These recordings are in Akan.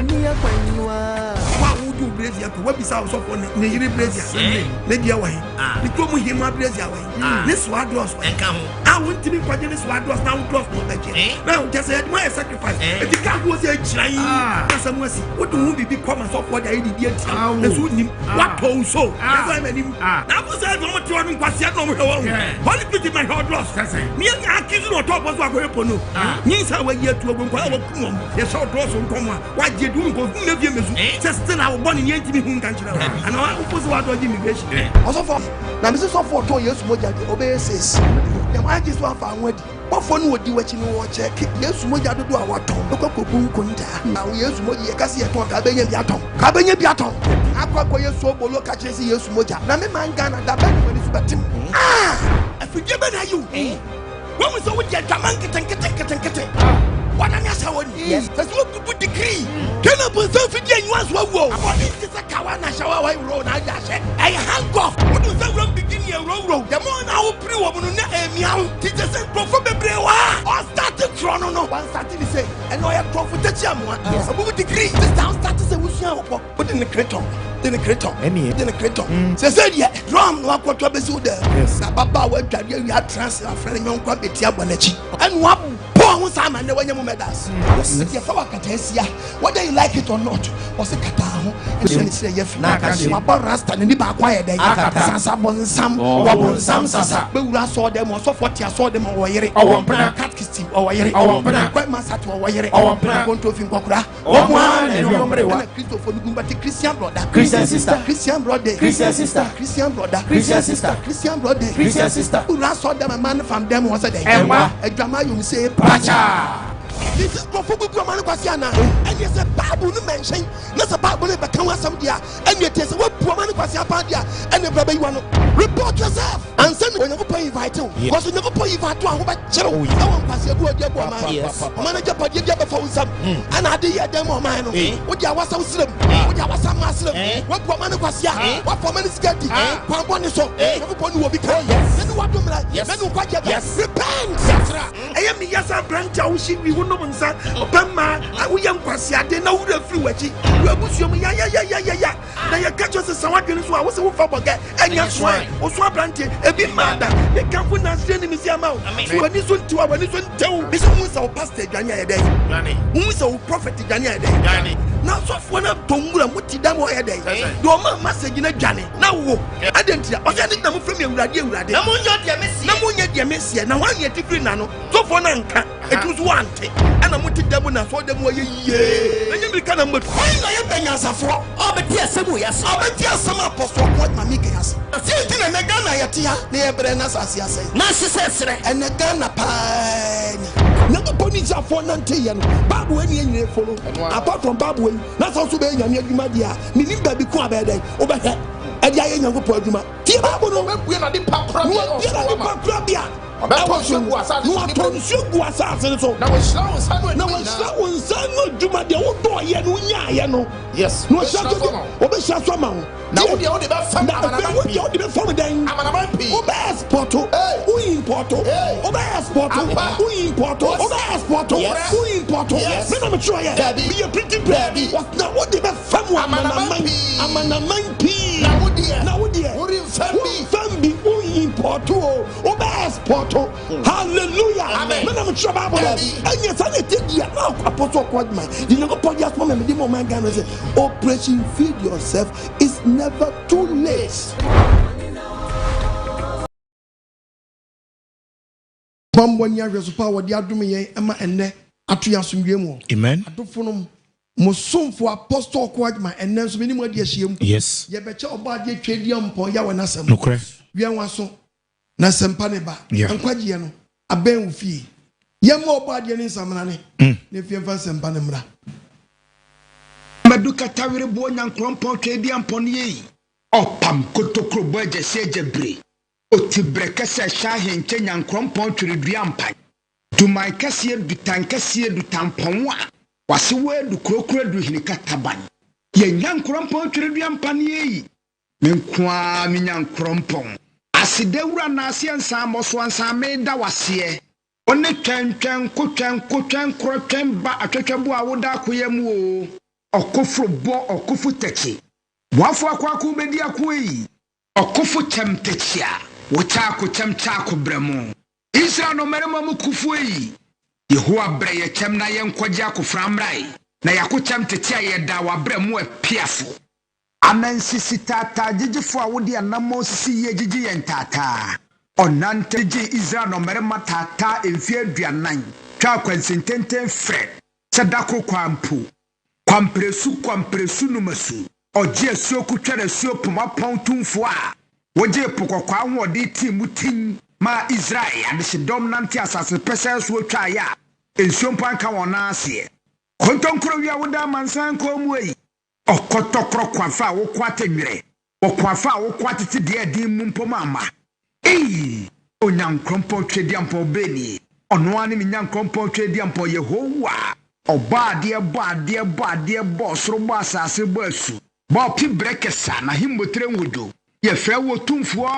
Mania Quanua. What would you brace your what is our support? Nigeri brace your lady away. The Tomu him brace your way. This sword was and come. I want to be quite this sword was now close to the now just said my sacrifice. If the cat was a giant, as a mercy, what do we become as of what I did yet? What told so? Now was I don't want to pass yet over. What did you my heart lost? Me and I kiss no top was what we're going to know. Means I went yet to a woman. The short draws on Coma. Why did you go? Just still our bonnie yet to be whom can't you know? And I was what was immigration. Also, now Mrs. For 2 years, what you obey says. The mind is one found with. What fun would do what you know? Check yes, what you do our tongue. Look up Boom Kunta. Now, yes, what you can see a talk. Cabin Yaton. Cabin Yaton. Aqua so below catches yes, Moja. Now, my man Ghana, that when it's better. I forgive you. When we saw with your Tamanka. What am I saying? Yes. That's what to put degree. Can I put something in one's wall? What is this? A Kawana shower road. I hang off. What was the wrong beginning of road? The more now, pre woman, meow. Teachers said, Prophet Brewa. Or started Chrono. No one started to say, and I have Prophet Chamwa. Yes, a degree. This town started to say, we shall put in the craton. Then a craton. Any then a craton. So said, yeah, drum, what troubles you there? Yes, Baba went to you had transfer friend young Quabetia Bonechi. And what? And when you met us, whether you like it or not, was a catao, and then say, yes, about Rasta and the back quiet day. Some Sasa, but I saw them or so 40. I saw them over here. Our catchisty or quite master or wire or going to Fincocra. One and Christopher Gumbati Christian brother, Christian sister, Christian brother, Christian sister, Christian brother, Christian sister, Christian brother, Christian sister. Who last saw them a man from them was a day. A drama you say, this is Prophet Kwasiana, and yes, a Bible mention, not a Bible, but come on some dear, and yet there's a what woman Kwasiapadia, and the baby one. Report yourself and send me when you pay invite you. Because you never pay invite to a channel. I won't pass your good manager, but you get before some, and I did them on mine. What you was so slim, what you was some muscle, what woman Kwasia, what woman is getting, Pampon so, everyone will be kind. Then what do yes, then what yes, repent. I am yes, a branch, I wish we would know, sir. Obama, I will young Kwasia, they know the flu. You are Muslim, yeah. Now you catch us as someone who was a forget, and yes, why, or swap planted, a bit mad. They can't put us in the museum out. When this one to our this one, this one our pastor, Ganya Day, who is our prophet, Ganya Day. Now, so for a tongue, what did them a day? No man must say, Johnny. Now, I didn't know from you, Radio. Namunya, dear Messia, now 1 year to free nano. So for Nanka, it was 1 thing, and I'm with them when I saw them. Yeah, and you become a I am for all the tears. I'll bet you some apostle what my Mikas. A few and a gun I at near Brennas as I say. Nassi and a gun a pine. Never ponies are for Nantian, Babu and follow. Apart from Babu, that's also being a Madia, meaning baby Quabede, overhead. And the young Poduma. Tiabu, we are the Papra. That was you was assassin. Now it's slow and son, Juma, the old boy, Yano. Yes, no, Obesha. Now the only from them. Obas Porto, who in Porto, Obas Porto, who in Porto, Obas Porto, who in Porto. I'm sure be a pretty baby. What now? What the from one? I'm an amman. Now, dear, what is Fambi, who in Porto, Obas Porto. Hallelujah. Amen. I'm sure about that. And yes, I take you now. Apostle Quadman. You never put your moment. The moment I say, Operation Feed Yourself is never too late. Mom, 1 year is power. The Adwene, Emma, and Ne, Atuyasum. Amen. I don't know. Musum for Apostle Quadman, and then so many more dear shame. Yes. You bet your body tradium for Yawanasam. No crash. We are so. Na sempaneba ankwaje no aben ofie yemo obade ne nsamnane ne fiemfa sempanemra maduka tawire bo nyankrompo twedi ampone yi opam kotokro bo agese ajebre otibreke se shahe nche nyankrompo twedua ampan dumai kase dutan kase dutampon a wase wedu krokro du hinika taban ye nyankrompo twedua ampan yi menkwa mi nyankrompo Asidewura na asiensa amoso ansa meda wase one twentwen kotwen krotwen ba atwetwebu a woda akoyam o okofro bo okofo techi wafo akwa ku bedi akoi okofo chem techia wo chaako chem chaako bremu Israel no merema mu kufu yi Yehowa bre ye chem na ye nkwaje akofra mrai na yako chem techia ye da wa bremu apiafo Anansisi tata jijifo a wodi anamo sisi ye jiji ye ntata onante ji Israel no merema tata emfie aduanan twa kwansintenten fre sedako kwampu kwampresu numasu oje asuo kutwere asuo poma pontumfo a woje pokokwa ahode timu tin ma Israel ade sedom nante asase pese so twa ya ensuo mpanka wona ase kontonkro wi awoda mansan komuei okotokro kwafa wo kwatenwere okwafa wo kwatete de adin mu mpomama onyankrompo twediampo beni ono ani minyankrompo twediampo Yehowa Obade bo soro bo asase bo asu bo pi brekesa na himbotre ngudo ye fra wo tumfo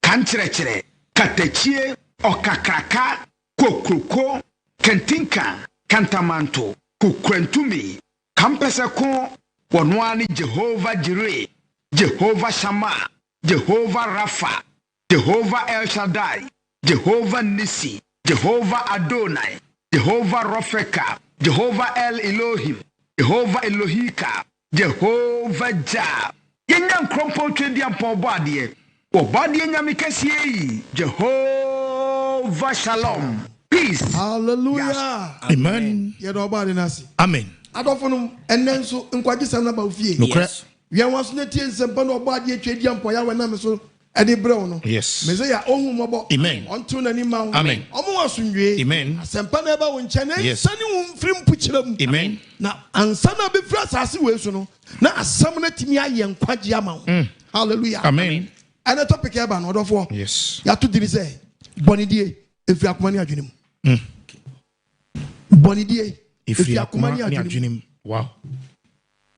kankyerɛkyerɛ katachie okakraka kokroko kentinka kantamanto kukrantumi kampese ko wono ani Jehovah Jireh Jehovah Shammah Jehovah Rapha Jehovah El Shaddai Jehovah Nisi Jehovah Adonai Jehovah Rofeka Jehovah El Elohim, Jehovah Elohika, Jehovah Jah. Yenyan krompo twedi ampo bade. Obade nyame kese Jehovah Shalom. Peace. Hallelujah. Yes. Amen. Yedo obade nasi. Amen. Adofo enenso nkwaje sana ba ofie. Yes. Wi anwaso na tie nsempa na obade twedi ampo ya wana me so edi brew no. Yes. Mezeya ohun mobo. Amen. Onto na ni ma. Amen. Omo wasundwe. Amen. Asempa na ba won chane Yes. sani won frim puchiram. Amen. Na ansa na be fra asase we so no. Na asam na timi aye nkwaje ama wo. Hallelujah. Amen. Ana topic e ba no odofo. Yes. Ya to diri say bonidie efri akoma ni adwenem. Bonidie efri akoma ni adwenem. Wow.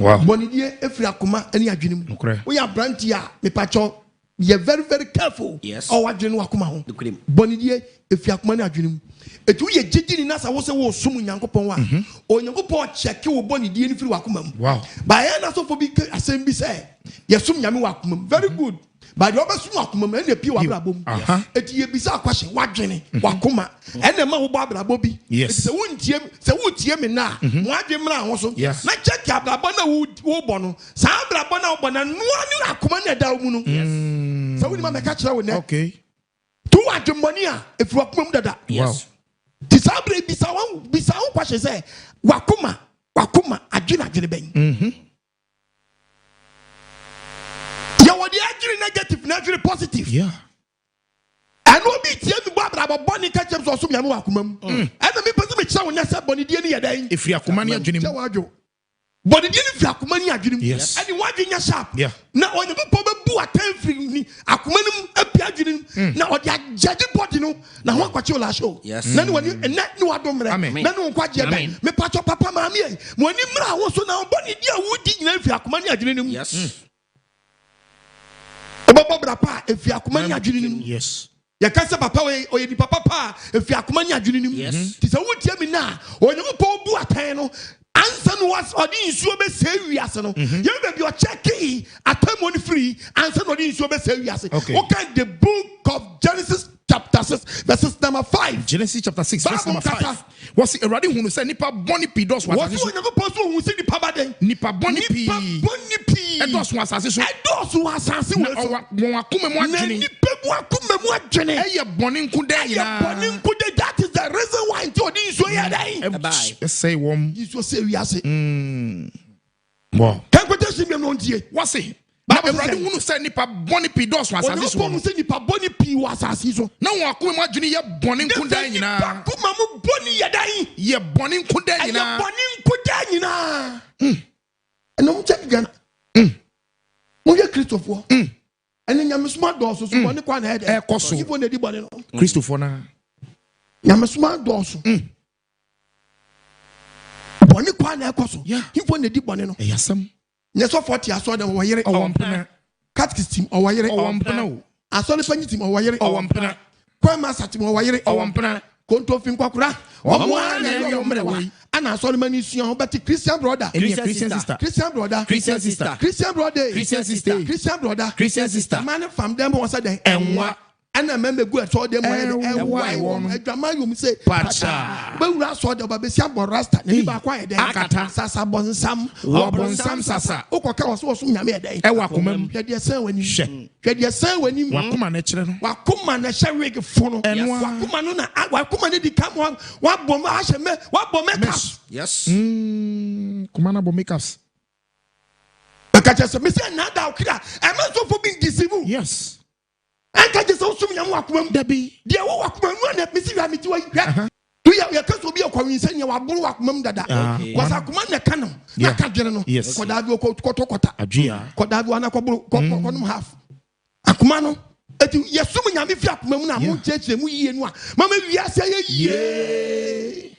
Wow. Bonidie efri akoma ni adwenem. We are brantia me pacho. You're very, very careful. Yes. Oh, what you know, Akuma. Bonidie, if you are coming at Junim. It will be a jiddy nasa was a war soon, Yanko Pon. Or Yanko check you Bonidie if you Akumam. Wow. By an also for big assembly say, yes, some Yamu Akumam. Very good. By the other Sumakumam and the Pure Boom. It ye bizarre question, what Jenny, Wakuma, and the Mau Barbara Bobby. Yes. It's a wound Yem now. What Jim also. Yes. Not check up Labana wood, Wobono, Sabra Bona, no one Akumana Daumuno. So we might catch that with that. Okay. 2 Adwene if you are come that. Yes. Disabre bisawo kwashe say wakuma adwene ben. Ya wodi adwene negative na adwene positive. Yeah. And obi tie mi babra boni ka chem so ya me wakuma mu. And me pese me kira wonya say boni die ne ya dan. If you akuma ne adwene mu. Boni die ne fi akuma ne adwene mu. Yes. And wadwenya sharp. Yeah. Na onye po bu atanfiri ni akuma ne apia adwene na odi agye body no na ho akwache ola show. Yes. Na ni wani na ni wadomre. Na ni nkwaje ben. Me pacho papa maami e. Mo ni mra wo so na boni die wudi nyina fi akuma ne adwene mu. Yes. Obobo bra pa e fi akuma ne adwene mu. Yes. Ya kanse papa we di papa pa e fi akuma ne adwene mu. Ti se wutie mi na onye po bu atan no ansa no was odi nsuo be se wiase no ye be bi o check atamoni free ansa no odi nsuo be se wiase. Okay, the book of Genesis chapter 6 verses number 5. Genesis chapter 6 verse number 5. Was erade hunu say nipa boni pi dos was asase so. What you post hu say nipa baden. Nipa boni pi. Edos was asase so. Edos was asase wo so. Won akome mu adwene. Nipa mu akome mu adwene. Eye boni nkuda yina. Boni nkuda, that is the reason why into odi nsuo ya dan. Let's say wom. Nsuo se wiase. Wow. Kan quotation me no ndie. What's it? Na erade hunu say nipa boni pi dos was asase so. Onye say nipa boni pi was asase so. Na won akome mu adwene ye boni nkuda yina. Nipa kuma mu boni ya dan. Ye boni nkuda yina. Ye boni nkuda yina. Eno mu check gan. Mo ye Christopher. Ene nyamesuma doso so boni kwa na head. E koso. Ifo na di boni no. Christopher na. Nyamesuma doso. Boni kwa na e koso. Ifo na di boni no. Eyasam. Nyeso 40 aso dem wo yere. Owampena. Catechism o wo yere. Owampena o. Aso le panyi tim o wo yere. Owampena. Kwa master tim o wo yere. Owampena. konto fin kwakura omo na yomrewa ana so mani suan but Christian brother Christian sister Christian brother Christian sister Christian brother Christian sister Christian brother Christian sister man from them was say enwa ana membe go so dem enwa adwama yom say pacha be wura so de babesi abon rasta na bi ba kwa eden akata sasa bonsam sasa ukoka so nyame eden e wakomam hwede san wani hwede san wani wakoma na kire no wakoma na hwege fo no wakoma no na wakoma ne di kam wabom ahye me wabom makeups yes kuma na bom makeups akacha se me say na da okira e me so for being deceived yes anka je so sum nyam wakomam dabi de wo wakomam na me si wa me ti wa do ya kaso bi akwawinsa nya waburu wakomam dada wasa kuma na kanam na ka dwene no koda bi kota adwea koda bi wana koburu konum half akuma no eti yesum nyame fi akomam na mo cheche mu yie no a mama wiase ye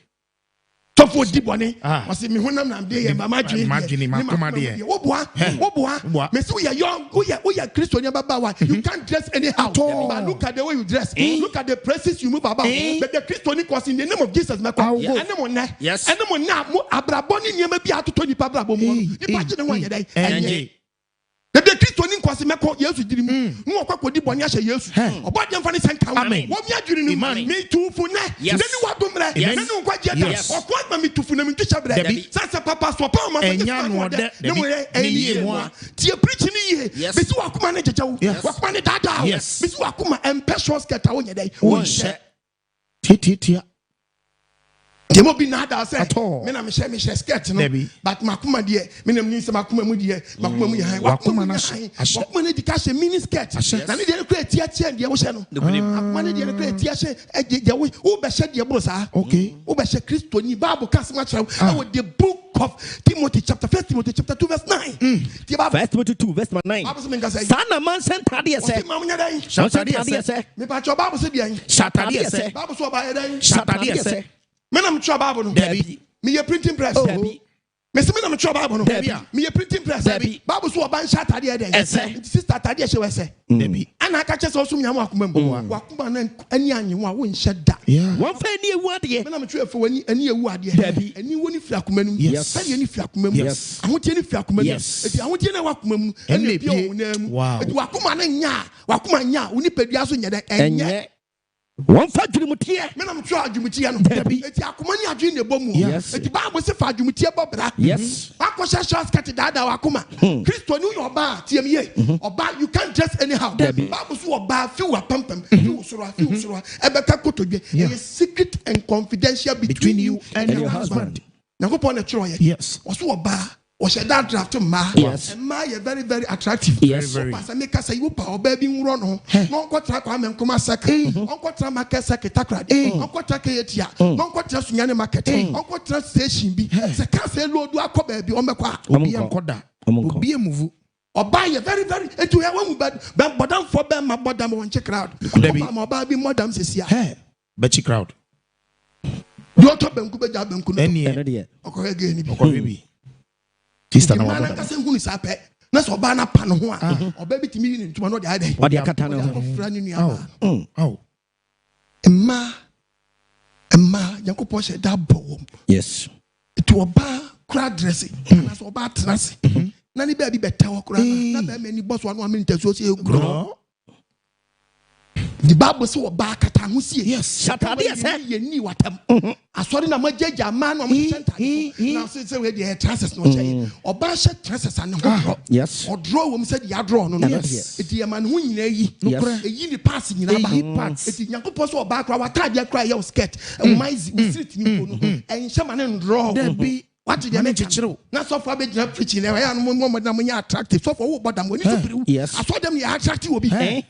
tofo di bone wasi mi honam na de ye mama dwene makoma de wo boa me say we are young we are Christian baba wa you can't dress anyhow but look at the way you dress look at the places you move about but the Christian cause in the name of Jesus me kwa enemo na mo abrabo ni niam bi atoto nipa abrabo mu nipa gye ne ho anye dai enye the Christian cause me kwa Yesu diri mu no okakodi bone ahye Yesu obade mfa ne senka wo mi adwiri ni me tufu ne ni wadomre ne no kwagye da okwa me tufu na me twa bre sasa papa so pa ma enya no de ne mo eni mu tie preach ni ye bisi wakuma ne jejewo wakuma ne dada bisi wakuma empeshos keta wo nyedai wo hye titia demo bi na da say me na me share skirt no but makuma de me na me makuma mu de makuma mu ye han wakuma ne di ka hye mini skirt na ne de kura tia de wo hye no makuma ne de kura tia hye de wo be hye de bro sa okay wo be hye Kristo ni Bible ka sema kira the book of Timothy chapter 1 Timothy chapter 2 verse 9 1 Timothy 2 verse 9 sana man sentade se shatade se me pa cho Bible se bian shatade se Bible so ba eden shatade se me na me cho Bible no me ye printing press me se me na me cho Bible no me ye printing press Bible so ba shatade eden sister tade she we se ana aka che so sum nyam akoma mu wakoma na ani anyi wo a wo nhye da won fa ani ewu ade me na me twa fa wani ani ewu ade ani woni fi akoma mu sɛ ani fi akoma mu ahotie ni fi akoma mu eti ahotie na wakoma mu ɛna bi o na mu eti wakoma na nya wakoma nya woni padua so nya da enye won fa dwumutie me na me twa dwumutie no eti akoma ni adwene ne bomu eti ba mo se fa dwumutie bobra akosha shas kat dada wakoma Kristo ni oba tiem ye oba you can't dress anyhow ba mo so oba fi wa pampam fi usoro ebeka kotodwe a secret and confidential between you and your husband na go pon na tro ye oso oba o she that draft ma ye very very attractive very pasa make say you pa oba bi nwro no no nkotra kwa menkoma saka nkotra market saka takrade nkotra kayetia nkotra sunyane market nkotra station bi se ka se lodu akoba bi o mekwa obi enkoda obi emuvu oba ye very very etu ya wamu bodam for be ma bodam won che crowd oba bi modam sesia bechi crowd do to banku be ja banku no ene okoye ge ni bi okoye bi sister na wabona na kase ngunu sape na so ba na pa no ho a oba bi timi ni ntuma no de ade wode akata no fra ni nua emma Yakob she da bo yes to oba crowd dressing na so oba trance na ni ba bi beta wo kura na ba me ni boss wa no amenta so se egro the Bible say oba kata ho sie shatade se ye ni watam asori na majeja ma no mo center na say we dey trances no che oba she trances an ho yes odro wo say ya draw no eti ya man ho nyina yi eyi ni pass nyina ba eti Yakob so oba kra watade kra ye skirt e maize street ni ko no en shema ne draw what did you make it? Not so far, but preaching. I am more than attractive. So for what I'm going to do, I saw them attractive will be.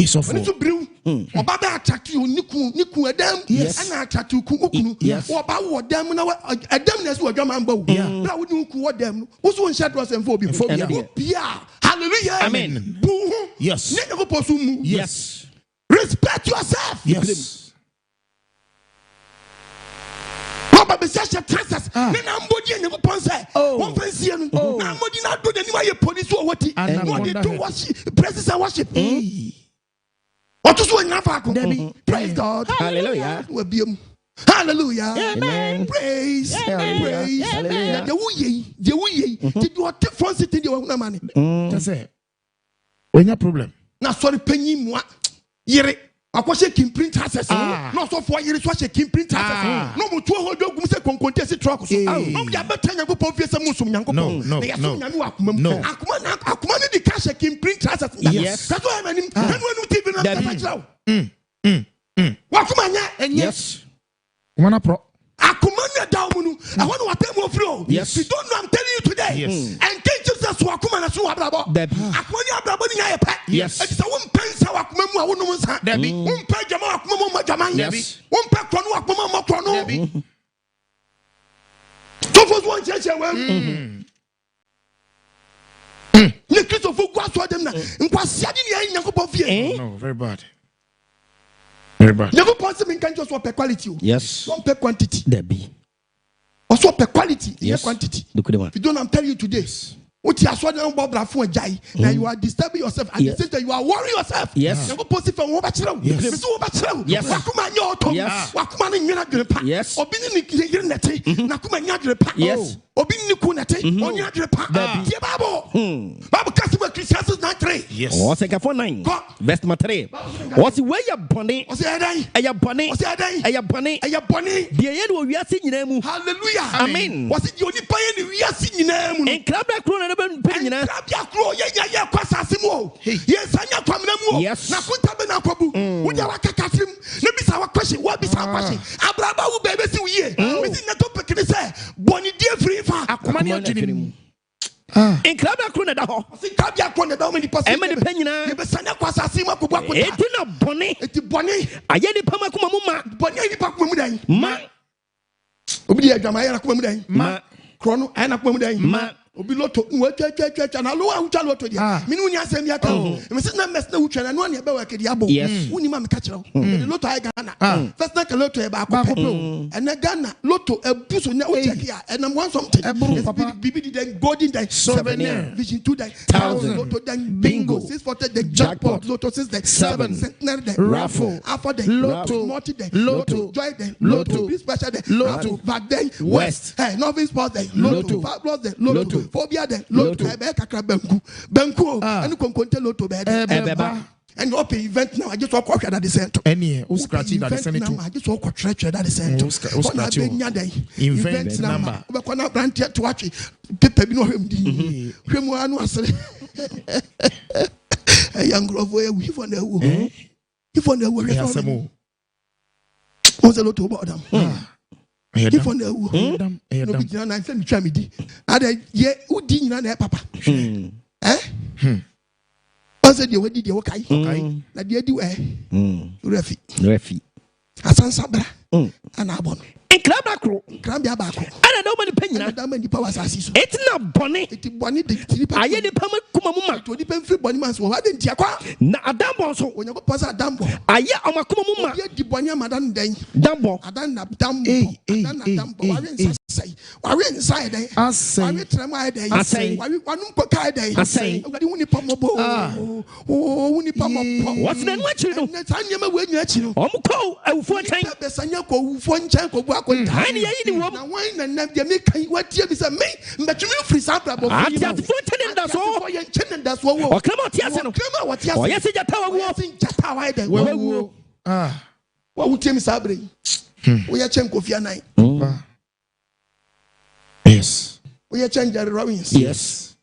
So for to brew, or Baba attractive, Niku, a damn, and attractive Kuku, or about them, a damnness were German bow. Now would you what them? Who's one shot was and for before? Yeah, hallelujah, amen. Yes, yes, respect yourself. Yes. Baba such a trances. Then I'm body and Ponsa. One fancy and now body not do the new police or what he and what they do worship, praises and worship. What is one Debbie? Praise God. Hallelujah. Hallelujah. Amen. Praise. Hallelujah. Praise. Hallelujah. The what for sitting the money. That's it. When your problem. Now sorry penny moi. Yere. Akwashe kin print access. No so for yere so kin print access. No mo to hold ogum se konkontesi truck so. No be abeta nyago po fiese musum nyankopon. No. Akuma ni the cash kin print access. Yes. That's why I'm no TV na wakuma nya. Yes. One pro. Akumanya daumunu. I want to attend more flow. Yes. You don't know, I'm telling you today. Yes. And King Jesus Wakuma so abrabo. Akumanya abrabo ni ya pa. Yes. It is a one pensa wakumamu a wono munsa. Debbie. One pe jama wakumamu ma jama. Yes. One pe kwanu wakumamu ma kwanu. Debbie. So for one church we. Ne Kristo fo kwa so dem na. Nkwasiade ni ya Nyankopon fie. No, very bad. Very bad. Never possible can just want per quality. Yes. Don't per quantity. Debbie. Also per quality, Yes. quantity. Look at If you don't, I'm telling you today. What you are so now you are disturbing yourself and the same time you are worrying yourself. Yes. You go post from one bachelor. Yes. Yes. Wakuma nyoto. Yes. Wakuma ni nyina drepa. Yes. Obini ni yire nete. Nakuma nya drepa. Yes. Obini ni ku nete. Onya drepa. Tie Bible. Bible cast with Christians 9:3. Yes. Oh, second 4:9. Verse 3. What's where you bunny? O say dai. Aya bunny. O say dai. Aya bunny. Aya boni. The end will we are seeing mu. Hallelujah. Amen. Was it yoni pa ye ni wiase nyina mu? And crab that crown and penina. Krabia kro ye kwasase mu o. Ye sanya kwamna mu o. Yes. Na kunta be na kwabu. Uja wakakafim. Ne bisa wa question, wa bisa question. Abraba wo bebe si wiye. Me si na to pekini say, boni die free fa. Akoma ni odwini. And crab that crown da ho. Si krabia kro ne da many person. E me penina. Ye be sanya kwasase mu akobwa kwata. Eti na boni. Eti boni. Aye ni pama kuma mu ma. Boni ni pa kuma mu dan. Ma. Obi di adwama ye na kuma mu dan. Ma. Krono aye na kuma mu dan. Ma. Obi loto nwa na lo a ucha loto dia mini uni asem ya ka me se na mes na ucha na no ne be wa kedi abo uni ma me ka kire o loto ay Ghana first na ka loto e ba akọ and na Ghana loto ebuso na o check ya and am one something bibi di den golden den Souvenir. vision 2 den 1,000 loto den bingo 640 den jackpot loto 6 den 7 centenary den Raffle. after den Lotto. multi den Lotto. joy den Lotto. be special den Lotto. back den West. hey nothing sports den Lotto. fabulous den Lotto phobia den Lotto ebe kakra banku and konkonte Lotto be Ebeba. and up event now I just walk at the center Any who scratchy that the Senate. I just walk church at the center scratch you. Event number. we kona brand to watch paper bi no hwem di hwem anu asere e young love we for na wu if on the wu Asemo. what's the Lotto about them if on the wu Edam. no be na say me twa me di ada ye udi nyina na papa Once the way did you okay? Na the do refi asansa bra ana abon And crab that crow. krambia ba ko And no many penina. da mani power asasi so It's not bunny. eti boni de tiripa Aye ni pama kuma mu ma. to di pemfiri boni man so wa de ntia kwa Na adambo so. onyago posa dambo Aye ama kuma mu ma. ye di boni amadan den Dambo. adan na dambo adan na dambo wa ren sai wa ren sai den wa ren trema den Asai. wa wanum ko kai den Asai. ngadi woni pomobo woni pomobo What's the name actually no? na sanyema we nyu achi no Omko awufo ntan. be sanya ko wufo nchen ko bu akonta Hani ye ni wo. na wan na na de me kan watie bi se me mbetumi free sample bo Ati fo ntan nda so. ye nchen nda so wo O krama ti ase no. krema wati ase O ye se jata wa wo. sin jata wa den Wewu. wa wutie mi sabre wo ye chen Kofi Annan Yes. wo ye chen Jerry Robbins Yes.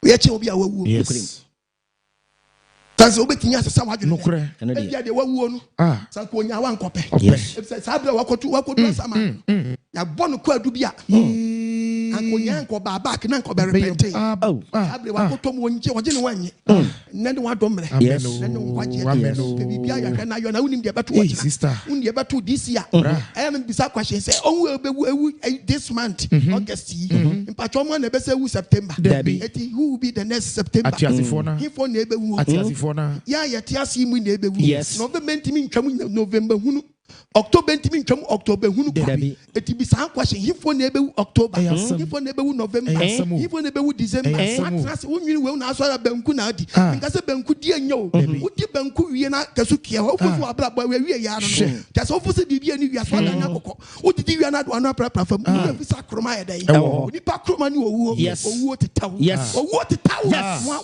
wo ye chen obi a wawu Yes. tanse obetini asesa wa dwene Nukure. And e the dia de wawu no sanko onya wa nkope Yes. e sabre wakotu sama ya bonu ko adu bia anko nya nko ba back na nko be repente Oh. sabre wakoto mo nje oje ne wanye ne de wadom mere Yes. ne de waje Amen. baby bia ya hwe na yo na unim de beto Hey, waje sister. unim de beto this year I am bisa question say onwe obewu this month August mpacho mo na be say September Debbie. eti who will be the next September Atiasifo na. he for na ebewu Atiasifo na. ya yetiase mu na ebewu Yes. November ntimi ntwam November hunu October ntimi ntwam October hunu kwa eti bi san question hifo na ebe October hifo na ebe November hifo na ebe December atras wonwini we na aso ya banku na adi nka se banku di enyo wodi banku wie na kasu kia wo fufu abraba we wie ya no ta so fufu se bibia ni wi aso da nya kokko wodi di wi na do anu pra fam no fi sa kroma ya dai ni pa kroma ni owo tetaw owo tetaw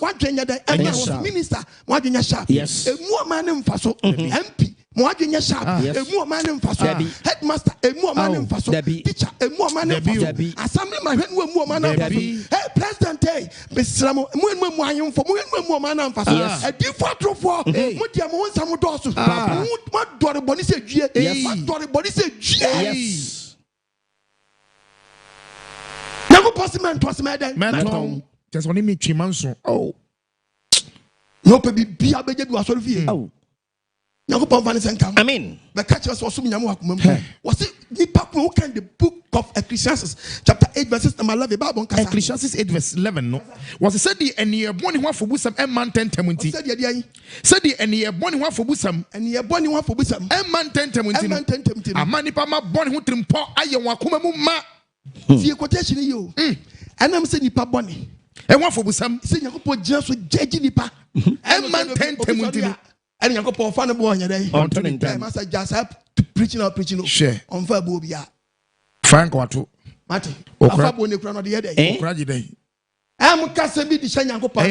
wa dwenya dai anya minister wa dwenya sharp emu o ma ne mfaso MP Mwadwenya sharp emu o man mfaso headmaster emu o man mfaso teacher emu o man mfaso assembly man hwenu emu o man mfaso hey president hey besramo mu anyemfo mu o man mfaso adifo atrofo mu dia mo nsam doso mu dore boni se dwie mu dore boni se dwie nago possible to me den meton just only me chimanso no pe bia beje bi wasori fie Amen. The catch us was who can the book of Ecclesiastes, chapter 8, verses number 11. Ecclesiastes 8, verse 11. No, was said the and ye born one for Busam and man 10 temunti. Said the and ye born one for Busam and ye born one for Busam and man 10 temunti. A manipama born who trimpo ayawa kumamuma. See a quotation you. And I'm saying Nipa Bonnie. And one for Busam, saying you just with Judge Nipa and man 10 temunti. And you go for fun boy day. On turning time, master just up to preaching or preaching. Share on Fabobia. Frank Watu. Mati. Fabo ne krano de day.Okraji day. Am Kasabi di Shanyan go pa.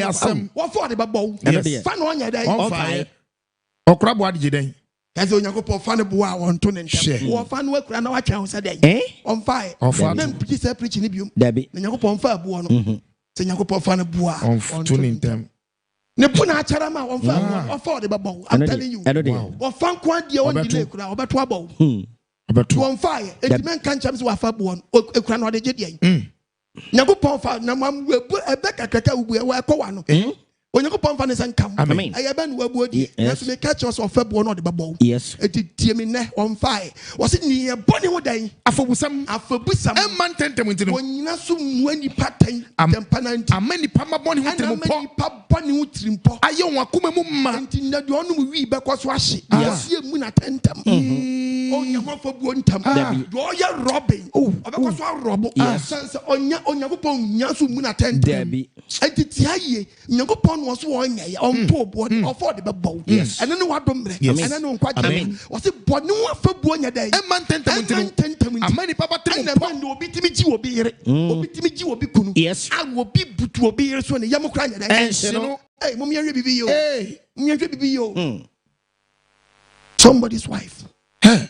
What for the babo? Fan on your day. On fire. Okrabo adi day. Kazo nyako po fan boy on turning time. What fan work krano wa twa on day. On fire. On fire. Nem preaching bium. Dabi. Nyako po on fire boy no. Se nyako po fan boy on turning time. Ne puna charama on for the babo. I'm telling you. What fan kwa dia on delay kura obeto abo. Obeto on fire. E men kan cham se wa fa bo on e kura no de gye dey. Nyakopon fa na mam webu ebe kakaka ubu e wa ekwa no. Onyakopon fa ne san kam. Amen. Ayeba no wabu odi. Na so me catch us of febo no de babo. Yes. E tie me ne on fire. Was it ni e boni ho dan? Afobusam. E man tentem ntino. Onyina so muani patan tempananti. Amani pama boni ho trimpo. Amani pa boni ho trimpo. Aye won akoma mu ma. Nti na de onu mu wi be kwaso ahye. Asie mu na tentem. Onyakofo bu ntam. Do ye robin. Obekwaso robo. Sense onyakopon nya so mu na tentem. Enti tiaye nyakopon was one on to board or the babo. Yes. And then what don't and then quite was it but no one for one day. A man 10 many papa and the man will be Timiji will be here. Timiji will be Kunu. Yes, I will be to be here soon. Yamokranya. Hey, Mummy, you. Hey, you. Somebody's wife. Hey,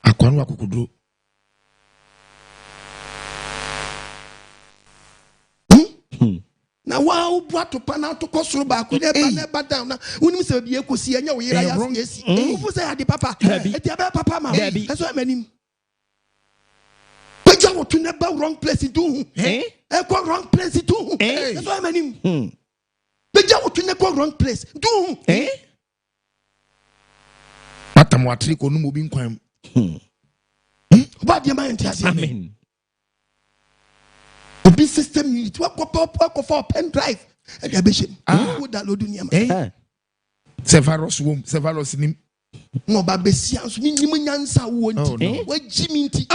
I can't work could do. Na wa bua to pana to kosoro ba ko de ba na down na unim se bi ekosi anya wo yira ya esi ufu se ade papa eti aba papa ma eso amanim peja wo to ne ba wrong place do hu e ko wrong place do hu eso amanim peja wo to ne ko wrong place do hu patam wa tri ko no mo bi nkwan ba de ma ntia se amen. Be system unit. What for pen drive? And the bishop. Who download niam? Severos womb. Severos nim. No babesians. Ni munyansa wonti. We jiminti.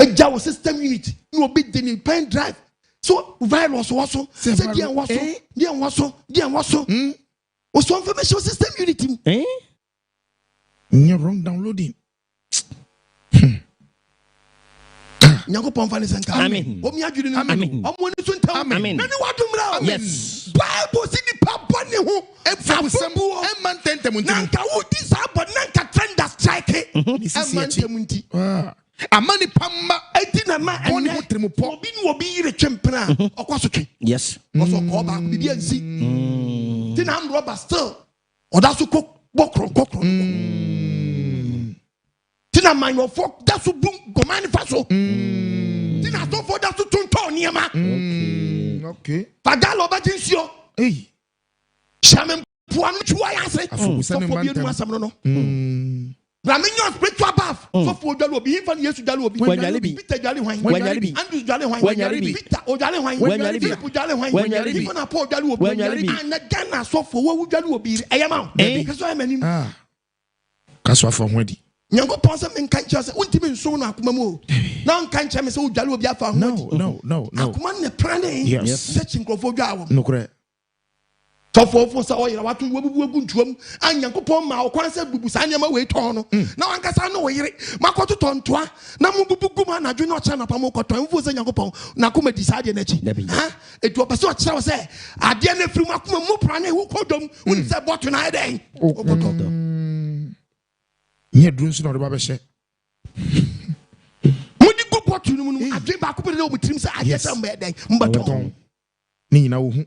A jaw system unit. No be the pen drive. So virus also. Say dia waso. Also information system unity. You're wrong downloading. Nyakopon fa ne sanka amen omi adwiri no amen omo ne so ntam amen na ne wadom ra yes bible si ni papa ne ho efusem e man tentem nti nanka wo di sa bo nanka trend strike e man tentem nti amani pamba eti na ma oni ho trimupo obi ni obi yire twempena okwaso twen yes oso ko ba bibi ansi ti na am rubber still oda so kokro Tina man your folk that's boom go manifesto. Tina so for that's to turn niema. Okay. Fagalo bajincio. Hey. Shamen puan chua yase. So for be no asam no. Raminyo spiritual bath. So for jalo bi infan Yesu jalo bi. Peter jale hwan. Andrew jale hwan. Peter o jale hwan. Philip jale hwan. Even Paul jale obi. And Ghana so for wo jale obi. Eyama. Because I mean Kaswa for wedi. Nyango ponse men kan chase untimi nso na akoma mu. Na nkan chame se udwale obi afa ho. No. Akoma ne prane. Yes. Search nkrofo dwa wo. No kure. Tofo sa oyira watu wabubu aguntuam anyankopon ma okwan se bubu sa nyama we ton no. Na wankasa no oyire makoto tontoa na mububu guma na dwe no cha na pamo koton mfu se nyankopon na akoma di sa de na chi. Ha etu opese o kire wo se ade na firi makoma mu prane wo kodom unse boto na eden. Oboto. Nye drunsu na ba be hye. Mudi go boto no mu adwe ba ko be o mutrim se ade sa mba eden mbaton. Ni nyina wo hu.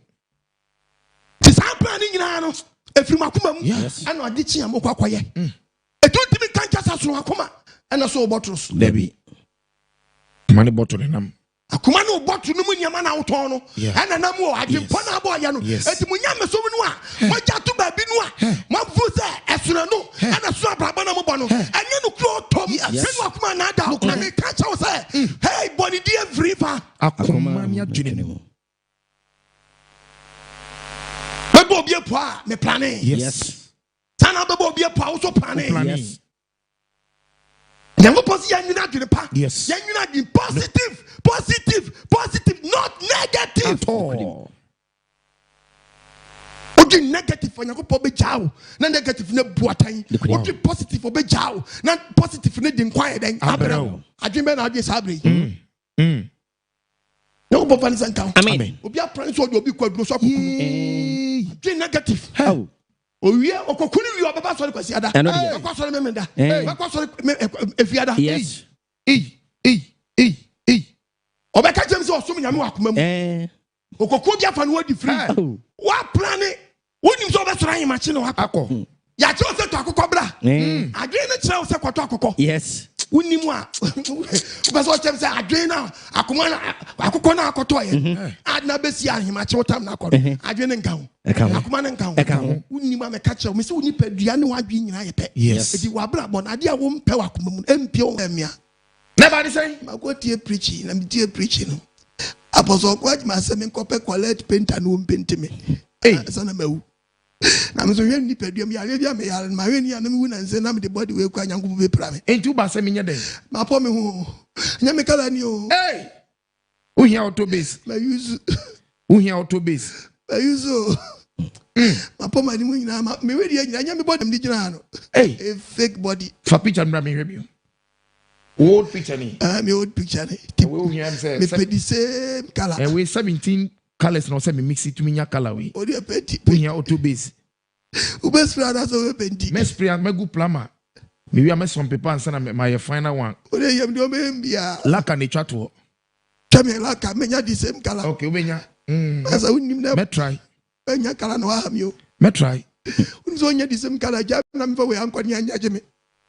Ti sa plan ni nyina no efiri makoma mu ana ade chi am kwakoye. Etu ntimi kan chasa so akoma ana so bottles. Debi. Mani bottle nam. Akoma no bottle no mu nyama na woton no. Ana nam wo ade mpo na abo ya no. Eti mu nyama so mu no a moja to ba bi no a mo fu se esuna no ana so abraba na mo bo no. Enye no kro tom. Senu akoma na da na me kan cha wo se hey body die free fa. Akoma ni adwene ne mo. Bebo bie po a me planning. Yes. Sana bebo bie po a wo so planning. Yes. Yango posi yanwina adwene pa. Yes. Yanwina di positive, not negative At all. Oji negative for yango po be jaw. Na negative ne buatan. Oji positive for be jaw. Na positive ne di nkwan den abere. Adwene na ade sabre. No go find sanka. Amen. Obi a plan so obi kwaduro so akokunu. Adwene negative. How? Owie okokunu wi obaba so kwasi ada. Akwaso me menda. Akwaso efiada. Yes. Obeka James osum nyame wakoma mu. Okoko bia fa no wadi free. Wa plan it. Wonim so obesra yin machi no akọ. Ya che o se to akokọ bra. Adwe ne kire o se kwoto akokọ. Yes. Wonim a. Obeso chem se adwe na akoma na akokọ na akoto ye. Adna besi ahimachi wotam na akọ. Adwe ne nka ho. Akoma ne nka ho. Wonim a me ka kire o me se woni padua ne wadwe nyina ye pe. Edi wa bra bon ade a wo mpe wakoma mu empie o emia. Never say. Magotie preaching, na me preaching. Apostle Kwaj ma se me kope collect painter no paint me. Sana mawu. Na me so hwe ni pedua me ya bia me ya ma hwe ni ya na me wu na nse na me the body we kwa nyanko be pra me. Enti ba se me nye den. Ma po me hu. Nya me kala ni o. Hey. Uhia auto base. Ma use. Uhia auto base. Ma use. Ma po ma ni mu nyina ma me we di nyina nya me body me di nyina no. Hey. A fake body. For picture mbra me hwe bi. Old picture ni. Me old picture ni. We hear say. Me pe the same color. And we 17 colors no say me mix it to me nya color we. O dey penti. We hear auto base. U best friend that's o penti. Me spray me go plumber. Me we am some paper and say na my final one. O dey yam do me mbia. Laka ni twa to. Tell me laka me nya the same color. Okay, we nya. Asa unim na. Me try. Nya color no am yo. Me try. Uni so nya the same color ja na me for we an kwani anya je me.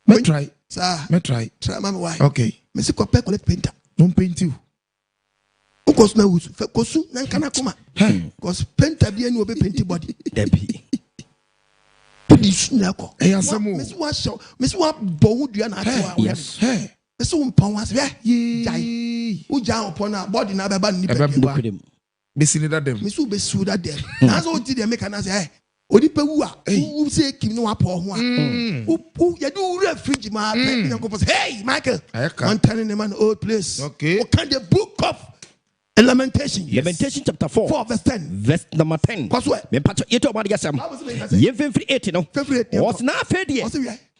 Me try. Sir. Me try. Try mama why? Okay. Me se kope collect painter. Don't paint you. Ukos na wusu. Fe kosu na nkana kuma. Cause painter bi enu obe painti body. Debi. Pudi suna ko. Asemo. Me se wa show. Me se wa bo dua na atwa. Yes. Me se umpon was ye. Jai. Uja upon na body na beba ni Look Be seen that them. Me se be su that dem. Na so ti dem make na say hey. Odipa wu a wu se kim no apo ho a ya do refrige ma pe nyanko say hey Michael I'm telling the man old place. Okay. What can the book of Lamentation chapter 4 verse 10 verse number 10. Cause what? Me patch you to about yasam. Ye Firi 80 no. Was na afedie.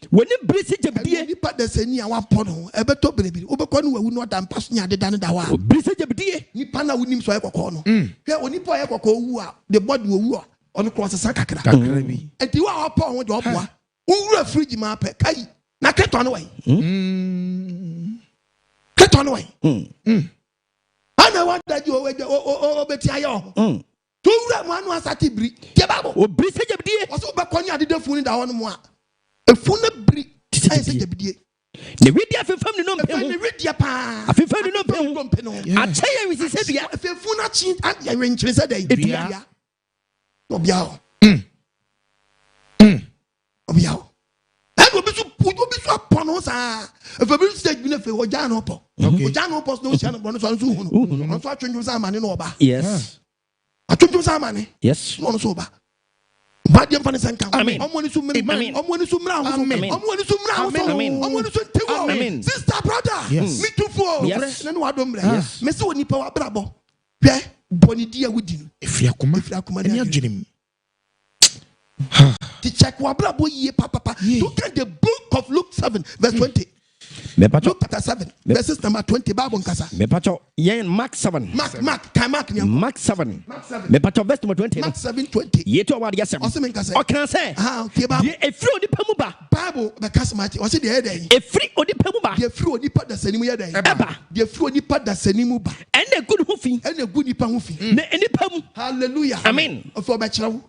When you bless jabdie. Odipa de se ni awa po no e beto berebi. Obekọ no wu no dan paso nya deda ne da wa. Bless jabdie. Nipa na wunim so ekọkọ no. Hwe onipa ekọkọ wu a the body wu a on cross kakra bi. Enti wa opo ho de oboa. Wura fridge ma pe kai. Na keto no wai. Keto no wai. Ana wa daji o beti ayo. To wura mo anu asati bri. Tie babo. O bri se jabdie. O so be konyi adede funu da wono mo a. Efu na bri. Ai se jabdie. Ne widi afefam ni no mpem. Ne widi pa. Afefam ni no mpem. Achaye wisi se dua. Afefu na chi ya wenchire se dai. Dua. Obiao. Obiao. Obi so pono sa. If obi say bi na fe oja no po. Oja no po no sia no bono so hu no. No so atwonjum sa amane no oba. Yes. Atwonjum sa amane. Yes. No so oba. Badiam fane sanka. Amen. Omwani su mri. Amen. Omwani su mra. Amen. Omwani su mra. Amen. Omwani su tewo. Amen. Sister brother. Yes. Me too for. Yes. Nanu adombre. Yes. Me se woni pa wa brabo. Hwe boni dia wudi. Firi Akoma. Eni adwenem. To check wa brabo ye papa. Look at the book of Luke 7 verse 20. Luke chapter 7 verses number 20 Bible nkasa. Me pacho yen Mark 7. Mark 7. Me pacho verse number 20. Mark 7:20. Ye to award yasem. Oseme nkasa. O kan say. Okay Bible. Ye efri onipa mu ba. Bible be kasmati. O say the head dey. Efri onipa mu ba. Ye efri onipa da sanimu ye dey. Eba. Ye efri onipa da sanimu ba. Ene good ho fi. Ene gu nipa ho fi. Ne enipa mu. Hallelujah. Amen. Of oba kirawo.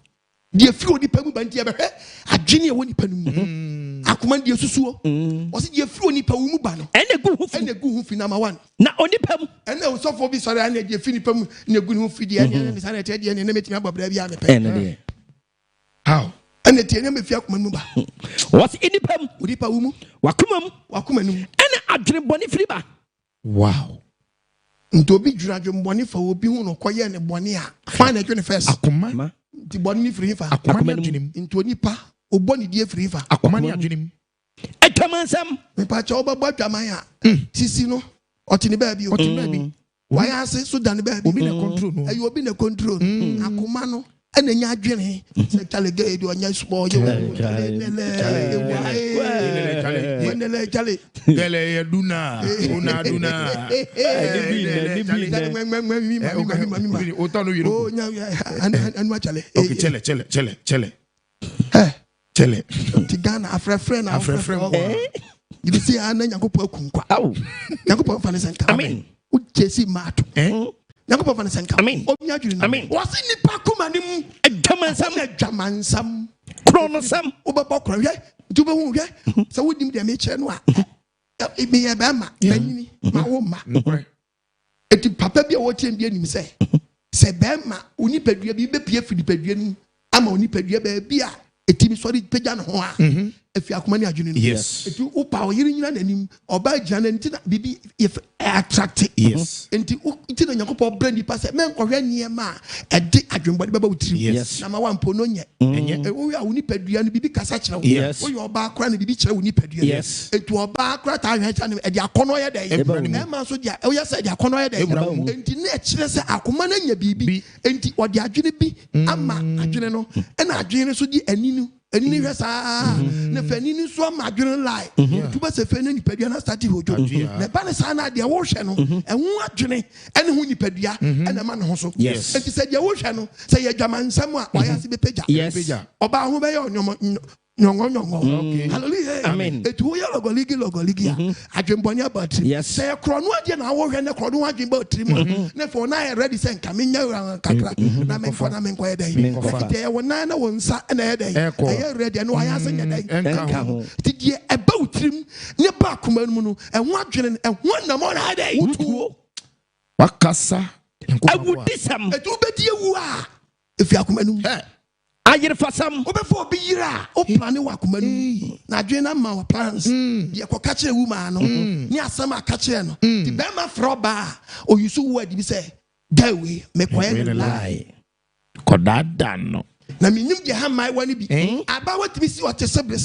Die firi onipa mu ba ntia be hwe adwene e woni pa no mu akoma die susuo o se die firi onipa mu ba no Ene gu ho fi number 1 na onipa mu ene o sofo bi sori ane die firi onipa mu ne gu ho fi die ene sa na te die ne metimi abobra bi amepe ene de How? ene tie ne me fi akoma mu ba was enipa mu onipa mu wakoma mu ene adwene boni firi ba. Wow. nto obi dwura dwemboni fa obi hu no koye ne boni a fa na dwene first Akoma. ti boni ni firi fa Akoma ni adwenem. nto onipa oboni die firi fa Akoma ni adwenem. Atwamansam. me pa cha obabo atwaman a sisi no otini ba bi why ase so dan ba bi Obi na control no. ayi obi na control akoma no ena nya adwene se chale ge do nya small je chale Gele ya duna. Una duna. Otano yiro. oh nya anu chale Okay, chele. Chele. tigana afrefre na Afrefre. you see ana nyakopo akunkwa Aw. nyakopo fa ne senka Amen. u jesi mato nyakopo fa ne senka Amen. obi adwene na Amen. wasi nipa kuma ni mu Atwamansam. na dwamansam Kronosam. obaba kora hwe tuba hu hwe se wodim de me kire no a me ye ba ma banyini ma wo ma eti papa bi a wotie bi anim se ba ma onipadua bi be pie fidi padua ni ama onipadua ba bi a eti mi sori pagya no ho a efi akoma ni adwene no Yes. eti upa o yiri nyina nanim oba gya na nti na bibi if attract Yes. enti nti na nyakopo brand nipa se men kohwe niema a edi adwenbode baba wutiri Yes. na ma wa mpo no nye wo ya onipadua no bibi kasa kire wo Yes. wo ya oba akora na bibi kire wo onipadua Yes. enti oba akora ta hwe kya no edi akono ye den na ma so dia wo ya se edi akono ye den enti na kire se akoma na nya bibi enti odi adwene bi ama adwene no na adwene so di aninu anini hwe saa na fanini so ama adwene lai tuba se fani nipadua na start hojo na ba ne saa na de wo hwe no enwo adwene ene ho nipadua ene ma ne ho so Yes. enti se de wo hwe no se ye dwamansam a wa ya se be pagya Yes. oba ho be ye nyongo hallelujah Amen. etu ya logoligi adwemboni abatri Yes. se krono ade na wo hwe ne krono adwen ba otri mu na for na ready se nka menya kakra na me nko ye dai ite wo na wo nsa na ye dai ye ready no ya se nya dai Enka ho. ti die eba otrim ne ba akoma mu no enwo adwene enwo na mo na dai Utuo. Wakasa. Awudisam. etu be die wu a efi akoma mu Ayerfasam. obefo obi yira o plan wa akoma mu na adwene na ma wa plans die ko ka kire wu ma no ni asem aka kire no di be ma froba o yusu word bi say dawe me koye no lie Kodada no. na minim je ha mai wani bi aba watimi si o te sebre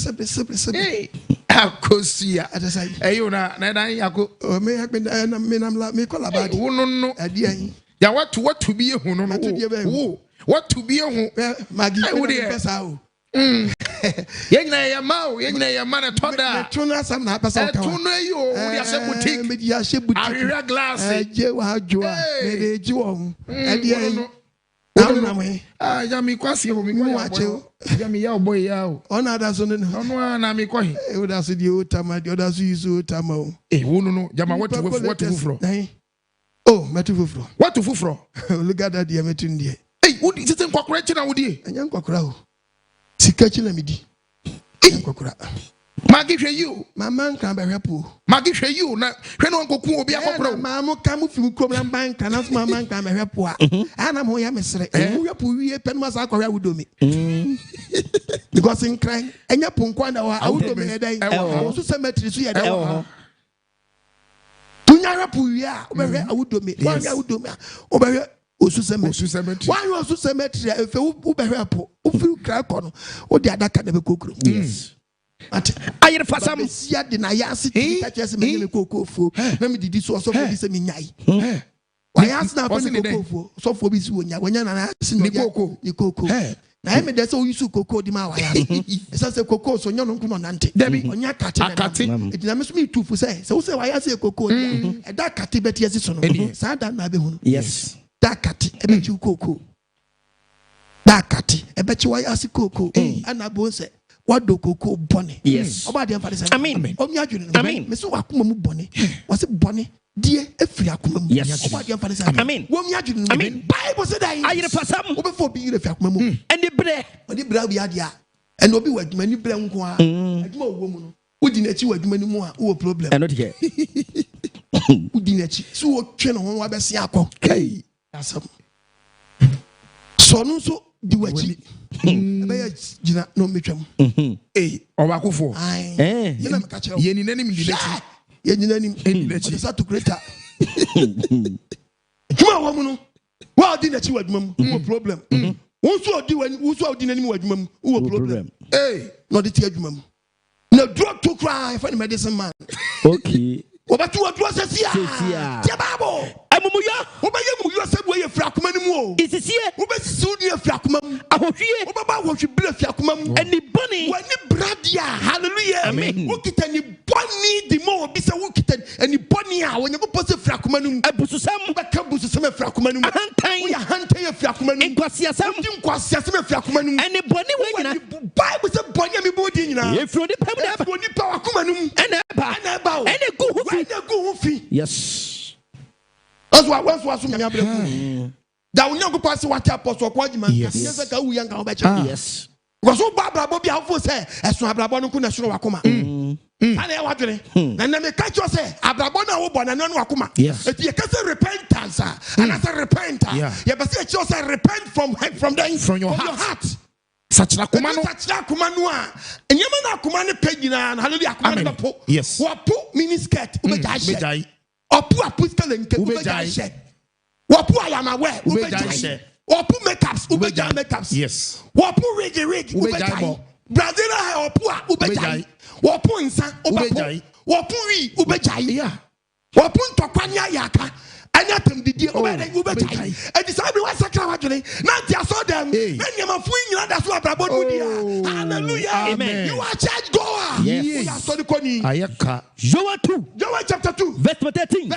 Akosia. adasai Eyo na yako. o me ha na me nam la me kola ba di Wono no. adi an Ya watu bi ehu no no. Wo. Watu bi ehu. magi wo de pesa o Yenya ya mao, yenya ya mana me toda. tuna sam na pesa o ka Tuno yo, wo dia se boutique. me dia she boutique Arira glass. je wa joa me de ji wo adi an na me Ya mi kwasi ho mi kwa. Ya mi ya oboy ya o. ona da so no Ono na mi kwa hi. e wo da so di o tama di o da so yusu o tama o Wono no. Jama watu fufro. oh metu fufro Watu fufro. look at that dia metu ndie Wodi sese kwakora chi na wodi. anya nkwakora o sika chi na medi nkwakora Magi hwe you. mama nkran ba hwepo Magi hwe you na hwe no nkoku obi akopro. mama ka mu fim krom na banka na so mama nkran ba hwepo a ana mo ya mesere mu hwepo wie pen ma sa akwa wudomi because nkran anya ponko na wa awudomi ye dai so cemetery so ye dai tunya hwepo wie a obehwe awudomi wa awudomi a obehwe Osu cemetery. Why you Osu cemetery? If you uberepo, ufu krakono, o di adaka na be kokro. Yes. Aye fa sam sia de na yasi ti ka chese me ne kokofo. Na me didi so for bi se me nyai. Why yasi na fa ne kokofo? So for bi si wonya, wonya na yasi ni koko. Na me dey say o use koko di ma wa yasi. Esa say koko so nyo no nko nante. Onya kate. Edi na me so me tufu say o say wa yasi koko di. E da kate beti yasi so no. Sa da na be hu. Yes. Da kate e beti koko. Da kate e beti wa yasi koko. Ana bo say what do koko bonny? Yes. Amen. Amen. Me so wakuma mu bonny. Was bonny? Dear Firi Akoma. Yes. Amen. Amen. Bible said that. Aye fa sam. Obefo bi Firi Akoma mu. Eni bre. Odi bra bi adia. And obi waduma ni bre nko a. Aduma wo mu no. Udi na chi waduma ni mu a wo problem. Eno de. Udi na chi. So wo twe no ho wa be se akọ. Kai. Asam. So no so di wachi. Ebe jina no metwam. Obakofo. Yena me ka che. Yeni nanim di lechi. Yeni nanim lechi. Sa to greater. Juma wo mu no. Wa di na chi waduma mu. No problem. Wonso odi nanim waduma mu. No problem. No di ti aduma mu. Na drug to cry for the medicine man. Okay. Obatu wadua sesia. Tie Bible. Amumuya. Obaye mu yo se boye Firi Akoma ni mu o. Isisie. Obesisu ni Firi Akoma mu. Ahohwie. Obaba wohwe bile Firi Akoma mu. Eni boni. Wani bradia. Hallelujah. Amen. Wokita ni boni di mo obi se wokita eni boni a wonyago pose Firi Akoma nu. Abususam. Beka bususam Firi Akoma nu. Ahantan. Wo ya hantan Firi Akoma nu. Nkwasiasam. Nkwasiasam Firi Akoma nu. Eni boni we nyina. Bible se boni mi bodi nyina. Efro ni pam na ba. Boni pa Akoma nu. Ena ba. Eni gu hufi. Yes. That's why once was me abreku. Da unya go pass what apostle kwa jima nka. Nyesa ka wuya nka obeche. Yes. Because so abrabo bi afo say esun abrabo no ku na suro wakoma. Ana e wadwene. Na me ka cho say abrabo na wo bo na no wakoma. Yes. Eti ye ka say repentance. Ana say repent. Ye be say cho say repent from your heart. Sachira kuma no. Sachira kuma no a. Enyema na kuma ne pagina na hallelujah kuma ne po. Yes. Wo po mini skirt ubejai. Opu apuskele nke ubejai. Wopu ayamawe ubejai. Wopu makeups. Yes. Wopu rig ubejai. Brazil ha opu ubejai. Wopu insa ubejai. Wopu wi ubejai. Yeah. Wopu ntokwanya yaka. Anya temdidi ubejai. E decide we sakra wadwene. Na ti aso dem. Na nyama fu nyina da so abrabod mudia. Hallelujah. Amen. You are church goer. Yes. We are so koni. Ayaka. Joel chapter 2 verse 13.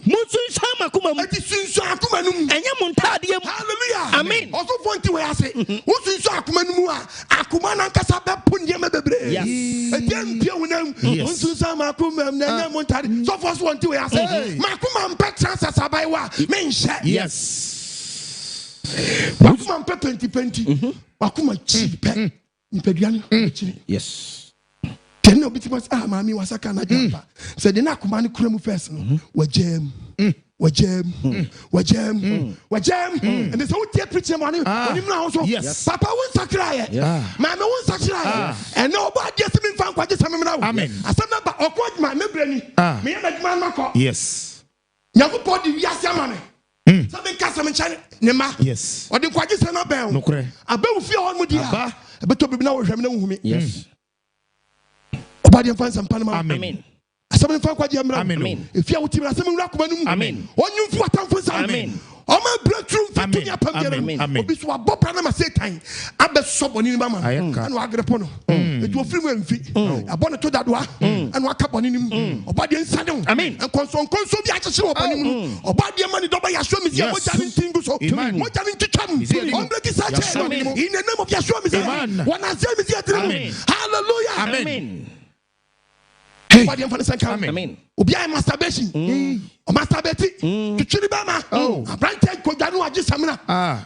Musun sama kuma mu. Eti sunsu akuma num. Enya muntade mu. Hallelujah. Amen. Also fonti we ase. Musunsu akuma num a akuma na nkasa be punye me bebre. Yes. Eti ampia wonam. Musunsu sama akuma na enya muntade. So for fonti we ase. Makuma mpe transasa bai wa. Menhye. Yes. Makuma mpe 2020. Makuma cheap. Nipeduan. Yes. Can no bit much mami wasaka na jumpa. So the nakuma ni kura mu first no. Wajem. And there's all tear preaching money. Yes. Papa won't sacrifice. Mamma won't sacrifice. And nobody just been found quite just a minute. Amen. I said, but of course, my memory. Me and my man. Yes. Never body, yes, money. Something cast some China. Nema. Yes. Or the quite just a bell. No cray. I bet we feel on with you. But to be now, we Yes. Obadi find some Panama. Amen. Asabe fa kwaje amra. Amen. If you would asem nwura kuma num. Amen. Onyu fu atamfo sa. Amen. O ma breakthrough fa to nya pam Amen. yere. Obi so abopra na ma Satan. Abe soboni ni mama. Anu agrepo no. Etu ofiri mu amfi. Abone to dadoa. Anu aka boni ni mu. Obadi nsade. Amen. Konso bi akyeche oboni mu. Obadi amani doba yasho mi se mo jani tingu so. Mo jani ntwam. Ombre ki sa che. In the name of Yeshua mi se. Wana se mi se. Hallelujah. Amen. Amen. Obia masturbation. O masturbate. To chiri bama. Abranche ko danu agi samina.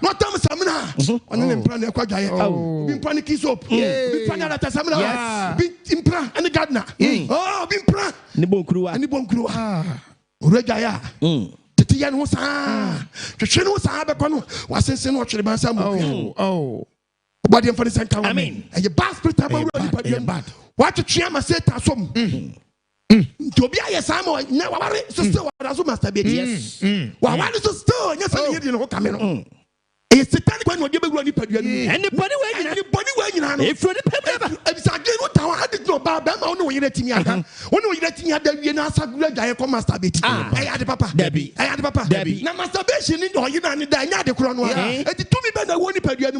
No tam samina. Onu ne mpra na kwadwaye. Bi mpra ne kiss up. Bi mpra na ta samina. Bi mpra ani gardener. Oh, bi mpra. Ni bonkruwa. Ani bonkruwa. Oregaya. Tete ya no sa. Twetwe no sa be kono. Wasense no twere ban sam. Obadi mfa ne sanka. Amen. E bad spirit about bad. What to try my Satan some. To be a Samo, never sister was also masturbate. Yes. Why is the store? Yes, you didn't come in. It's satanic when you give a any pedigree. Anybody when you know. If you're the pedigree, it's a good tower. I did not buy them. I know you're letting me out. When you're letting you out, you're not so good. I come masturbate. I had the papa. Debbie. I had the papa. Debbie. Now masturbation in you and the crown. And the 2 million one pedigree.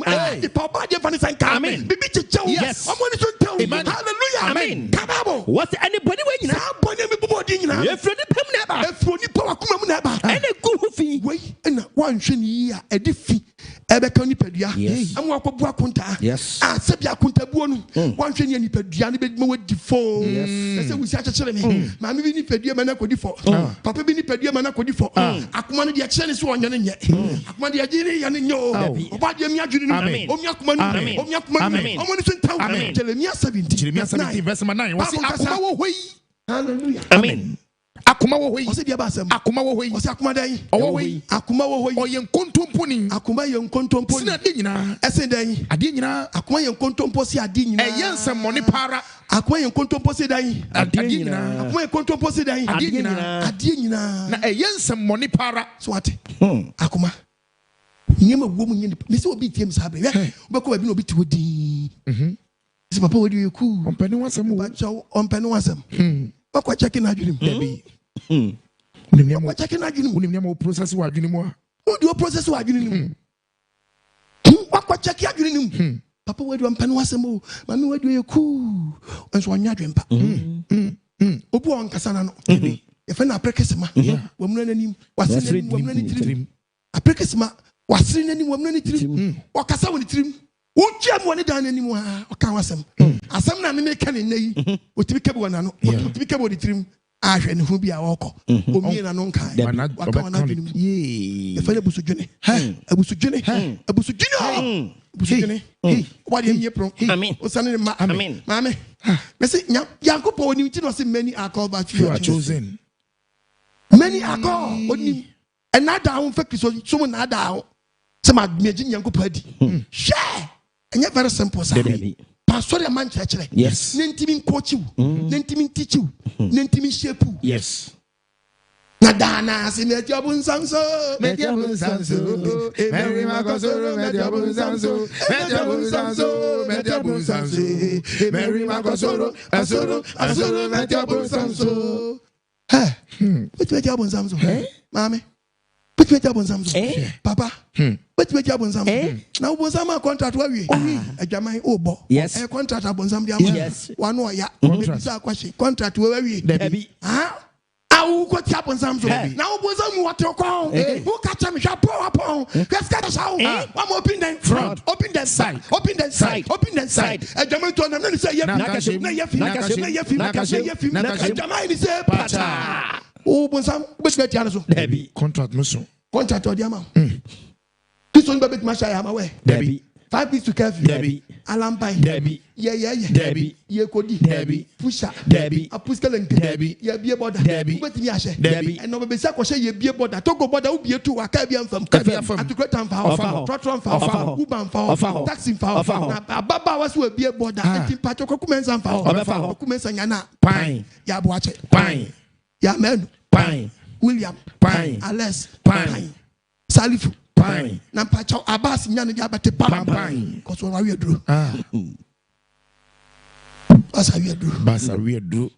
The papa, the funny sign. Amen. Baby, yes. I'm going to tell you. Hallelujah. Amen. What's anybody when you know? If you're the pedigree, if you're the power, come on. And a good fee. Wait, and one shiny a diffy. Ebeka ni pedua amu akobu akunta asebi akunta buo nu wan hwe ni pedua ni be mo di fo ese wusi achechere me maami bi ni pedua ma na kodi fo papa bi ni pedua ma na kodi fo akoma no de achire ni so onye ne nye akoma de agiri ya ne nyo oba de mi adwiri nu omi akoma nu omi akoma nu omo ni so ntaw Jeremiah 17 verse 9 wasi akoma wo hoi hallelujah amen akuma wo hoi ose dia ba asem akuma wo hoi ose akuma dan owo hoi akuma wo hoi oye nkontompo ni akuma ye nkontompo sina de nyina ese dan ade nyina akuma ye nkontompo si ade nyina eye nsemmone para akuma ye nkontompo si dan ade nyina akuma ye nkontompo si dan ade nyina na eye nsemmone para so ate akuma nyema wo mu nyini me se obi tiem sa bre obeko bi no obi ti wodi se papa wodi ku ompani wasem ba chaw ompani wasem bakwa checking adwunim debi bakwa checking adwunim unim nyama o process wa adwunim a odi o process wa adwunim bakwa checking adwunim papa wadi ompani wasem o mami wadi ku enso onya adwempa obu on kasa na no e fe na aprekesema wamuna nanim wasene wamuna ni tirim aprekesema wasene nanim wamuna ni tirim okasa woni tirim Uchi amwani dani ni mwa okawasem. Asem na me ka ne nayi. Otimi kebo na no. Otimi kebo di trim. Ahwe ne hu bia woko. Omie na no nka. Waka wana dwene mu. E fa le busudwene. Abusudwene. Abusudwene. Abusudwene. Wadi emye pro. Amen. Osane ma. Amen. Mame. Me say Yankopon oni ti no say many are called but few are chosen. Many are called oni. Another one fake so someone another. Some admit Yankopon adi. Share. And yet very simple, sir. Pastor man church. Yes. Nentimin coach you. Nentimin teach you. Nentimin shape you. Yes. Nadana si mediabun sanso. Mediabun sanso. Mary Makosoro mediabun sanso. Mediabun sanso. Mediabun sanso. Mary Makosoro. Asoro mediabun sanso. What mediabun sanso? Mami. What mediabun sanso? Papa. What mediabun sanso? Now bonsama contract wa wi. Adwaman obo. Yes. E contract abonsam dia ma. Yes. One oya. Bisa kwashi contract wa wi. Debi. Awu ko ti abonsam so. Now bonsam what you call? Who catch me sha po. Let's get us out. One open them front. Open them side. Open them side. Open them side. Adwaman to na say ye. Na yefi. Adwaman ni say pacha. O bonsam be ti anaso. Debi. Contract muso. Contract odi ama. This one baby masha ya ma we. Debi. 5 piece to curfew. Debi. Alampai. Debi. Yeah. Debi. Ye kodi. Debi. Pusha. Debi. Apuskelen. Debi. Ye bie border. Debi. Ubetimi ahye. Debi. And no be say ko ye bie border. Togo border ubie tu waka bia mfam. Atukreta mfa. Trotro mfa. Uba mfa. Taxi mfa. Na baba wasu bie border. Enti pacho kokumensa mfa. Kokumensa nyana. Pine. Ya boache. Pine. Ya menu. Pine. William. Pine. Alex. Pine. Salifu. Pine. Na pacho abas nyane dia bate pine. Cause we are dru. Basa we dru.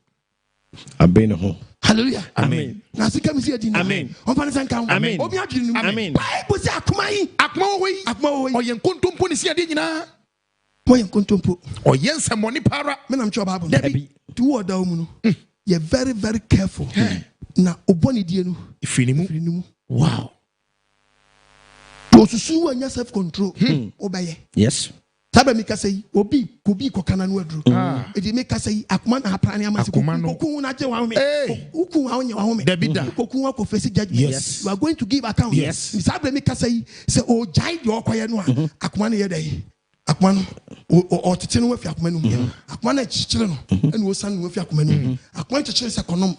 Abene ho. Hallelujah. Amen. Na sika mi si adi na. Amen. On fa nsan kan. Amen. Obi adwene nu. Amen. Bible say akoma yi. Akuma wo hoi. Oye nkontompo ni si ade nyina. Mo ye nkontompo. Oye nsemmone para. Me nam cho Bible. Debi. Tu wo da mu no. You're very very careful. Na oboni die no. Ifini mu. Wow. Osusu anya self control. Obaye. Yes. Sabe mi ka say obi ko kana no aduru. E me ka say akuma na aprane amase koku na je wa me. Uku wa onye wa me. Koku wa ko face judgment. Yes. You are going to give account. Yes. Sabe mi ka say o jai de okoye no a akuma na ye dai. Akuma no o tete no wafi akuma no. Akuma na chichire no ene o san no wafi akuma no. Akuma chichire se konom.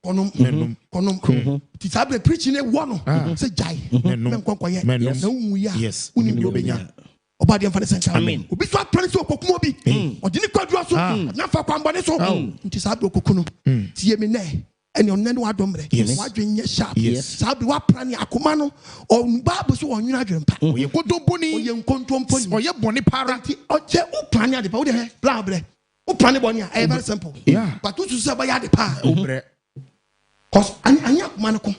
Konom. Ti sabe preaching e wo no. Say jai. Men konkoye. Na wu ya. Uni mi obenya. Oba de mfa ne senka. Amen. Obi so atone so okokumo bi. Odini kwadua so. Na fa kwambone so. Nti sabe okuku no. Tie me ne. and your name wa domre wa dwen sharp sabi wa prani akoma no on Bible so on nwina dwen pa oye nkontomponi oye boni para nti oje u prani ade pa wo de bla bre u prani boni a very simple but tu say ba ya de pa obre cause anya akoma no ko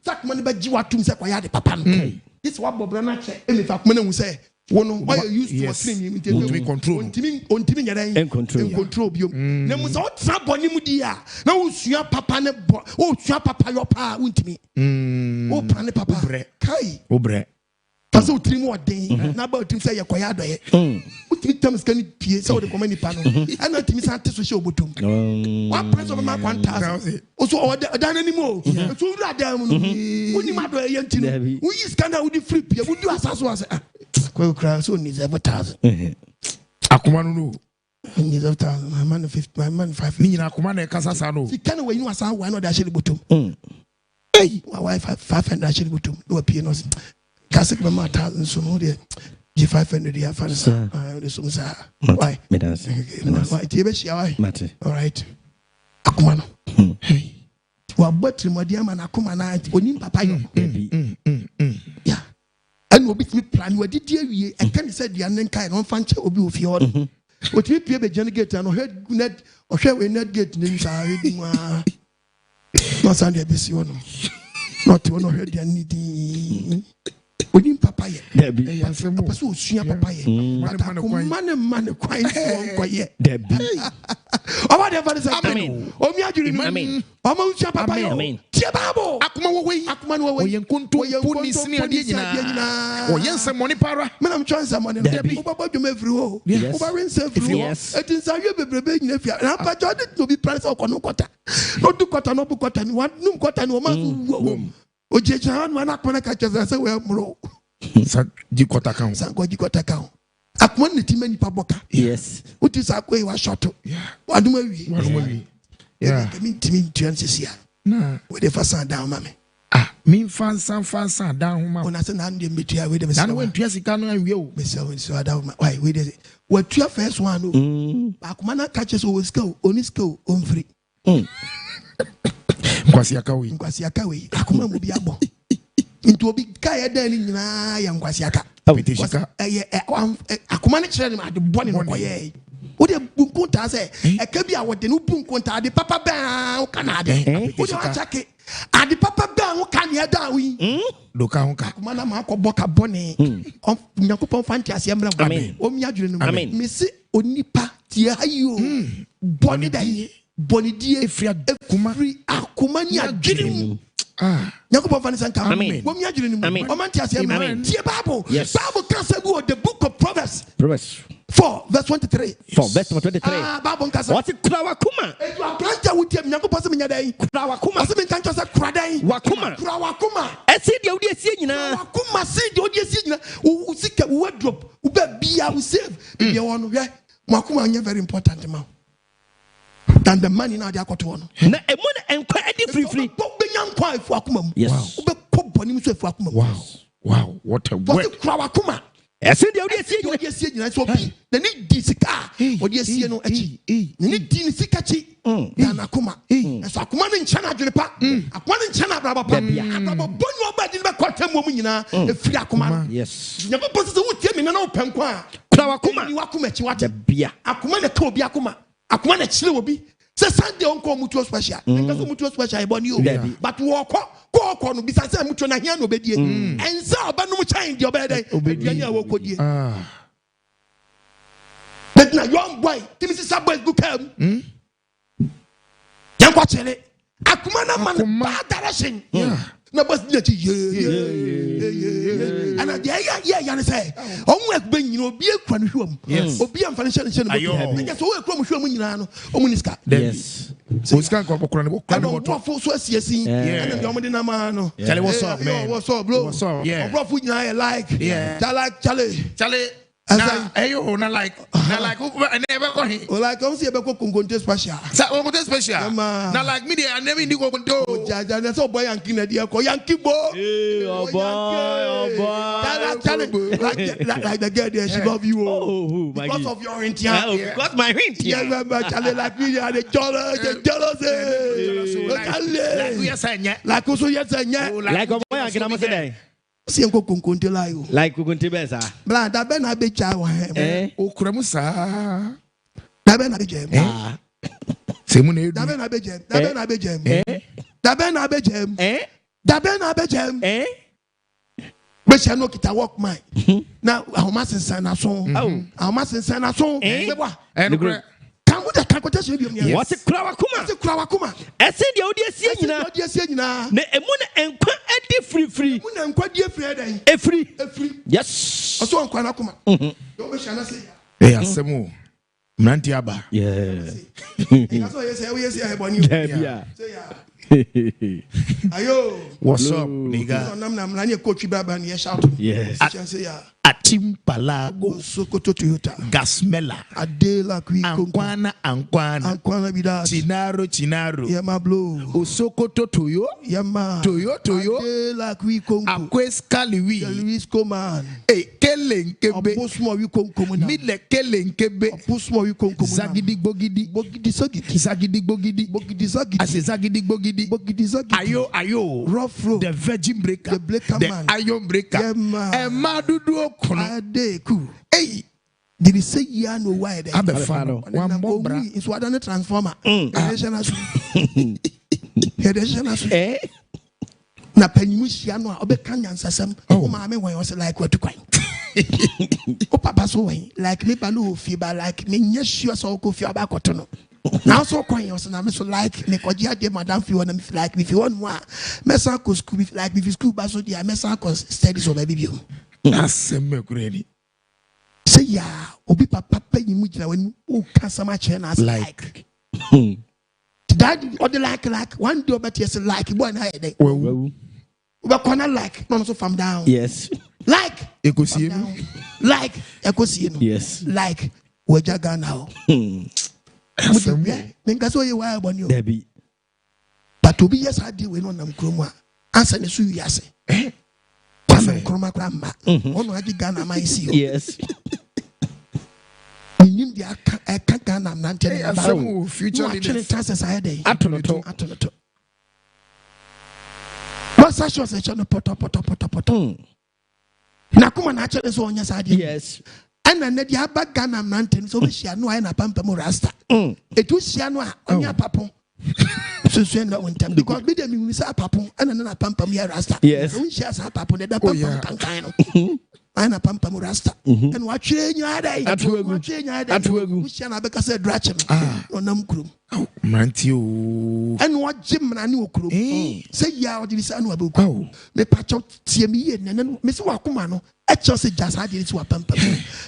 sak man ba ji watum say kwa ya de papa no this wa bobra na che e me fa akoma na hu say wono why you used to clean him to control ontimi nyara control biom na mu so tra boni mu di a na wo sua papa ne wo sua papa yo pa ontimi wo prane papa kai obre pasa utrim wo den na ba utrim say ye koya doye utimi tam ska ni pie say wo de komani pa no ana utimi san te so she obotum wa press of ma 1000 oso o da na ni mo so ura da mu no woni ma do ye ntino wo yi scanner wo di free pie wo du asaso ase Kwa ukra so needs 7,000. Akuma no. Needs 7,000. My man 50. My man 5. Ni na akuma na kasa sa no. You can when you asa why not actually bottom. Hey, my wife 500 actually bottom. No appear no. Kasik my 1,000 so no there. G500 there for sir. Why? Me dance. Why? Tibe shia why? Mate. All right. Akuma no. Hey. Wa botri modia man akuma na onim papa yo. Yeah. And obi timi plan we did awie and can say the anen kai no fanche obi ofi ho o timi pie be jane gate no head net o hwe we net gate ni sa head ma no sand e be si wono not wono head ya nidi odim papa ye debi papa so osua papa ye man kwai so ye debi oba de fa say amen o mi adwiri ni amen o ma usua papa ye tie babo akuma wo wei akuma no wo oye nkontompo ni sini ade nyina oye nsem para me na mtwa nsem ne debi oba dwuma free ho oba rinse free ho etinsa wie bebrebe nyina fia na pa jode to be price okono kota no du kota no bu kota ni wan num kota ni o ma wo ojeje han wana akona ka cheza se we mro sa di kota kan sa go di kota kan akoma ne tima ni pa boka yes uti sa ko e wa shot waduma wi yeah me timi ntwansesia na we dey fast down mama me fansa down ma ona se na ndem betua we dey na we ntua sika no awie o me so down why we dey we tua first one no akoma na ka chese o sika oni sika o mfiri nkwasi aka we akoma mo bi abo into obi ka ya dan ni nyina ya nkwasi aka akoma ne kire ni ade bone no koye wo de bunkunta se eka bi a wo de no bunkunta ade papa ba o kanade wo de achake ade papa ba o kane da wi do ka ho ka akoma na ma ko boka bone nyakopon fanti ase emra o mi adwure no me se onipa tie ayo bone dai bone die Firi Akoma ni adwene nyakopon fanti sanka wo mi adwure no o manti ase emra tie Bible can say go the book of Proverbs 4 verse 23 Bible can say what kura wakuma edu abranta wutie nyakopon se menya dai kura wakuma ase men kan chose kura dai kura wakuma esi dia odi esi nyina wakuma si dia odi esi nyina u sika wardrobe u ba bia u save bia wono hwe wakuma anya very important man than the money now they akoto wono na emu na enkwa edi free benya nkwa efu akuma mu yes u be ko boni so efu akuma mu wow what a word kura wakuma esi dia odi esi nyina so bi na ni di sika odi esi no echi na ni di ni sika chi na nakuma so akuma ni nchana adwene pa akuma ni nchana abraba pa abraba boni oba di be kwata mu nyina efiri akuma yes nyako posse wutie mi na no penko a kura wakuma ni wakuma chi wate bia akuma na ka obi akuma na chire obi se Sunday onko mutuo special nka so mutuo special e boni o but wo ko no bisa se mutuo na hia no obedie enza oba no mu chan di obede aduani a wo kodie but na young boy timisi sabboys book am yanko chele akuma na man bad direction na boss dia chi ana dia ya ne say onwu ekbe nyina obi ekwa no hwam obi am financial no na so we ekwa mo hwam nyina no omu niska yes Oscar ko bokura ne bokura fo so asiesin ana dia omo de na ma no Charlie what's up man what's up bro what's up bro fu nyina like Charlie like come see a conconte special. Special. Now like me, I never knew what to do. That's all boy and king Yankee boy. Like the girl there, she love you. Oh, because of your intent. Because my hint. Yeah, like me, the jealous. Like also yes, like a boy and can say. See uncle conconte like conconte besa. Blah, that ben I be chow. Oh, Kramusa. That ben I be jam. Simone, that ben I be jam. That ben I be jam. That ben I be jam. That ben I be jam. But she no kita work mine. Now, how much is sana song? Oh, how much is sana song? What's a Krawakuma? What's a Krawakuma? I said the audience, na emuna enkwa edi free. Emuna enkwa di free. Yes. Also enkwa na kuma. Don't be shana say. Eh, asemu. Mranti aba. Yeah. That's what you say. We say I born you. Yeah. Ayo. What's up, nigga? Na nye coach baba ni shout. Yes. Atimpalago Sokoto Toyota Gasmela Adela Kwi Ankwana Bida Chinaro Yama Blow Osokoto Toyo Yama Toyo Adela Kwi Kongo Akweskaliwi Luis Coman Kelenkebe Posmo wi Kongo Mile Kelenkebe Posmo wi Kongo Zagidi Bogidi Zagidi Bogidi Ase Zagidi Bogidi Ayo Rough Road the Virgin Breaker the Breaker the man Iron Breaker Madudu Adeku. Hey, did he say ya no why there? Abefano. One more bra. It's what a transformer. Eh? Na penimishia no obekanya nsasam. O ma me when was like what to kwan. O papa so when like me balu fiba like me nyesua so ko fi abakoto no. Now so kwan was na me so like me koja de madam fi wona me like if you want one mesa ko school like if school ba so dia mesa ko studies o ba bibio. Say ya obi papa pay mu gina wani o kasa ma che na like dad or the like one day but yes like boy na dey we corner like no so from down yes like ekosie yes like we jaga now me nka ye wa boni o debi but obi yes ade we no nam kromu a answer ne so wi ase kwame kroma kramba ono adi Ghana man see yes nim dia aka Ghana man tell about future leaders chances I dey atonoto what's that shows a poto na kuma na chere so onya sa dey yes ana na dia ba Ghana man tell so be hia no ai na pampam rasta etu hia no a onya papon so na wontam because be dem mi sa papon ana na pampam ya rasta yes so hia sa papon da pampam kankan no ana pampam rasta and wa twere nya dai atwegu hia na be ka say drache no onam krum Manti o and wa jimna ni okrum say ya o di sa no abeku me pacho tie mi ye nene me se wa kuma no e cho se jasa di ti wa pampam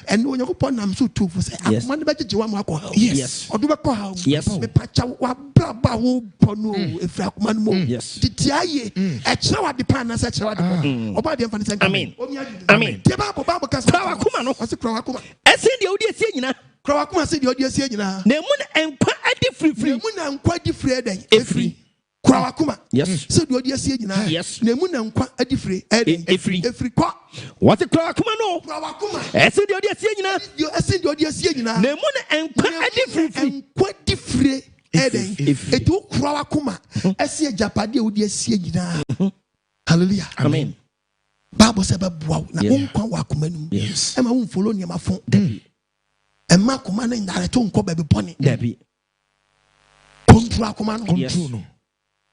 and onye ko pon nam so tufu say akuma ne be jeje wa mo akọ yes odu be ko ha yes me pacho wa braba wo pono efra akuma no mo yes titi aye e kire wa de pan na se kire wa de oba de mfa ne se amen te ba ka kra akuma no ase kra akuma ese de odi ese nyina kra akuma se de odi ese nyina na mu na enkwa adi free mu na nkwa di free den efri kra akuma yes se de odi ese nyina yes na mu na nkwa adi free den efri kwa what kra akuma no kra akuma ese de odi ese nyina ese de odi ese nyina na mu na enkwa adi free nkwa di free den etu kra akuma ese ajapade odi ese nyina hallelujah amen Bible say ba bua na unkwa wa akuma num yes e ma un follow ni ma fon e ma akuma na ndare to nkọ ba bi poni debi control akuma no control no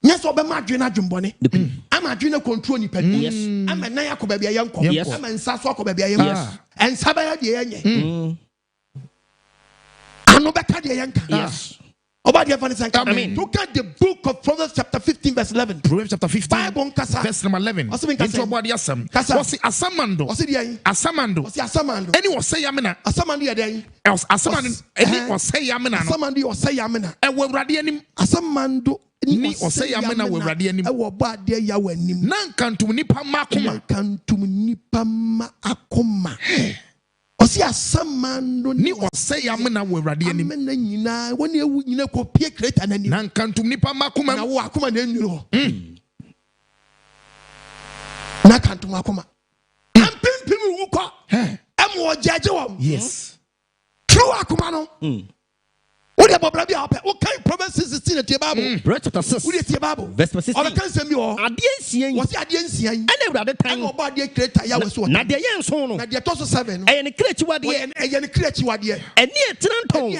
yes obe ma adwena adwumbone ama adwena control ni padi yes ama nan yakoba bia yenko ama nsa so akoba bia yes ensa ba ya de yenye anu beka de yenka yes oba de fa ne sanka amen look at the book of Proverbs chapter 15 verse 11 Proverbs chapter 15 Bible nkasa verse number 11 into body asam what's asamando what's the yen asamando what's asamando any was say yamina asamando ya den asamando any was say yamina asamando was say yamina e wo wrade anim asamando ni ɔsɛ yame na wo wurade anim ɛwɔ bɔ adeɛ ya wɔ anim na nkantum nipa ma akoma nkantum nipa ma akoma Osi asamando ni ose yamna wo Awurade anim. Amena nyina woni ewu nyina ko pie creator nanim. Na nkantum nipa makoma. Na wo akoma na enwuro. Na kantum akoma. Ampempem wu ko. Emo ojeje wo. Yes. True akoma no. What about Bible? What kind of Proverbs 16 at your Bible? Chapter 6. What is your Bible? Verse 16. Or can send me all. What's the audience? And every other time. I'm about the creator. I was what? Nadia Yan Sono. Nadia Tosso 7. And create what the and create what the and near Trenton.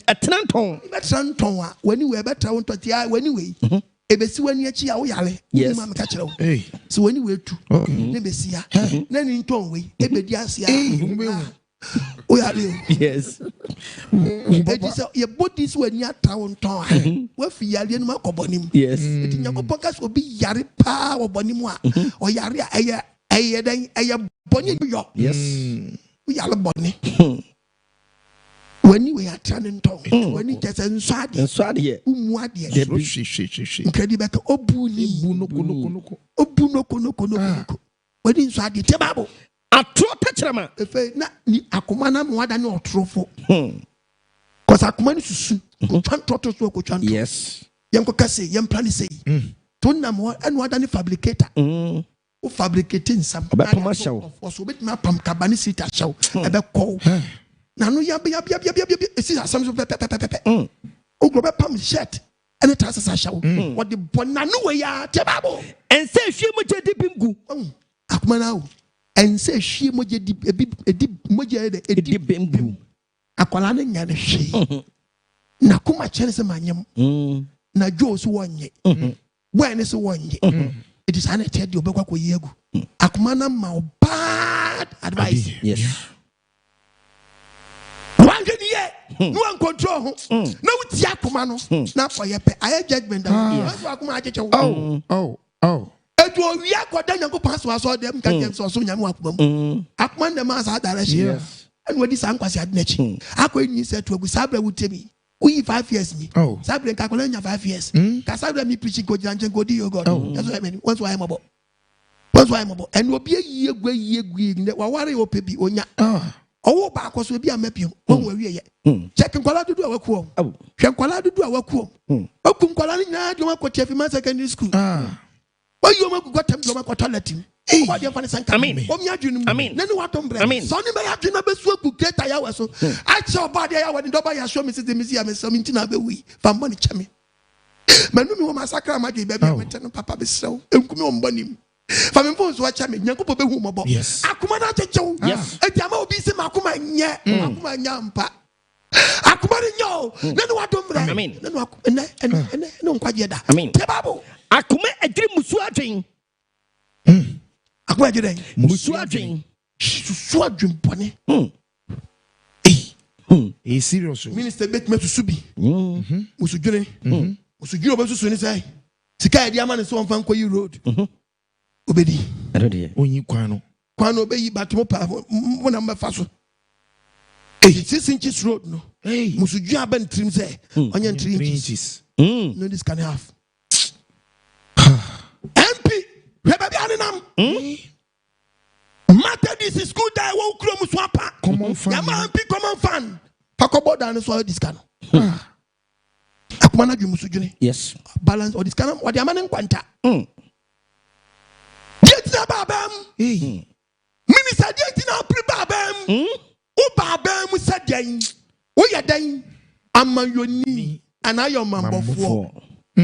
A Trenton. That's Trenton. When you were better on to the eye, when you wait. Ebesi when you chia o yale. Yes. Hey. So when you wait to. Nebesia. Then in ton way. Ebediasia. Yes. Your bodies when you are town time. Where Fialian Macobonim. Yes. It in your podcast will be Yari Pa or Bonimoa or Yari Aya Bonnie New York. Yes. We are a bonnie. When you are turning tongue, when it gets inside, inside here. Incredible. Obuno. When inside the table. A true touchama. If ni akumana mwada ni otrofo. Because akumani susu. Kuchantoto so kuchanto. Yes. Yam kokase yam plani say. Tuna mwa anu wada ni fabricator. O fabricating some. Obe pama show. Also bit ma pam kabani sita show. Ebe ko. Na no yab. Esi asam so pepe. O grobe pam shirt. Ene trasa show. What the bonanu we ya tebabo. And say she mo je dibimgu. Akumana o. And say she moje di bembu. Akwala ne nya ne hwe. Na kuma chere se manyam. Na jo so wonye. When so wonye. It is an tell you obekwa ko yegu. Akuma na ma bad advice. Yes. One ye. No one control. No wuti akuma no. Na for ye pe. Aye judgment. Yes. Akuma ajeche. Oh. Edo wi akoda nyanko pass was all them can so nyamu akuma. Akuma dem as direction. Yes. And when this ankwasi adnechi. Akwa ni say to agusabra wutemi. We 5 years me. Oh. Sabre kakole nya 5 years. Kasabra mi preaching go janche go di God. That's what I mean. What's why I'm about. And obi ye gwe wa ware opebi onya. Owo ba akoso bi amapiem. Won wa wiye. Check nkwala dudu awakuo. Hwe nkwala dudu awakuo. Okum nkwala ni na de wakote afima secondary school. Why you got them to toilet? I mean, then what umbrella? I mean, Sonny may have been a best work to get a hour. So I saw body hour when Dobaya show Mrs. the Museum and some intina be from money chummy. Manu massacre my baby, I went to Papa be so, and come on bonim. From impose watch me, Yanko be home about. Yes, Akumana Joe. Yes, a Jamo be some Akuma, Akuma Yampa. Akumano, then what umbrella? I mean, and no quite yet. I mean, Tababo. Akuma a dream musuadring. Akuma dream. Musuadring. Suadring pony. Serious. Minister bet me to Subi. Musujune. Musujuro besu suni say. Sika diamond is one fan you road. Obedi. I don't hear. Onyi kwano. Kwano be batumo pa mo na mfaso. 6 inches road no. Musuju aben trim say. Onye 3 inches. No this can have. MP, Rebabi Aninam. Matter this is good. I won't close Muswapa. Common fan. Yama MP, common fan. Pacobo down so this can. Akumana Musujuni. Yes. Balance or this can. What the man in Quanta. Yetina Babam. Minister Yetina Babam. O Babam said, "O ya dying. I'm your knee, and I am my before." I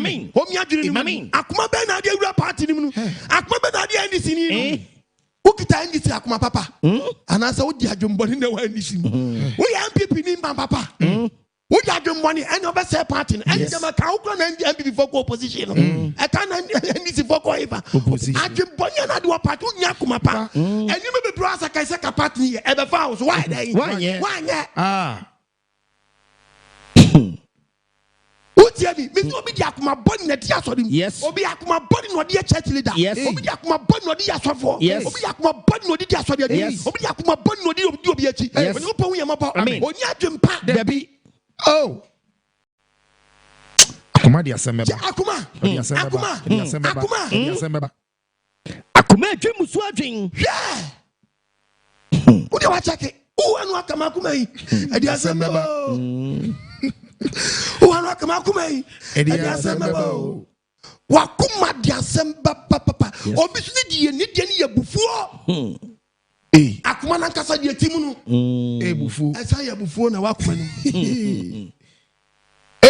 mean, Akuma Ben Adia party. Akuma Ben Adia and this Ukita and this Akuma Papa. And I saw Diajum in the way. We are people in Papa. We are doing money and over say party. And them a Kaukan and the before opposition. I can't end this for Coiva. I just Bonnie and do a party Yakumapa. And you may be brother Kaisaka party ever found. Why? Why? Me obi di akuma body na dia so dim. Yes. Obi akuma body no dia church leader. Yes. Obi di akuma body no dia asofo. Yes. Obi di akuma body no dia asofo dia. Yes. Obi di akuma body no dia obi achi. When you pon yam about oni adwempa. Debi. Oh. Akoma dia semeba. Akoma. Akoma adwe musu adwen. Yeah. Odi wa check. O anu akama akoma yi. Edi asemeba. O anu akama akoma yi. Edi asemeba. Wakuma dia asemba papa. Obi su di ye ni yabufuo. Akoma na nkasa di etimu no. Bufu. Esa yabufuo na wakoma no.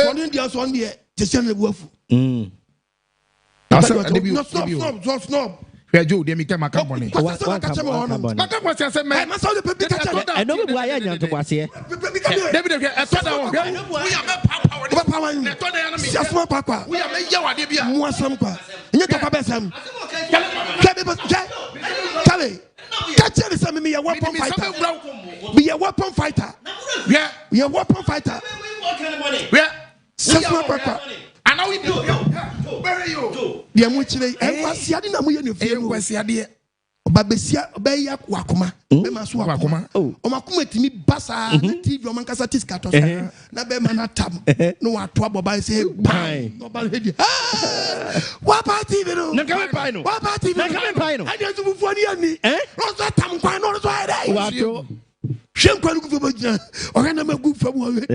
Oni dia so ndi e tese na buafu. Snob. Where Joe, they make my carbon. What was I say? Must only be catcher. I know why I am to watch here. David, I thought we are power. Just one papa. We are making your idea. More some qua. You talk about some. Kelly, catcher is me a weapon fighter. Be a weapon fighter. Yeah, we are weapon fighter. Yeah, just one papa. I know we do. Where are you? The Amuchi, and was Yadin Amuyan, if you was Yadia. Babesia, Baya Wakuma, Wakuma. Oh, Makuma to me, Bassa, TV, Mancasa Tiscato, Nabemana Tam, no one trouble by say, bye. What party? What party? I just move for the eh? Rosa Tam, quite not why. Shampa look for my or I'm a good for one.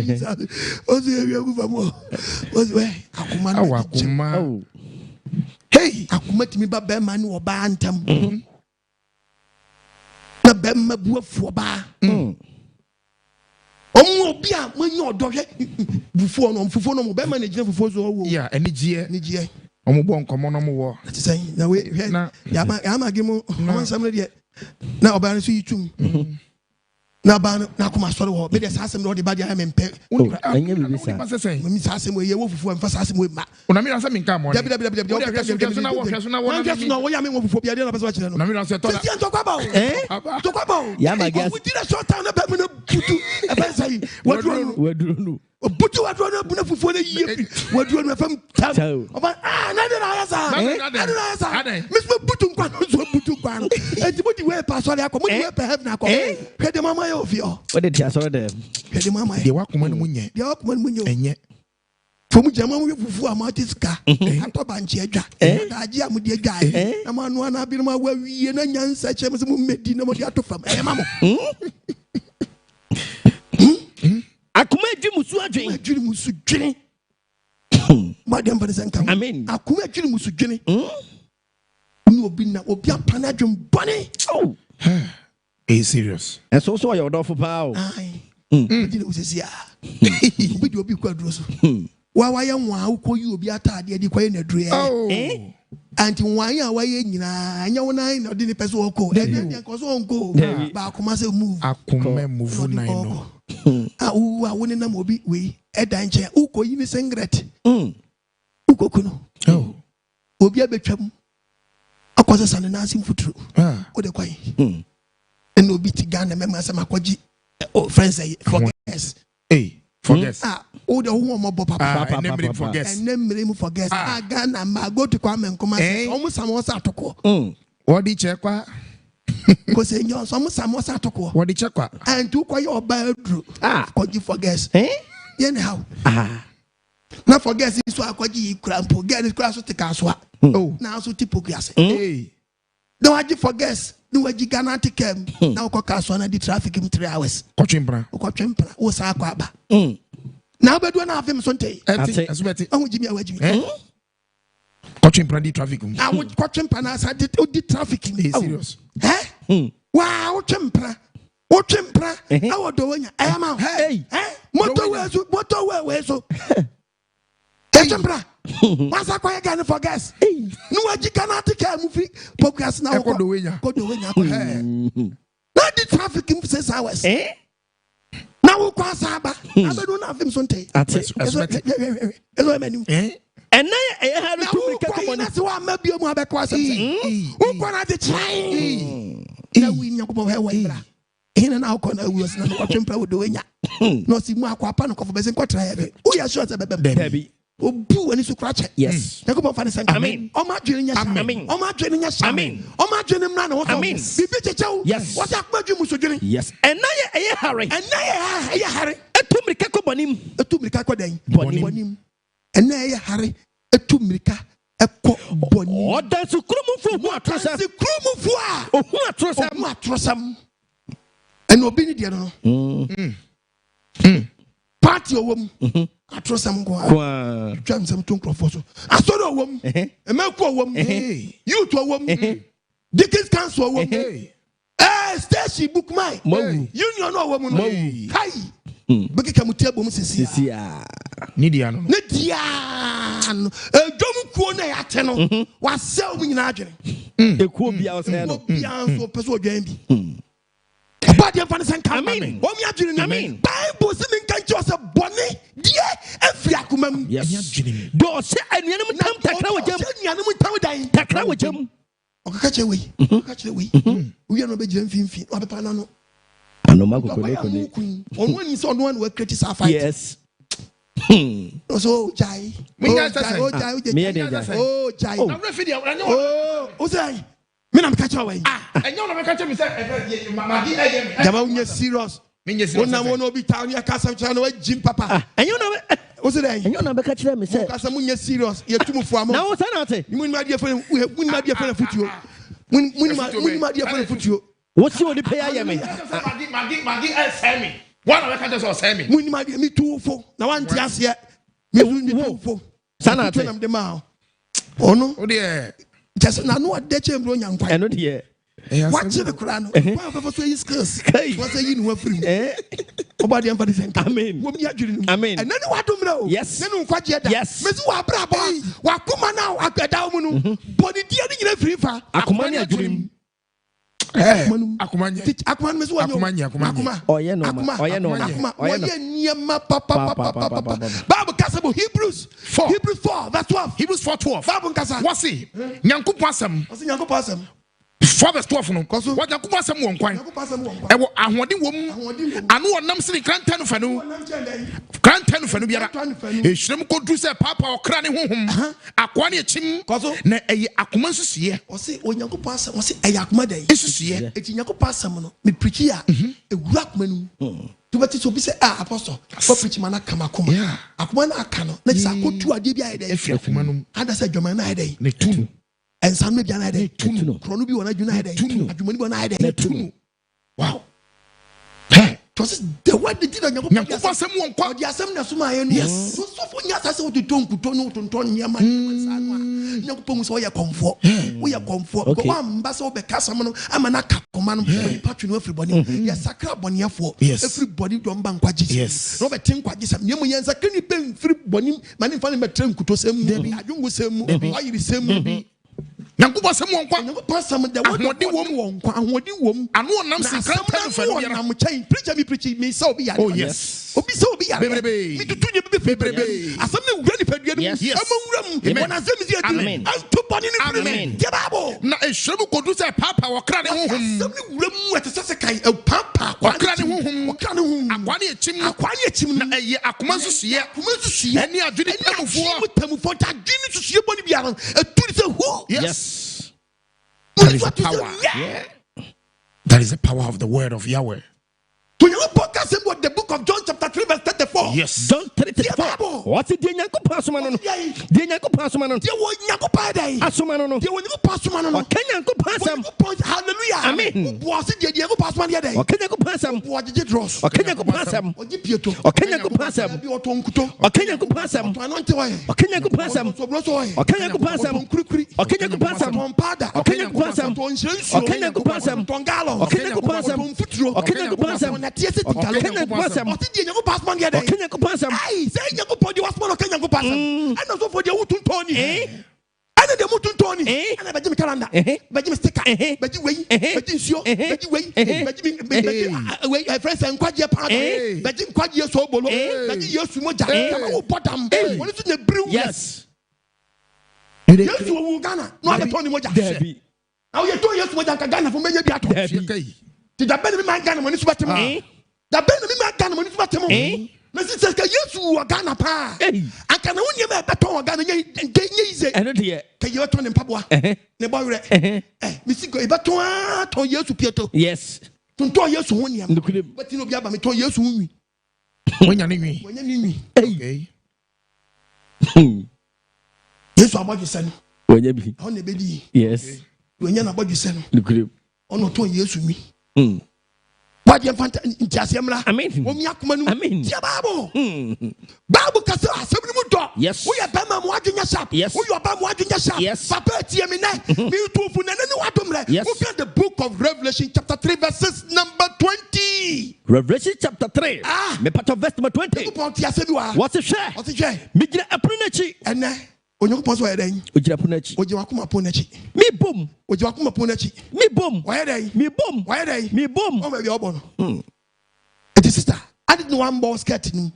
Akuma. Hey, Akuma me ba man or bantam. Na bemma bua for ba. Bia when your dog before no bemma na for so. Yeah, and Nigia. Omubon common war. Saying na we Yama Gimo, somebody yet. Now ban see you. Na ban na kuma sori ho me de sasem no de ba dia me mpe anya bi bisa me sasem we ye wo fufu am fa sasem we ma una mi ransa mi nka mo na wo ya me wo fufu bia de na pese wa kire no na mi ransa to to kwa ba ya ma gas we did a short time na ba me na putu e ba say waduro butu waduro na bu na fufu na yie waduro na fam tam oba na de na ya sa miss me butu kwa no so butu kwa no e ti bodi we pa so le akọ mo we pa heaven akọ he de mama yo fi o what did you saw them he de mama de wakoma no munye enye fomu jama mo fufu amatiska ato ba nche adwa da agi amudi adwa na manu na bi no ma wawie na nyansa chem se mo medi na mo de ato fam mama Akuma adwi musu adwen madam ba senka amen akuma adwi musu dwene ni obi apana adwen bone oh serious and so your door for power did it was ya obi kwaduro so wa ya nwa ukọ yi obi atade de kwaye na dure anti nwa ya wa ye nyina anya wona na de ne pese oko de ko so onko ba akoma se move akoma move nine no wa woni na obi we eda nche ukọ yi ni singlet ukọ kuno obi abetwam akwasa sane na asim futuru o de kwaye and obi ti Ghana mema se makoji friends say forget forget o de ho mo bo papa and forget Ghana ma go to Kwame Nkrumah say omo samosa atoko what di chekwa ko se nyo so omo samosa atoko what di chekwa and tu kwa yo ba dru koji forget ye ne how na forget so akoji krampo get kra so tika so na so tipo kriase no waji forget no waji Ghana tikem na ukoka so na di traffic in 3 hours kochempra wo sa akwa aba na bedu na afem so ntey asubeti awu jimi awajimi kochempra di traffic awu kochempra na sa di traffic serious wa wo chempra awu do wanya ayama moto we so chempra wasa kwa Ghana for gas no waji Ghana tikem mu fi podcast na ko do wanya na di traffic in 6 hours na wo kwa saba abedu na afem so ntey eso menu and na ha to me kako na se wa mabio mu abekwa asem wo kwa na de chan na wi nyakobo he wa ibra ina na ko na wi osna no twempra wo do wenya no si mu akwa pa no kofo bese nkotra he wo ya sure se bebe obu ani su krache yes nyakobo fa ne sen amen o ma dwene nya amen o ma dwene nya amen o ma dwene mna na wo so bibi chechew yes what akpaju muso dwene yes and na ye hare and na ye hare etumrika ko bonim etumrika ko den bonim and na hare etu mirika ekọ boni oda su krumu fu hu atrosam se krumu fu a hu atrosam and obi ni de no party owom atrosam kwa twam sam to nkrofo so asoro owom emeku owom youth owom Dickens council owom station book my union owom no kai beki kamutia bom sisi Nidiano dom kuo na yate no wasel mu nyina adwene ekuo bia osɛ no bia so peso odwan bi Abadi and Fanny Sanka. Amen. What me doing? Amen. Bible singing can just a bonnet, dear, and Firi Akoma. Yes. Do say and you know takra with them. You know town dying. Takra with them. Okay, catch away. Catch away. We are not be Jim Fin or the Panano. Anomago. On one is on one where critics are fighting. Yes. So Jai. Oh Jai. Oh, who's I? I'm catch away. And you know, catch me say, Mamma, serious. When I want to be town, your castle channel, Jim Papa. And you know, what's it? And you know, catch them, say, Casamunia serious. You're too much for now. You win my dear friend, we win my dear friend for you. Win my dear friend for you. What's your pay? I am Maggie, Sammy. One of the countries or Sammy. Win my dear me too for now. One tears yet. Me win me for Sana, the mouth. Oh no, dear. Just now, what the chamber young I know, dear. Watch the crown. Why for his curse? What's a you know free? About the empathy center. Amen. Amen. And then what do you know? Yes. Then what yet? Yes. Miss Wabraba. Wakuma now at the down. Body dear free for Akumania dream. Akuman Miss Akuma. Oh, yeah, no, oh, yeah, no, oh, yeah, papa. Bible Castle Hebrews 4. Hebrews 4. That's 12. Hebrews 4:12. Bible Castle. What's he? Nyanku Passam. What's Nyanku Passam? 4 verse 12 no. What Nyanku Passam won kwan. E wo ahwode wom. Anu onam sini kranta no fanu. Kranta no fanu biara. E hwirem kodru se papa okra ne honhom. Akwa ne chim. Na eye akoma nsusuye. O se onyanku Passam. O se eye akoma dai. Nsusuye. E nyanku Passam no. Me preach ya. E wura akoma nu. Tubati so bi say apostle for preach man akama akoma. Akoma na aka no. Na ji akotu ade bi aye dai. E fi akoma no. Ada say dwoma na aye dai. Ne tunu. And some maybe another day. Chrono be one United. Adwene be one. Wow. The word the did on your Yankupasam won't call Yasam Nasuma. Yes. So for Yasa to Tonku Yaman. Yankupum so your comfort. We are comfort. Go on, Basso Becassamano. I'm an Akaman. Patron everybody. Yes, Sacra Bonia for. Yes. Everybody don't bank quadis. Yes. Robert Tinquadis. Yamayans. I can't pay free Bonim. Manin Fanny Matram Kutosem. I don't go same. Why you the same? Nyankuba semu kwa nyankuba semu de ahodi wom anu onam sikranta no fanu biara am chain preach me so be yare oh yes obi so be yare me tutu nye be bebrebe asam ne wura ni padua no amawuram wona asem zi adi anto boni ni free je babo na ehwem kodu se papa wokra ne honhom asam ne wura mu atese kan papa wokra ne honhom akwa ne echim na eye akoma susuye eni adwene tamufo adwene susuye boni biara eturi se hu yes. That is the power. Yeah. That is the power of the word of Yahweh. To you podcast about the book of John chapter 3 verse 34. Yes. John 34. What's it? Nyanko pasumano. Nyanko pasumano. Nyanko padai. Asumano. Nyanko pasumano. Nyanko pasam. Hallelujah. Amen. Was it Nyanko pasumano yada? Nyanko pasam. What did you draw? Nyanko pasam. What did you do? Nyanko pasam. Nyanko pasam. Nyanko pasam. Nyanko pasam. Nyanko pasam. Pada. Nyanko pasam. Nyanko pasam. Tongalo. Nyanko pasam. Nyanko pasam. Kenya kupasam. Oti nyango pasman ya dai. Kenya kupasam. Ai, say nyango podi wasman Kenya kupasam. Ana so for the utun toni. Ana de mutun toni. Ana baji mi calendar. Baji mi sticker. Baji wei. Baji nsio. Baji wei. Baji wei. Friends and kwaje pa. Baji kwaje so bolo. Baji yesu moja. Kama wo bottom. Woni so ne brew. Yes. Yesu wo Ghana. No aba toni moja. Debi. Now you to yesu moja ka Ghana fo menye bi ato. Debi. Ti da bene mi man Ghana moni so batemo. Da bene mi man Ghana moni so batemo. Na si se ka Yesu wo Ghana pa. Aka na wonye ma beton wo Ghana nye ize. Eno de ka ye beton ne mpaboa. Ne boy re. Mi si go e beton ton Yesu pieto. Yes. Ton Yesu woniam. Bati no bi aba mi ton Yesu wunwi. Wonya ne nwi. Okay. Yesu abɔdwe sɛ no Wanya bi. ɔno ebedi Yes. wanya na abɔdwe sɛ no Nukuri. ɔno tɔn Yesu mi bɔdwe mfanta ntiase mmra Amen. wɔn yakoma no Amen. tia Bible Bible kasa asɛm no mu dɔ Yes. woyɛ bɛma mo adwenya sharp Yes. woyɛ ɔba mo adwenya sharp Yes. papa etie mi nɛ mi tufu nɛ ne wadomrɛ Yes. look at the book of Revelation chapter 3 verses number 20 Revelation chapter 3. Me part of verse number 20. Onyankopɔn te ase bi wa What's it share? ɔte hwɛ Me gina ɛpono n'akyi. ɛnɛ Onyankopɔn so ɔyɛ dɛn Ogyina ɛpono n'akyi. ogye wakoma pon n'akyi Me bom. ogye wakoma pon n'akyi Me bom. ɔyɛ dɛn Me bom. ɔyɛ dɛn Me bom. ɔmɔ bi ɔbɔ no eti sister adi ni wa mbɔ skirt nu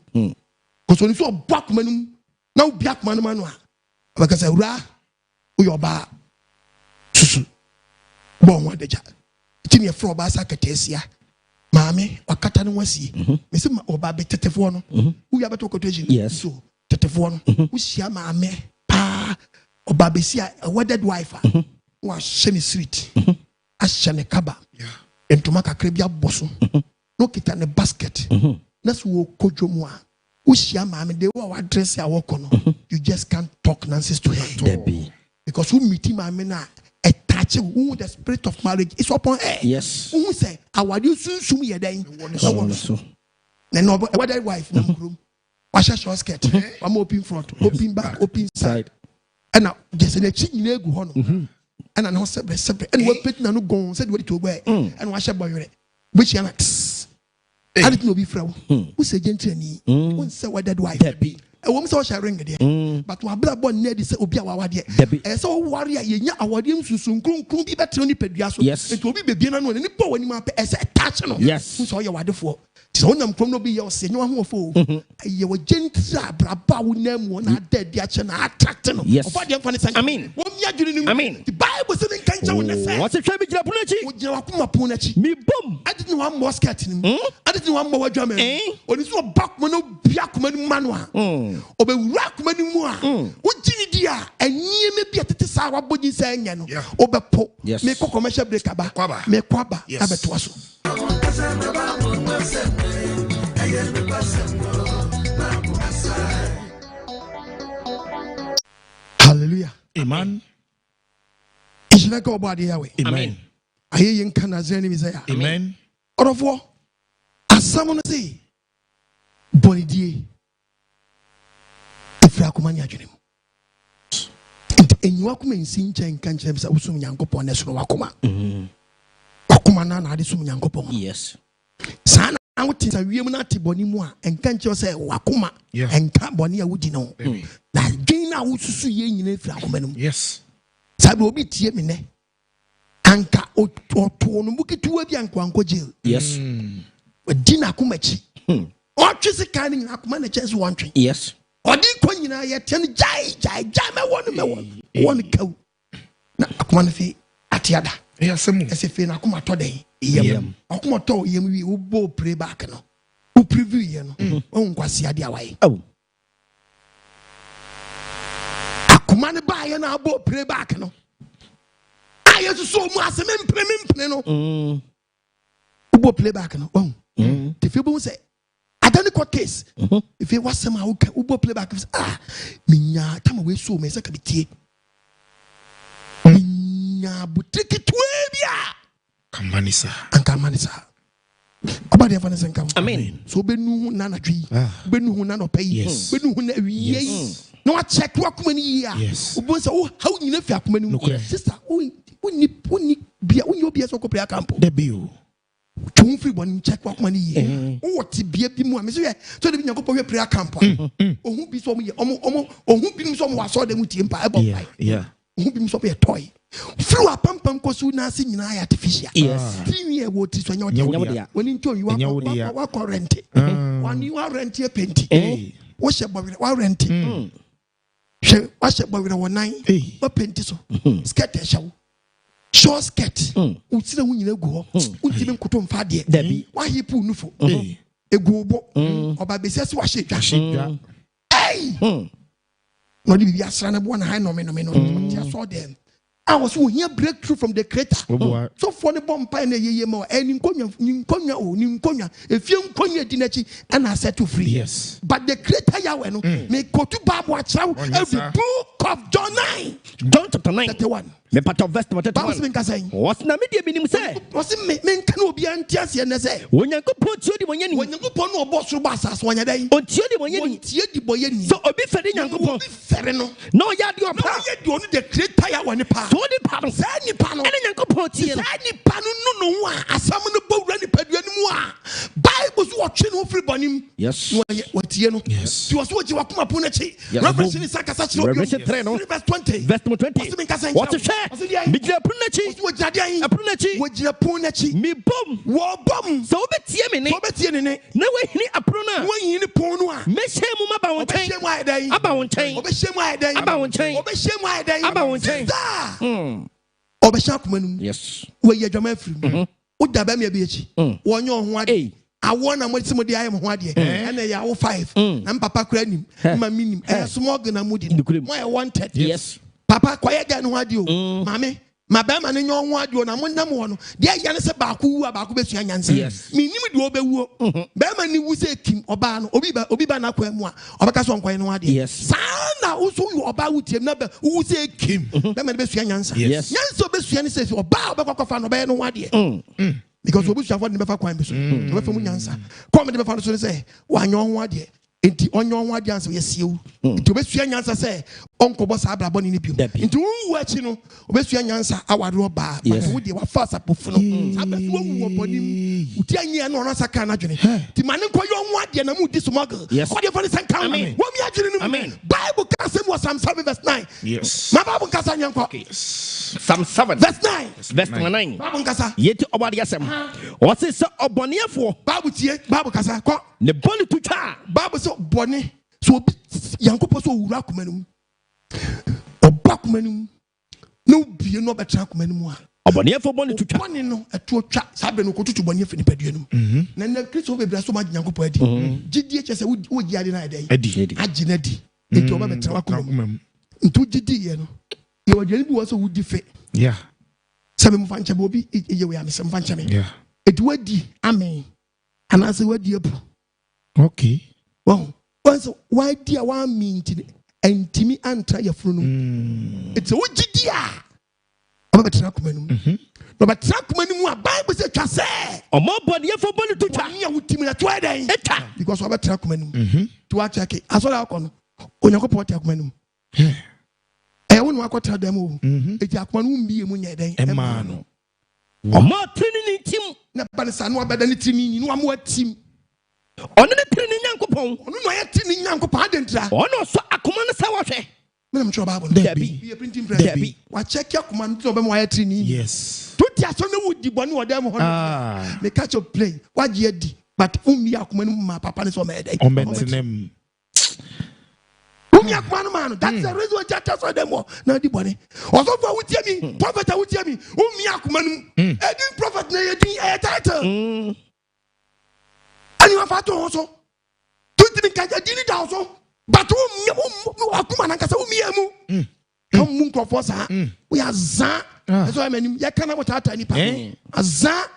koso ni so ɔbɔ akoma nu na obi akoma nu ma no a ɔbɛka sɛ wura oyɛ ɔbaa susu bɔ ɔmo adagya eti ni efra ɔbaa sa kɛtɛ esia maame wakata ne wasie mesi ma ɔbaa bɛ tɛtɛfoɔ no wuyi abɛtɔ kɔtɔ ekyi Yes. so tɛtɛfoɔ no wusia maame paa ɔbaa bɛ si a wedded wife a wahyɛ ne street ahyɛ ne kaba ntoma kakra bi abɔ so na okita ne basket na so wɔ kodwo mu a wusia maame de wo a wadress a wɔkɔ no you just can't talk nonsense to her Debbie. because who meet maame na attach who the spirit of marriage is upon her. Yes. Who say awade sunsum yɛ dɛn So. na no wedded wife na mkrum wahyɛ short skirt wama open front open back open side ɛna gyesɛ n'akyi nyinaa egu hɔ no ɛna ne ho sɛbrɛsɛbrɛ ɛna wapɛti na no gɔn sɛde wɔde to ogbɛ ɛna wahyɛ bɔwerɛ bɛhyia na tss ade tena obi frɛ wo wosɛ gyentirani wonsɛ wedded wife Debbie. ɛwɔ mu sɛ wɔhyɛ ring deɛ but wabra bɔ nnɛ de sɛ obi a wawadeɛ Debbie. ɛyɛ sɛ wɔware a yɛnya awadeɛ nsusu nkronkron bi bɛtena nipadua so Yes. nti obi bebie no no ne bɔ w'anim apɛ ɛsɛ ɛtaakye no Yes. wo sɛ ɔyɛ wadefoɔ nti sɛ wonam kurom no obi yɛ ɔsɛ nyɛ wahoɔfo o ɛyɛ wɔgye ntiri a abraba a wonam mu na ada adi akyɛ na atracte no Yes. ɔfa deɛ mfa ne sɛ Amen. wɔmia adwene no mu Amen. nti bible sɛ menka nkyɛ wo ne sɛ What's it share? Me gina ɛpono n'akyi. wogyina wakoma pon no akyi Me bom. ade ne wammɔ skirt no mu ade ne wammɔ w'adwama Eh? mu ɔne sɛ ɔba akoma no obia akoma no mu ma no a ɔbɛwura akoma no mu a wogye ne di a ɛnneɛma bi a tete saa wabɔ gyi sɛ ɛnyɛ no wobɛpo Yes. mekɔ commercial break aba Kwaba. mekɔ aba Yes. abɛtoa so hallelujah Amen. nhyira ka ɔbɔ adeɛ yawe Amen. ayɛ yɛ nka nasrɛ ne bi sɛ ya Amen. ɔdɔfoɔ asɛm no se bɔnedie ɛfiri akoma ne adwene mu nti ɛnyiwa akoma nsi nkyɛn nka nkyerɛ bi sɛ wosom nyankopɔn ne soro wakoma wakoma no na ade som nyankopɔn Yes. saa na wote sɛ wiem no ate bɔne mu a ɛnka nkyerɛ sɛ wakoma Yeah. ɛnka bɔne a wodi no na adwen no a wosusu yɛ nyina firi akoma no mu Yes. saa bi obi tie me nɛ anka ɔtoo no mu ketewa bi ankoankɔ jail Yes. ɔdi n'akoma akyi ɔtwe sika no nyina akoma na kyɛn sɛ wɔntwe Yes. ɔde kɔ nyinaa yɛteɛ no gyae mɛwɔ no wɔ no kaw na akoma no fei ate ada Yes. ɛsɛ fei na akoma tɔ dɛn yam akoma tɔ yam wie wobɔ pray back no wo preview yɛ no ɔhu nkwasi ade a wayɛ Oh. akoma no baayɛ na abɔ pray back no a yɛsusɔ mu ase mempene no wobɔ play back no ɔhu tefie bɛhu sɛ adane court case if you was somehow who play back minya time away so me say ka bitie minya butiki twebia Kamanisa. anka manisa oba de fa ne senka Amen. so benu na natwi benu na no pay Yes. benu na awie no wa check wa kuma ni ya Yes. obo say oh how nyina fi akuma ni Nokorɛ. sister oni bia oni obi so ko prayer camp Debio. tun fi bɔ check wa kuma ni yie o ti bia bi mu a me so de bi nyakopɔ hwɛ prayer camp ohun bi so yɛ ohun bi so wa so de mu tie mpa e bɔ pai Yeah. ohun bi so yɛ toy flu apampam ko so na se nyina yɛ artificial Yes. tini e wo ti so nya Nya wo wo dia. woni nto yi Nya wo dia. wa current wani wa rent e penti wo hyɛ bɔ wa rent hwɛ wa hyɛ bɔ wɔ nan wa penti so skirt e hyɛ wo short skirt utira wo nyina gu hɔ untimi nkoto mfa de Dabi. wa hip nufo egu bo oba besia se wa hye dwa hey no di bibia sra na bo na hai no me no ti aso dem I was here breakthrough from the creator. So for the bomb pine and in Konya, if you Konya Dinachi and I set to free. Yes. But the creator Yahweh make go to Bab watch out every book of John 9. John chapter 9. 31. Me part of verse 31. What's na media meaning say? What's it men can be antiasi and say? When you go put you the one when you go pon no boss basas one day. On the one boyeni. So obi fere nyankopon. Fereno. No ya do pa. No ya do only the creator one pa. So the pardon. Say ni pano. Ene nyankopon tie no. Say ni pano no wa asam no bowra ni padua ni mu a. Bible so watwe no free bonim. Yes. What tie no. Yes. You was what you wakuma ponachi. Revelation is sakasa chiro. Revelation 3 no. Verse 20. Verse 20. What to share? Mijira punachi. Apunachi. Wajira punachi. Mi bom. Wo bom. So obetie me ne. Obetie ne ne. Na we hini aprona. Wo hini ponu a. Me shemu aba won chain. Obeshemu adan. Aba won chain. Obeshemu adan. Aba won chain. Obeshemu adan. Aba won chain. Obesha kumanum. Yes. We ye dwama afiri. Wo daba me bi echi. Wo nyo ho ade. Awo na mo mo di ayem ho ade. Na ya wo 5. Na papa kura nim. Ma minim. Small gna mudi. Mo e wanted. Yes. Papa kwaye dan ho ade o. Mame ma ba ma ne nyo ho ade o na mo nam wo no de ya ne se ba ko wu ba ko besua nyansa mi nim de obewuo ba ma ni wu se kim oba no obi ba na kwa mu a obeka so nkwan no ade sa na wo so yu oba wu tiem na ba wu se kim ba ma ne besua nyansa nyansa obesua ne se oba obekwafa no ba no ade because obesua for ne befa kwan beso obefa mu nyansa kom de befa no so ne se wa nyo ho ade enti onyo ho ade ansa yesiewu enti obesua nyansa se onkobo sa abrabo ni biom enti wu achi no obesua nyansa aware oba but wo de wa fast apofo no sabeso wu obonim uti anya no no saka na dwene ti mane nkoyo ho ade na mu di smuggle ko de for the sanka wo mi adwene no Bible can say was Psalm 7 verse 9 yes ma Bible kasa nyanko Psalm 7 verse 9 verse 9 Bible kasa yeti obade asem o se so oboniefo Bible tie Bible kasa ko ne boni to twa Bible so boni so yankopɔ so wura komanum oba komanum no bie no betra komanum a oboniefo boni to twa boni no eto twa sabe no kotutu boni afi nipadua num na na Kristo bebra so ma yankopɔ adi gidie kyese wo giade na ade agi na di enti oba betra komanum ntu gidi ye no ye wadwani bi wo so wudi fe sabe mu fanche bo bi ye we amesem fanche me edi wadi amen anase wadi apu okay wow once why dear 1 minute and Timmy antra your frunum. It's a wojidia. I'm a trackman. No, but trackman, Bible says, Cassay. Or more body for body to Tanya with Timmy at 2 days. Because I'm a trackman to watch a cake. As well, I'll come on your port trackman. I won't walk out them. It's a one be a moon day. A man. Or more training team. Napan, no better than it. No more team. Ono ne tiri ni Nyankopon ono no ye tiri ni Nyankopon adentra ono so akoma ne sa wahwe me nam tro Bible be printing press be wa check akoma no to be mo ye tiri ni yes tuti aso ne wudi bone wodam ho me catch up play wa je adi but ummi akoma no ma papa ne so ma edai o mentenem ummi akoma no ma no that's the reason why just so dem na di bone oso for wutie mi prophet wutie mi ummi akoma no edin prophet na ye din e title and you have to also to the Kajadini also, but Akuma Nankasa Umiamu. Come Munko Fosa, we are Za, so I mean, Yakana without any pain. A Za,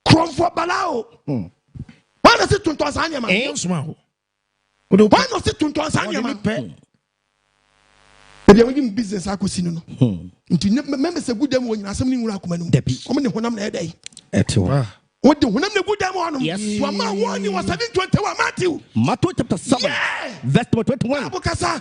Crom for Balao. Why does it to Tanzania? Why does it to Tanzania? But they're in business. I could see no. Members a good demo when you're something Rakuman. Come in one day. What the one of the good demon? Yes, one was 721 Matthew. Matthew chapter 7, verse 21.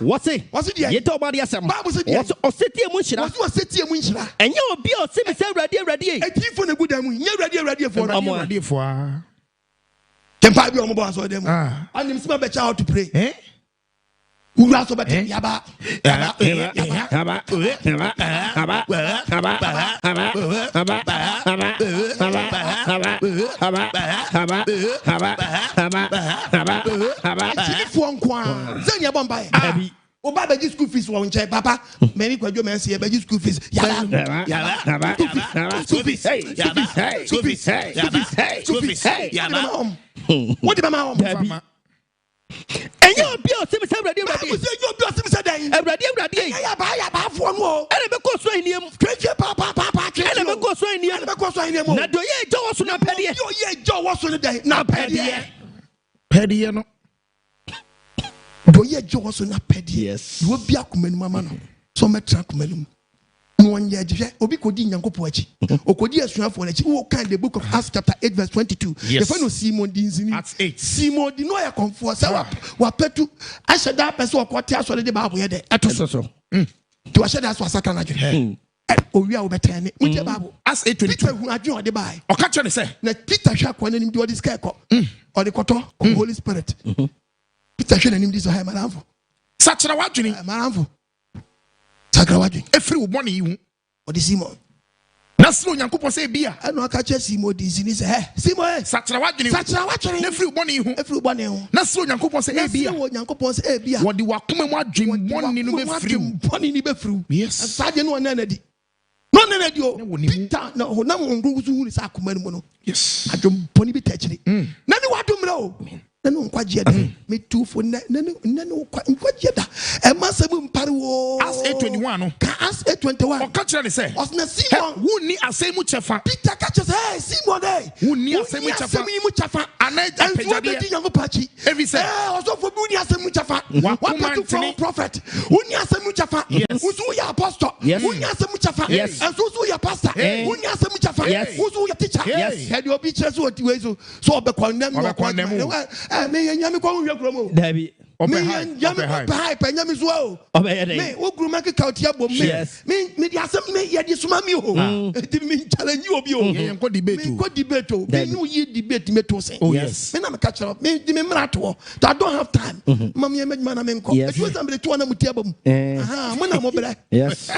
What's it? What's it? Yet about yes, what's a city of Munshira? What's a city of Munshira? And you'll be a semi ready. A thief for the good demon. You're ready for ready for. Can find your mobile or them. And him smell better how to pray. Eh? Who also better? Yaba. Oba be school fees for nche papa many kwajo men say be school fees yaba school fees what the mama And you'll be a similar Bible say you be a similar day. Ya ba fo no. And be go so in him. Papa. And be go so in him. Be go so in him. Na do ye jo so na pede. Yo ye jo wo so day. Na pede. Pede no. Do ye jo wo so na pede. Yes. You be akomanu mama no. So metra akomanu. No one yet. Obi kodi nyankopo achi. Okodi asuafo achi. Who can the book of Acts chapter 8 verse 22. Yes. The final Simon dinzini. Acts 8. Simon di no ya comfort. Say wa petu. Ashe da person okwoti aso de Bible ye de. Eto so. To ashe da aso asaka na dwe. Owi a wo betane. Munje Bible. Acts 8:22. Peter hu adwe ode bai. Oka che ne say. Na Peter hwa kwa nanim di ode sky ko. Ode koto Holy Spirit. Peter hwa nanim di so ha maranfo. Sachira wadwene. Maranfo. Sakra wadwene. Efiri wo bone yi hu. Ode Simon. Nasro Nyankopon say bia. Anu aka che Simon di zini say Simon Sachira wadwene. Efiri wo bone yi hu. Efiri bone hu. Nasro Nyankopon say bia. Nasro Nyankopon say bia. Wodi wakoma mu adwen bone no be firi. Bone ni be firi. Yes. Sade no na di. No di o. Peter na ho na ngru zu hu ni sa akoma mu no. Yes. Adwom bone bi tachiri. Na ni wadom ra o. Na no nkwaje da. Me tu fo na no nkwaje da. E ma se mu mpare wo. Acts 8:21 no. Acts 8:21. Oka che ne say. Osna Simon. Wo ni asemu chefa. Peter ka che say Simon dey. Wo ni asemu chefa. Asemu mu chefa. Anaja pejade. Yango pachi. Every say. Also for uni asemu chefa. Wakuma From prophet. Uni asemu chefa. Yes. Usu ya apostle. Uni asemu chefa. Yes. And so ya pastor. Uni asemu chefa. Yes. Usu ya teacher. Yes. Head obi chesu oti wezo. So be condemn no condemn. Me nyame kwa wi akromo. Dabi. Me nyame pa pa nyame so o. Me wo gruma ke kautia bom me. Me di asem me ye di suma mi ho. Di me challenge obi o. Ye ko debate. Me ko debate o. Me no ye debate me to say. Oh yes. Me na me catch up. Me di me mrato. I don't have time. Mam ye me na me nko. E tu am be to na mutia bom. Aha, mo na mo bere. Yes.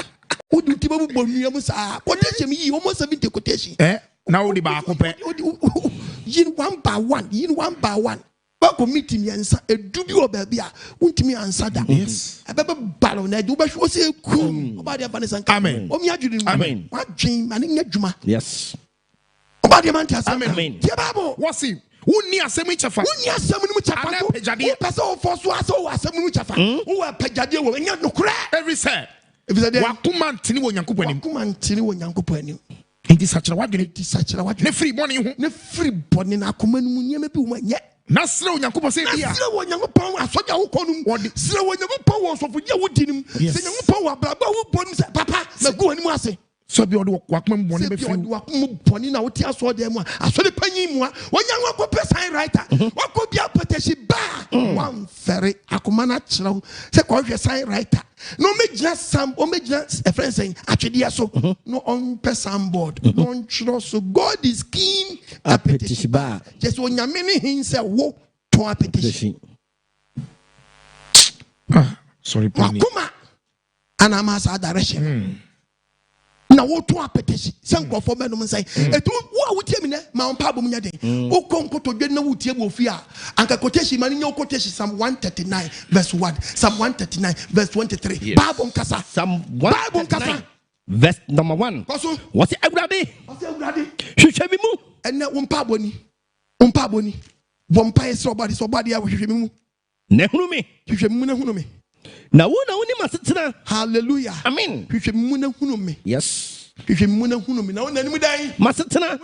Wo du ti babu bom nua mu sa. Quotation yi almost 70 quotation. Na wo di ba ko pe. Yin one by one. Ba committee mi ansa edu bi o ba bia untimi ansa da. Yes. Abebe balo na edu ba hwo se ku. Oba dia bane sanka. Amen. O mi adwene mu. Amen. Wa dwen ane nya dwuma. Yes. Oba dia man tiasa. Amen. Tie Bible. What's it? Wo ni asemu chefa. Wo ni asemu ni mu chafa. Ana pejade. Wo pese o forso aso wo asemu ni chafa. Wo pejade wo nya nokura. Every say. If you say Wakuma ntini wo Nyankopon anim. Wakuma ntini wo Nyankopon anim. Enti sachira wadwene. Ne free bone hu. Ne free bone na akoma nu nyeme bi wo nye. Nasre Onyankopon say bia. Nasre Onyankopon asoja wo konum. Sre Onyankopon wo sofodi wo dinim. Se Onyankopon wo abraba wo bonum se papa magu animu ase. So bi odi wakoma bone be free. Odi wakoma bone na wo ti aso de mu asole panyin mu Onyanwa ko person writer. Wako bia peteshi ba. Wan fere akoma na kyerɛw se ko hwɛ sign writer. No mejina sam o mejina a friend saying atwede so no on person board no on kyerɛw so God is keen apetition ba. Just onyame ne hin se wo to apetition. Sorry Penny. Wakoma ana ma sa direction. Na wo to apetition se nkofo menum nsai etu wo a wotie mi ne ma on pa bom nya den o konkoto dwe na wotie bo fi a anka quotation man nya quotation Psalm 139 verse 1 Psalm 139 verse 23 Bible nkasa Psalm 139 verse number 1 what's it awurade hwehwɛ mi mu ene wo mpa boni bompa ese obade a hwehwɛ mi mu na hunu mi hwehwɛ mi mu na hunu mi na wo masetena. Hallelujah. Amen. Hwehwɛ mu na hunu mi. Yes. Hwehwɛ mu na hunu mi na wo nanim dan. Masetena.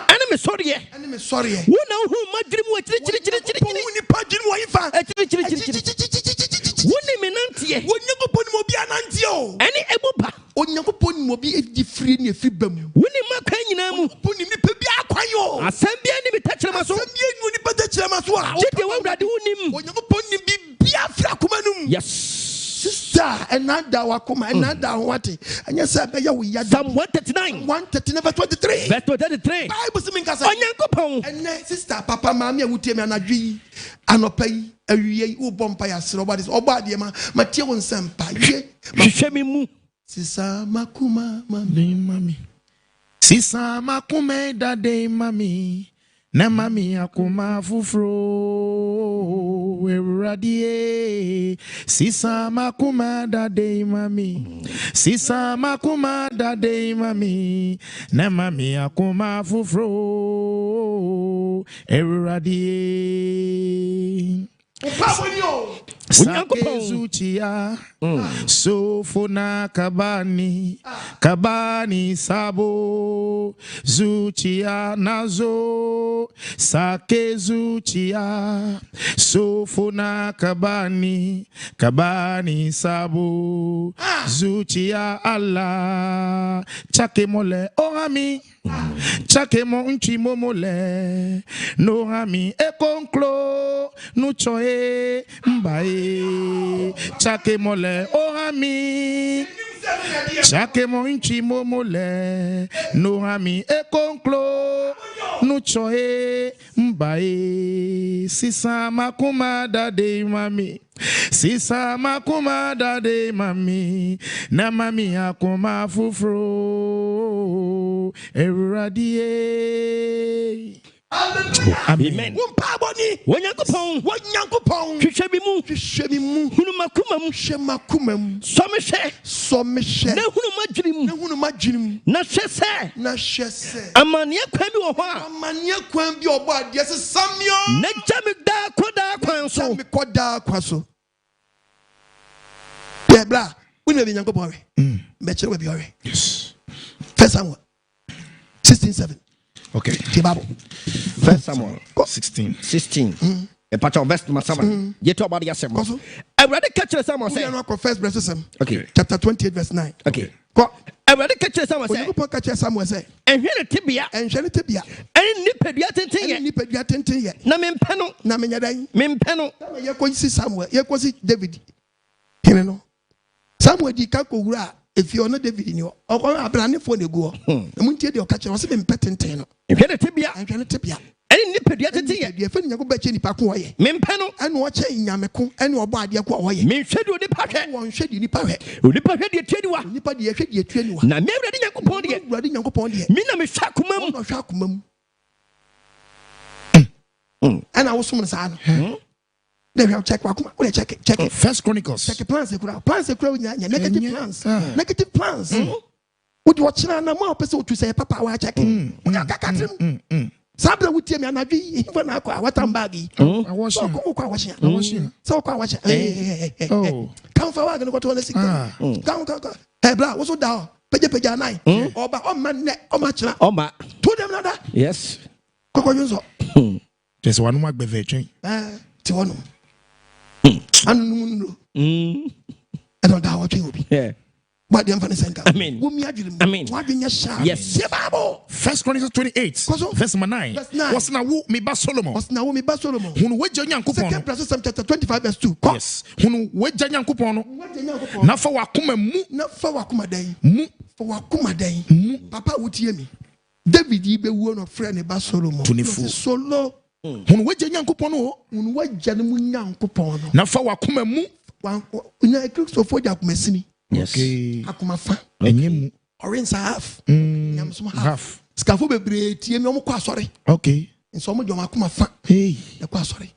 Ane me sɔreɛ. Wo na hu madwiri mu akyiri. Wo ni pa dwiri wo yifa. Akyiri. Wo ni me nanteɛ. Wo Nyankopɔn ni mo bi ananteɛ o. Ane eboba. O Nyankopɔn ni mo bi edi firi ni efi bam. Wo ni makwan nyinaa mu. Wo ni nipa bi akwan yo. Asɛm bia ni me takyerɛma so. Asɛm bia ni nipa takyerɛma so a. Gye wo awurade wo nim. O Nyankopɔn ni bi bia fira akoma num. Yes. Sister, another wakoma, another what? And yes, I ya we Psalm 139 verse 23. Verse 23. Bible say minka say. Onyankopɔn. And sister, papa, mama, wutie me anadwi anopai awie wo bompa ya sro obade ma tie won sempa ye. Hwehwɛ mi mu. Sister makuma mami. Sister makuma dade mami. Na mami akoma fufro eradie sisa makuma dade mami sisa makuma dade mami na mami akoma fufro eradie Sake zuchia sofona kabani sabo zuchia nazo sake zuchia sofona kabani sabo zuchia Allah chake mole ohami chake mo nchi momole no hami ekonklo no choe mbae chake mole ohami chake mo nchi momole no hami ekonklo no choe mbae sisa makuma dade mami na mami akoma fufro eradie. Amen. Wanyankopon. Hwehwɛ bi mu. Hunu makuma mu. Some na hunu madwenem. Na hwɛ sɛ. Amane kwan bi wɔ hɔ a. Na gya me da kwan so. Blah. We never Nyankopon. Bekyerɛ bi ɔre. Yes. 1 Samuel 16:7. Okay. The Bible. 1 Samuel 16. A patch of vest, my son. Yet about the assembly. I read catch the Samuel say. First verse. Okay. Chapter 28, verse 9. Okay. I read catch the Samuel say. Catch Samuel say. And here the tibia. And nipedia tintin yet. Na mempeno. Yakosi Samuel. Yakosi David. You know. Samuel di kakura. If you're not David in your brand for the go, and when you catch us in petentino. If you're a tibia, I'm trying to tibia. And nipedia tintin. You're feeling you go back in the packaway. Mempeno. And watch in Yamako and your body away. Me schedule the packet. One shed in the packet. Unipa the tedua. Nipa the train. Na me ready Yakupon. Ready Yakupon. Mina me shakumum. And I was someone's son. Then we check it. First Chronicles. Check plans. Negative plans. Would watch na more person to say papa wa checking. Sabra would tell me and I be even what I'm baggy. I was so oh, come for I'm gonna go to the sick. Come. Hey, blah, what's down? Peja 9. Or man, much. Oma. To them another. Yes. There's one more beverage. To and don't know what you will be. Yeah. But the emphasis. Amen. What do you say? Yes. First Chronicles 28. Verse 9. Was now me ba Solomon. Who wait Yankupon. Second Psalm chapter 25 verse 2. Yes. Who wait Yankupon. Na for wakuma mu. Na for wakuma day. Mu. For wakuma day. Papa would hear me. David be one of friend ba Solomon. 24. Solo. Who wait Yankupon. Who wait Yankupon. Na for wakuma mu. Una ekristo for Yakumesini. Yes. Okay. Akumafa. Enyemu. Orange half. Half. Scafo bebre tie me omko sorry. Okay. Nso mo joma akumafa. Hey. E kwa sorry.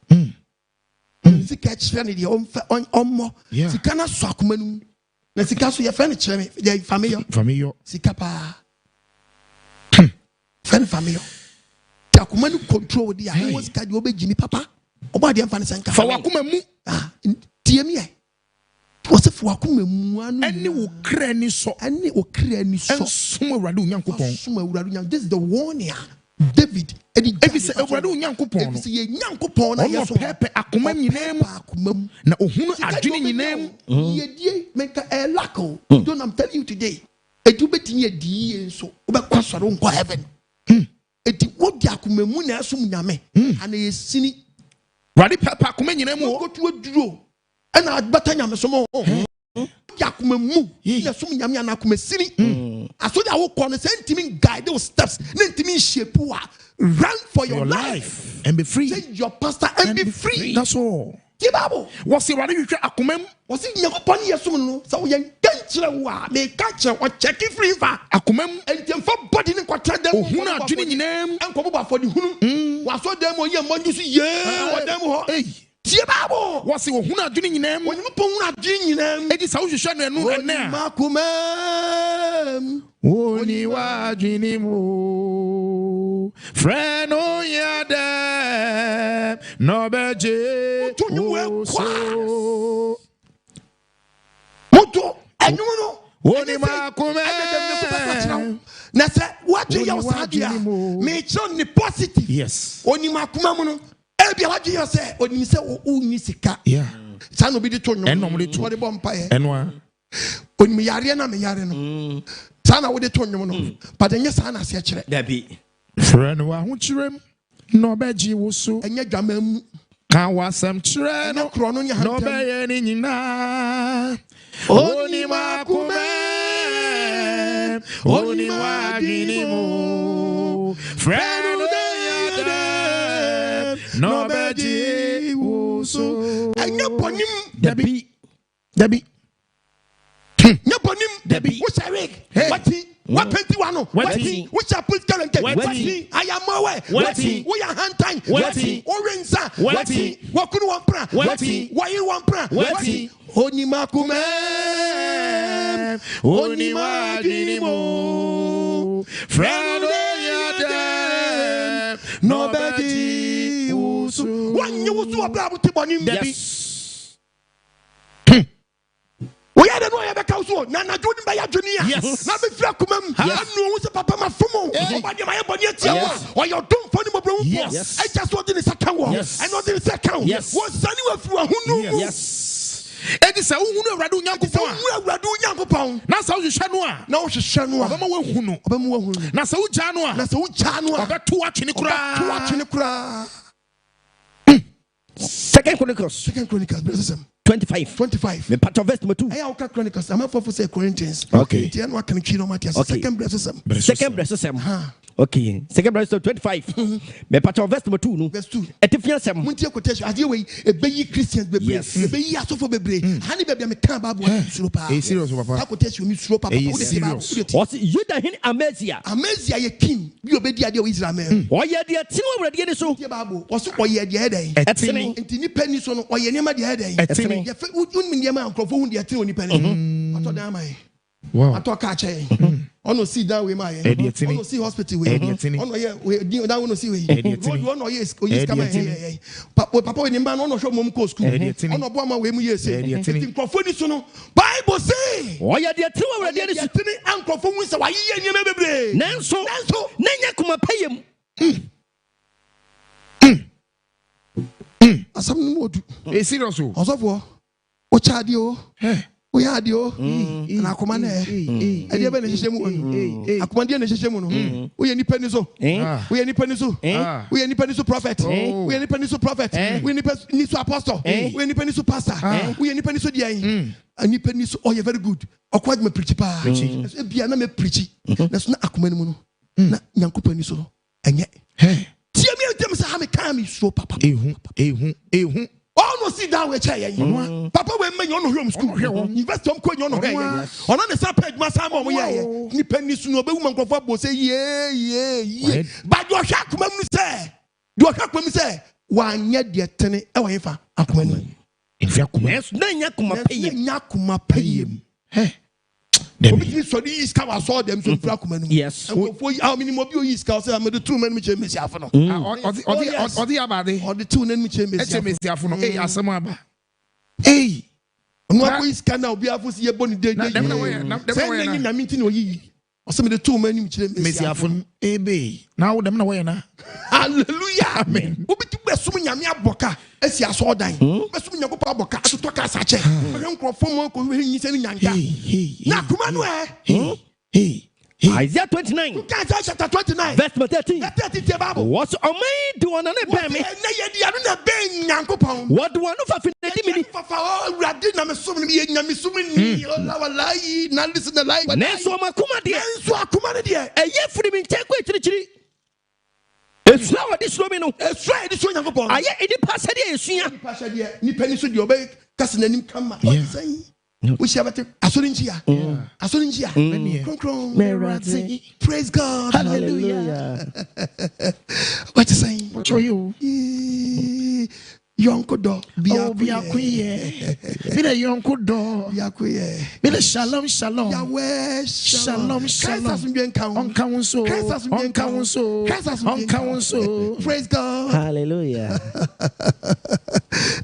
Sika chire ne de ommo. Sika na so akumanu. Na sika so ye fa ne chire me. De family. Sika pa. Fan family. Ti akumanu control di a. Wo sika di obejini papa. Oba de mfa ne senka. Fa wakumamu. Tie me ai. What's for Akuma? Any will cranny so. Any will cranny so. Sumo Radu Yankupon. This is the warning. David. If it's a Radu Yankupon. It's a Yankupon. I am Pepe Akuma name. Na Ohunu Adwene name. Ye make a lacko. Don't I'm telling you today. A do bet in ye D so. About Quassaron heaven. It would Yakuma Muna Sumyame. And a sinny. Radi Papa Akuma name go to a draw. And I'd better yam some Yakume mu, Yasum Yamia Nakume City. I saw that whole corner sentiment guide those steps, Nentimi Shepua. Run for your life and be free. Say your pastor and be free. That's all. Kibabo. Was he running with Akumem? Was it Yakupon Yasum? So you can't may catch or check it free for Akumem and for body in Quatra. Who not doing name and Koba for the Hunu. Was so them or your money, yeah, what them. Hey. Was he who not doing name? When you put not doing them, it is how you shall know and now. Makumem, Oni wa jinimu, friend, oh, yeah, no beje, oh, so. Moto enyuno. Oni makume. Na say what you sadia. Me chon ni positive. Yes. Oni makuma mu no. Ebi what you say oni say o ni sika. Yeah. San obi di to nyom. Enom de to. What the bompa ye. Enwa. Oni me yare na me yare no. San na wo de to nyom no. But enye san na se kire. Dabi. Friend wa ho kirem. No beji wo so. Enye dwamam. Kan wasam kire no. Kro no nya No be ye ni nyina. Oni makume. Oni wagini mo. Friend no beji wo so. Enye bonim. Dabi. Nya bonim. Dabi. Wo say wati. What penti wano? Wati. Which are put current? Wati. I am aware. Wati. We are hand time. Wati. Orenza. Wati. Wakunu wampra. Wati. Why you wampra? Wati. Oni makume. Oni wagini mo. Friend nobody usu. One you usu abra buti bonim. Yes. We are the one that so na jodi ba ya joni Yes. na be fira kumam anu wo se papa mafumo obade ma ye boni atia wo your don foni mo bro wo Yes. I just want the second one and not the second Yes. wo sani wa fi wa hunu Yes. Edi sa uhunu awrade Onyankopon a. wo awrade Onyankopon Na sa uhwehwe no a. na wo hwehwe no a Obama wahunu. obama wahunu Na sa ugya no a. na se wo gya no a Obeto atwene kura. to atwene kura. Second Chronicles Second Chronicles verse 25. Me part of verse number 2. I have Chronicles. I'm for say Corinthians. Okay. Tian wa kan kino Matthias. Second verse Second verse 7. Okay. Second verse 25. Me part of verse number 2 no. verse 2. Etifian 7. Muntie quotation ade we ebeyi Christians bebre Yes. ebeyi asofo bebre hani bebia me kan Bible suro pa Eh, serious, papa. that quotation mi suro papa Eh, wo de serious. Was Judah hin Amazia. Amazia ye king bi obedi ade o Israel man Oye de tin awrade ni so. tie Bible waso oye de hedan Etene. enti nipa ni so no oye niam de hedan Etene. ye fe un mi niam ankrofo hu de ate oni pa ni ato dan mai Wow. ato ka che ono see down we my Edi etene. ono see hospital we Edi etene. ono ye we down ono see we Edi etene. ono ye Edi kama etene. papa we ni mba no ono show mom ko school Edi etene. ono bo ama we mu ye se Edi etene. enti nkrofo ni so no Bible say Oye de tin awrade ni so. yɛtene ankrɔfo hu sɛ wayeyɛ nneɛma bebree Nanso nanya kuma payem. asɛm no mu ɔdu Eh, serious o. ɔsɔfoɔ wokyɛ adeɛ o Eh. woyɛ adeɛ o na akoma no ɛ ɛdeɛ bɛ na ɛhyehyɛ mu ɔnu akomadeɛ na ɛhyehyɛ mu no woyɛ nipa ni so woyɛ nipa ni so woyɛ nipa ni so prophet woyɛ nipa ni so prophet woyɛ nipa ni so apostle woyɛ nipa ni so pastor woyɛ nipa ni so deɛn nipa ni so ɔyɛ very good ɔkɔ adwuma pirikyi paa ebia na mɛ pirikyi na so na akoma no mu no na nyankopɔn ni so no ɛnyɛ tie mi ntɛm sɛ ha me kaa me suro papa Ehu. ɔno si down wɛkyɛ yɛn papa wɛ mmɛnyɛ ɔno hwɛ ɔm school university ɔm kɔ nyɛ ɔno hwɛ yɛn ɔno ne sa pɛ adwuma saa ma ɔmo yɛyɛ nipa ni so no ɔbɛwu ma nkurɔfoɔ abɔ sɛ yie ba deɛ ɔhwɛ akoma mu sɛ wanyɛ deɛ tene ɛwɔ yɛn fa akoma mu Efi akoma. Nanso nanya kuma payem. nya akoma pɛyɛ Eh. obi ti sɔrɔ yi sika wa sɔɔ dɛm so nfura akoma mu Yes. nkurɔfoɔ yi awo minimu obi oyi sika ɔsɛ amadu tu mɛnimu kyɛ mesi afɔ no Ɔdi abade. ɔde tu mɛnimu kyɛ mesi Eche afɔ mesiafo no. Eh, asɛm aba. Eh. ɔno akɔ yi sika na obi afɔ si yɛ bɔ ni de Na dem na wɔyɛ na sɛ nyame nti na oyi ɔsɛ mede tu mɛnimu kyerɛ mesi mesiafo afɔ no. Eh be. Na wo dem na wɔyɛ na. hallelujah Amen. obi ti bɛ sum nyame abɔka esi asɔɔdan bɛ sum nyame papa abɔka atotɔ ka asakyɛ ɔhwɛ nkurɔfoɔ mu akɔ hwɛ nyisɛ ni nyanta na akoma no ɛ Isaiah 29. Isaiah chapter 29 Verse number 13. ɛtɛ tie Bible Was ɔman di wɔn ne bɛn mi. ɛnɛ yɛ di ano na bɛn nyankopɔn Wɔde wɔn no fafi na di mi ni. fafa ɔwurade na me som no yɛ nyame som ni ɔlawalayi na lisi na layi Nanso ɔman kuma deɛ. nanso akoma no deɛ Ɛyɛ firi mi nkyɛn kɔ akyirikyiri. Esu a wɔde suro mi no. ɛsu a yɛde so nyankopɔn Ayɛ nipa sɛdeɛ esua. nipa hyɛ deɛ nipa ni so deɛ ɔbɛ kasi n'anim kama Yeah. ɔsɛn wohyia bɛte asɔre nkyia asɔre nkyia kronkron praise God Hallelujah. wɔte sɛn Show you. Yonko do. Biakuye. Bile yonko do. Biakuye. Bile shalom shalom. Yahweh Shalom shalom. Onkaunso. Praise God. Hallelujah.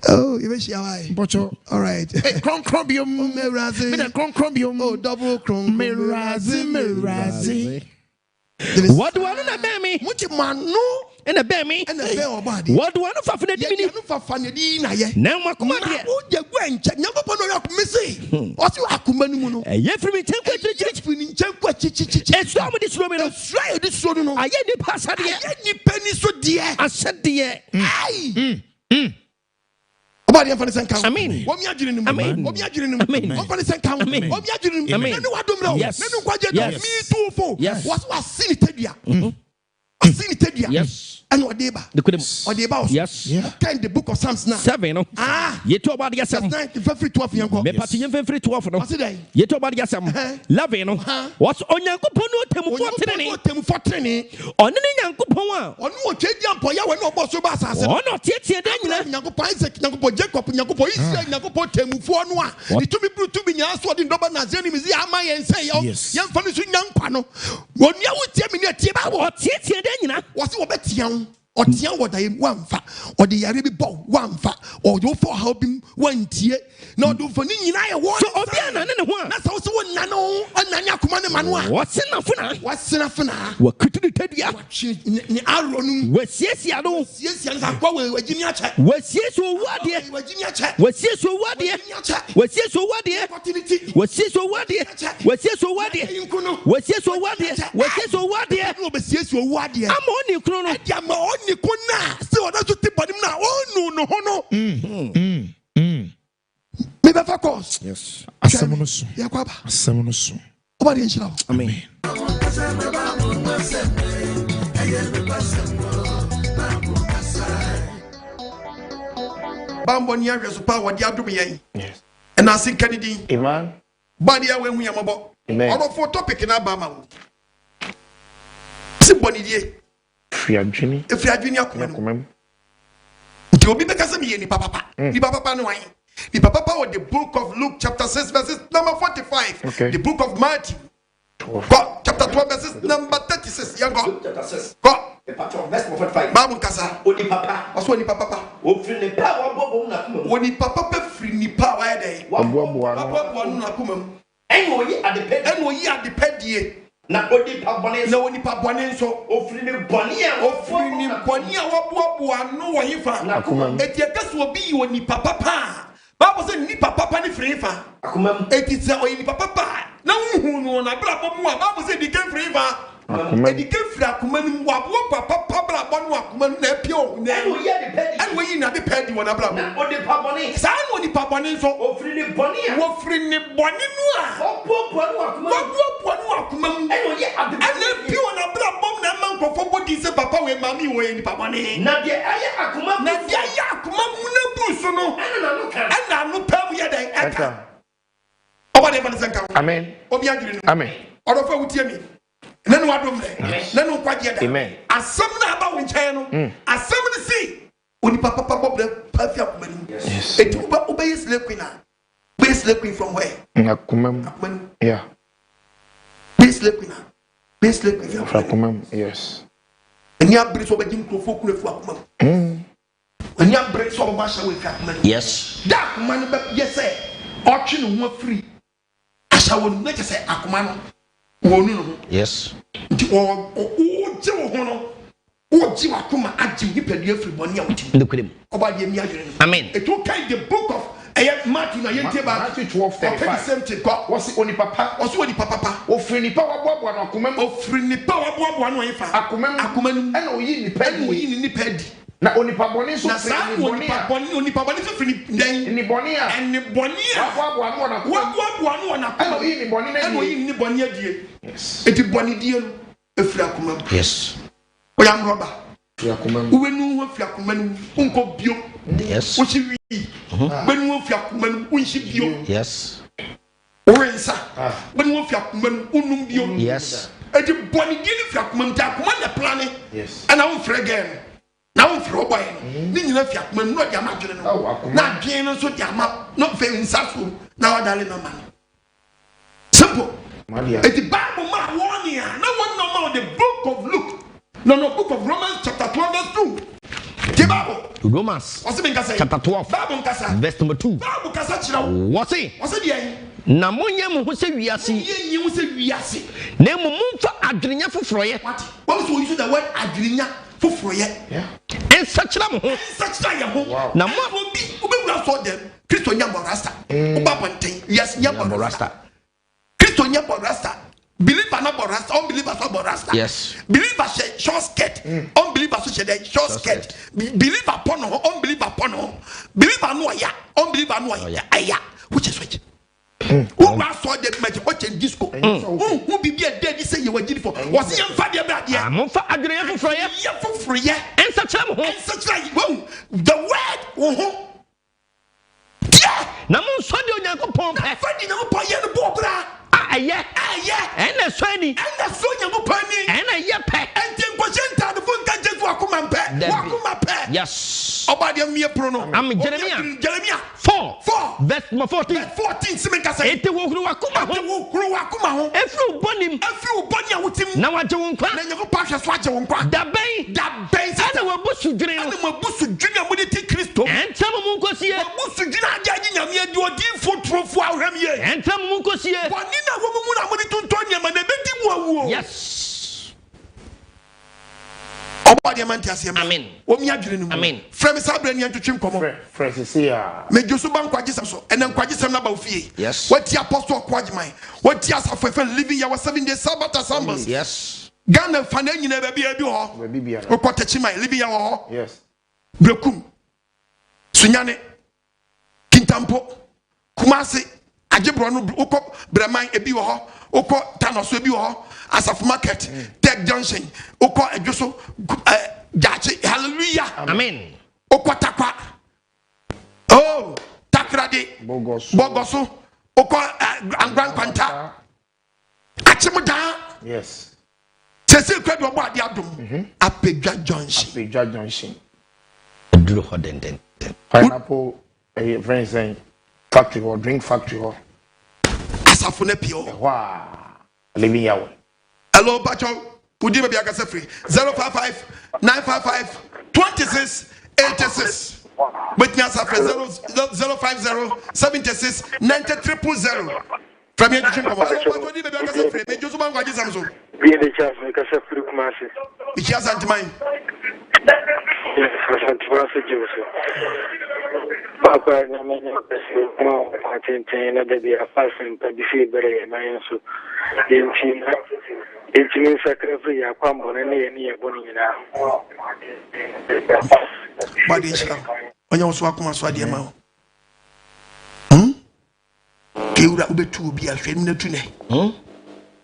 Oh, you wish Yahweh. All right. Croncobium. Merazi. Croncobium. Oh, double cron. Merazi. What do I know about me? Much man no. And a baby. And a bear body. What do I know for the Divini? For funny dinner. Now, my command. You go and check. Never put on your missy. What you are commanding? Yes, from me, 10 questions. It's not with this woman. Try this one. I get the pass. I get the penny so dear. I said, dear. Aye. I mean, what you are doing? I mean, what you are doing? I mean, what you are doing? What you are doing? I mean, yes. Me too. For what was seen it here? Seen it here? Yes. And what deba? What deba? Yes. Kind the book of Psalms now. 7. You talk about yes. 12 young girl. Me party you 12 no. What's it? You talk about yes. 11. What's on Yankopon no temu 14. On ni Yankopon a. On wo twediam po ya we no boss so ba asase. On no tietie de nyina. Yankopon Isaac, Yankopon Jacob, Yankopon Israel, Yankopon temufo no a. Ni tumi bru tumi nya so de ndoba na zeni mi ama yen say yem fa no so nyankwa no. Woni a wo tie mi ne tie ba wo. Tietie de nyina. Wo se wo betia or tia what I want fa or the Arabic bow one fa or do for helping one tear. No do for Nina. So Obiana and one. That's also one nano and Nanya Command Manua. What's enough? What's enough? What could you tell you? Aaron was yes, I know. Yes, and I go with Virginia check. Was yes, or what dear? Virginia check. Was yes, or what dear? Was yes, or what dear? Was yes, or what dear? Was yes, or what dear? Was yes, or what dear? Was yes, or what dear? Was yes, or what dear? I'm on you, Chrono. I'm on you, Kuna. So that's what the body now. Oh, no. Maybe of course. Yes. Asemonoso. Yakwaba. Asemonoso. Obadi enchira. Amen. Bambo ni ahwe so pa wodi adom yen. Yes. And I think Kennedy. Amen. Body awe hu yamabo. Amen. All of topic na ba ma wo. Si boni die. Firi Adwene akoma. Nti obi beka se me ye ni papa. Ni papa no wan. The Papa with the book of Luke chapter 6 verses number 45. Okay. The book of Matthew. God, chapter 12 verses number 36. Young God. Chapter 6. God. Verse 45. Babu kasa. Oni papa. What's oni papa? Ofri ni pa wa bobo na kuma. Oni papa pe fri ni pa wa dey. Wa bobo na kuma. Enwo yi adepedie. Na odi pa bone nso. Ofri ni bone a wa bobo anu wa yifa. Eti ekaso obi yi oni papa pa. Bible said nipa papa ni free fa. Akumam. Eti se oyi nipa papa. Na hu no na bra bo mu a Bible said di kan free fa. Edi kan free akumam wa bo papa bra bo no akumam na pio. Na no ye de pedi. An we yi na de pedi wona bra bo. Na o de pa boni. Sa no ni pa boni so. Ofri ni boni a. Wo free ni boni no a. Wo po no akumam. Wo no akumam. An no ye ade. An na pio na bra bo na man kofo bodi se papa we mami wo ye ni pa boni. Na de aye akumam. Na de aye akumam na buso no. Na no pam ye den aka. Obade man sanka. Amen. Obi adwiri no. Amen. Odo fa wutie mi. Na no adom le. Na no kwaje da. Amen. Asem na aba wo nchen no. Asem ni si. Oni papa bobre pafi akoma ni. Yes. Eti oba yes le queen na. Base le queen from where? Akumam. Yeah. Base le queen na. Base le queen from Akumam. Yes. Eni abri so ba jim krofo kunefu akoma. Eni abri so ba sha we fi akoma. Yes. Da man be yes say. Otwe no ho free. Asha wonu na say akoma no. Wonu no. Yes. Nti o je wo ho no. O ji akoma agim hipedi afri boni a wuti. Ndukwem. Oba de mi adwene. Amen. It will kind the book of Matthew na yente ba. Matthew 12:35. Same thing. What's oni papa? What's oni papa? Ofri ni pa wa boabo na akumam. Ofri ni pa wa boabo no yifa. Akumam. Akumam. Ena oyi ni pedi. Ena oyi ni pedi. Na onipa boni so na sa onipa boni so fini den ni boni a eni boni a wa no na wa no na eno yi ni boni na eno yi ni boni adie yes eti boni die no efri akoma yes o ya mroba efri akoma uwe nu efri akoma nu unko bio yes o chi wi benu efri akoma nu unchi bio yes orensa benu efri akoma nu unum bio yes eti boni die ni efri akoma nta akoma na plane yes ana un fregen Now for boy ni nyina fi akoma mu no dia ma dwene no na dwen no so dia ma no fe nsaso na wadale no ma simple it the Bible ma warning no one know the book of Luke no book of Romans chapter 12 verse 2 the Bible Romans chapter 12 Bible nkasa verse number 2 Bible kasa chira what's it dia na monye mo ho se wiase yenyi ho se wiase na mo mfa adwenenya foforoye what so use the word adwenenya foforoye ensachira mo ho ensachira ye ho na mo bi obewura so dem Kristo nya borasta obaponten yes nya borasta Kristo nya borasta believer na borasta unbeliever so borasta yes believer short skirt unbeliever so short skirt believer pono unbeliever pono believer no ya unbeliever no ya aya which is which who saw the match watch disco who be a dead say you were for was young father bad mo fa adwenenya foforoye ensachira mo ho the word na mo so de onyankopon pe fadi na mo poye no bo bra aye ena so ani ena so nyankopon ni ena ye pe enti nkwajenta de fun kan jesu akoma pe yes obade mie pro no am Jeremiah 4 verse 14 simenka say ete wo huru wakoma ho efru bonim a wutim na waje won kwa na nyankopon hwe so aje won kwa da ben ana wabusu dwene no ana mabusu dwene amudi ti Kristo entam mu nkosie wabusu dwene ajaji nyame adi odinfo trofo ahwam ye entam mu nkosie boni na wo mu na amudi tonton nyama na bedi mu awuo yes obade manti asem amen omi adwene no amen frem sabre ni antwetwe nkomo Fresia mejoso ban kwagisam ene kwagisam na ba ofie yes what the apostle kwagiman what the asafo living your 7 days Sabbath assemblies yes Ghana fana nyina ba bia bi ho okotachiman living your ho yes brekum sunyane kintampo kumase agebro no ukọ breman ebi wo ho ukọ tanoso ebi wo ho asafo market tech junction ukọ adwoso jachi hallelujah amen ukọ takwa oh takrade bogoso ukọ angran kwanta achimuda yes sese kwado obo ade adom apedwa junction duro hodenden pineapple friends saying factory or drink factory or asafo na pio wow living yawo hello bacho udi be biaka free 055 955 26 86 with me asafre 050 76 9300 from here to come hello udi be biaka free me joso bangwa jisamso bi de chance me kasa free kumase bi chance antimai Papa, na manya pesi mo atenten na de bia fasen pa bi fi bere na yenso enti sacrifice ya kwambo na ne ye boni nyina badi islam onya so akoma so ade ma keura ubetu obi a hwem na tu ne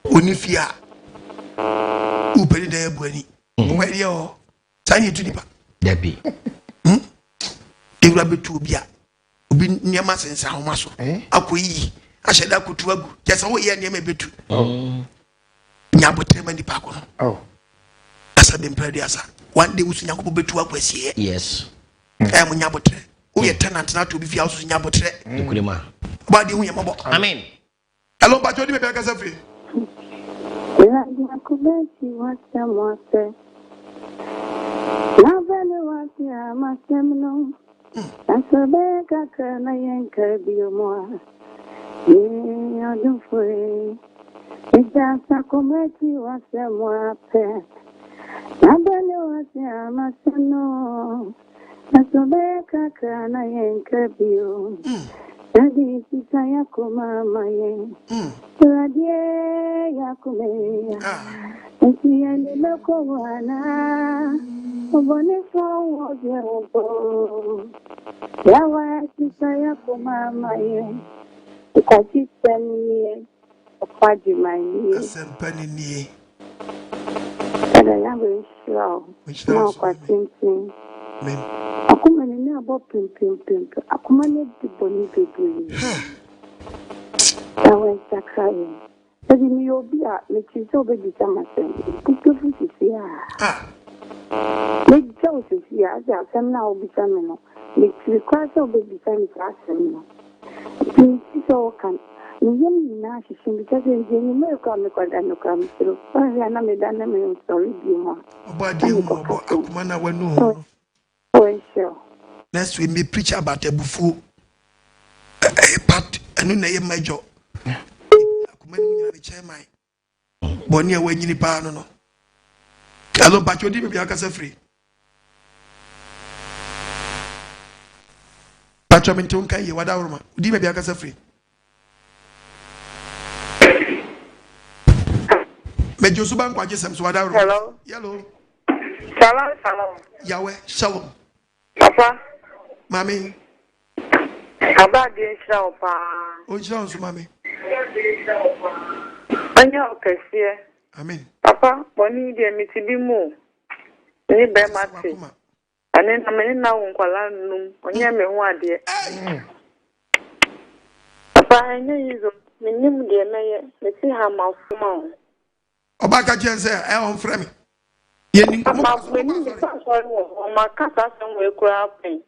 oni fia ubeni da ebuani wari o sanye tu nipa dabi keura betu obi a obi niama sensa homa so akoyi ahyeda kutu agu yesa wo ye niama betu nyabotre mani pa ko no asa dem prade asa one day usu nyakobo betu akwasie yes mo nyabotre wo ye tenant na to bi fia usu nyabotre dukurema badi hu yamabo amen hello bajo di me be kasa free la yakubeti wasamwase navele watia masemno asobeka kana yenka biomwa ye adufwe ijasa kumeti wasamwape navele watia masemno asobeka kana yenka bio Nadi sisa yako mama ye Radie yako meya Enti ya niloko wana Ubone fawo jero Yawa sisa yako mama ye Ukajisa niye Upaji mani Kasempani niye Kada yangu ishao Mwa kwa tintin Amen Akuma nini abo pim akuma ne diboni bebre awe sakaye edi mi obi a me chizo be di tamasem pupu fisi a Me tell you, see, as I am now becoming. Me require so baby time for us. Please, so can. You know, she should be just in the America, me called and no come through. I am not me sorry, be more. About you, Akumana, when no. Oh, sure. Next week, me preach about a buffo. But I know name my job. Akumana, chairman. Bonnie, when you no. Hello, but you didn't be a casa free. Patraminton can you what our didn't be a casa free. Major Suban Quajesam Swada. Hello. Yellow. Shalom. Yahweh, shalom. Papa. Mammy. About the show, Oh, sounds, mammy. And you're okay, here. Amen. Papa, when you dear me to be more. Ni be mati. And then I'm in now on Kuala on your one dear. Papa, I know you. Me name dear mayor. Let's see how my phone. Obaka Jense, I on frame. My cat somewhere crapping.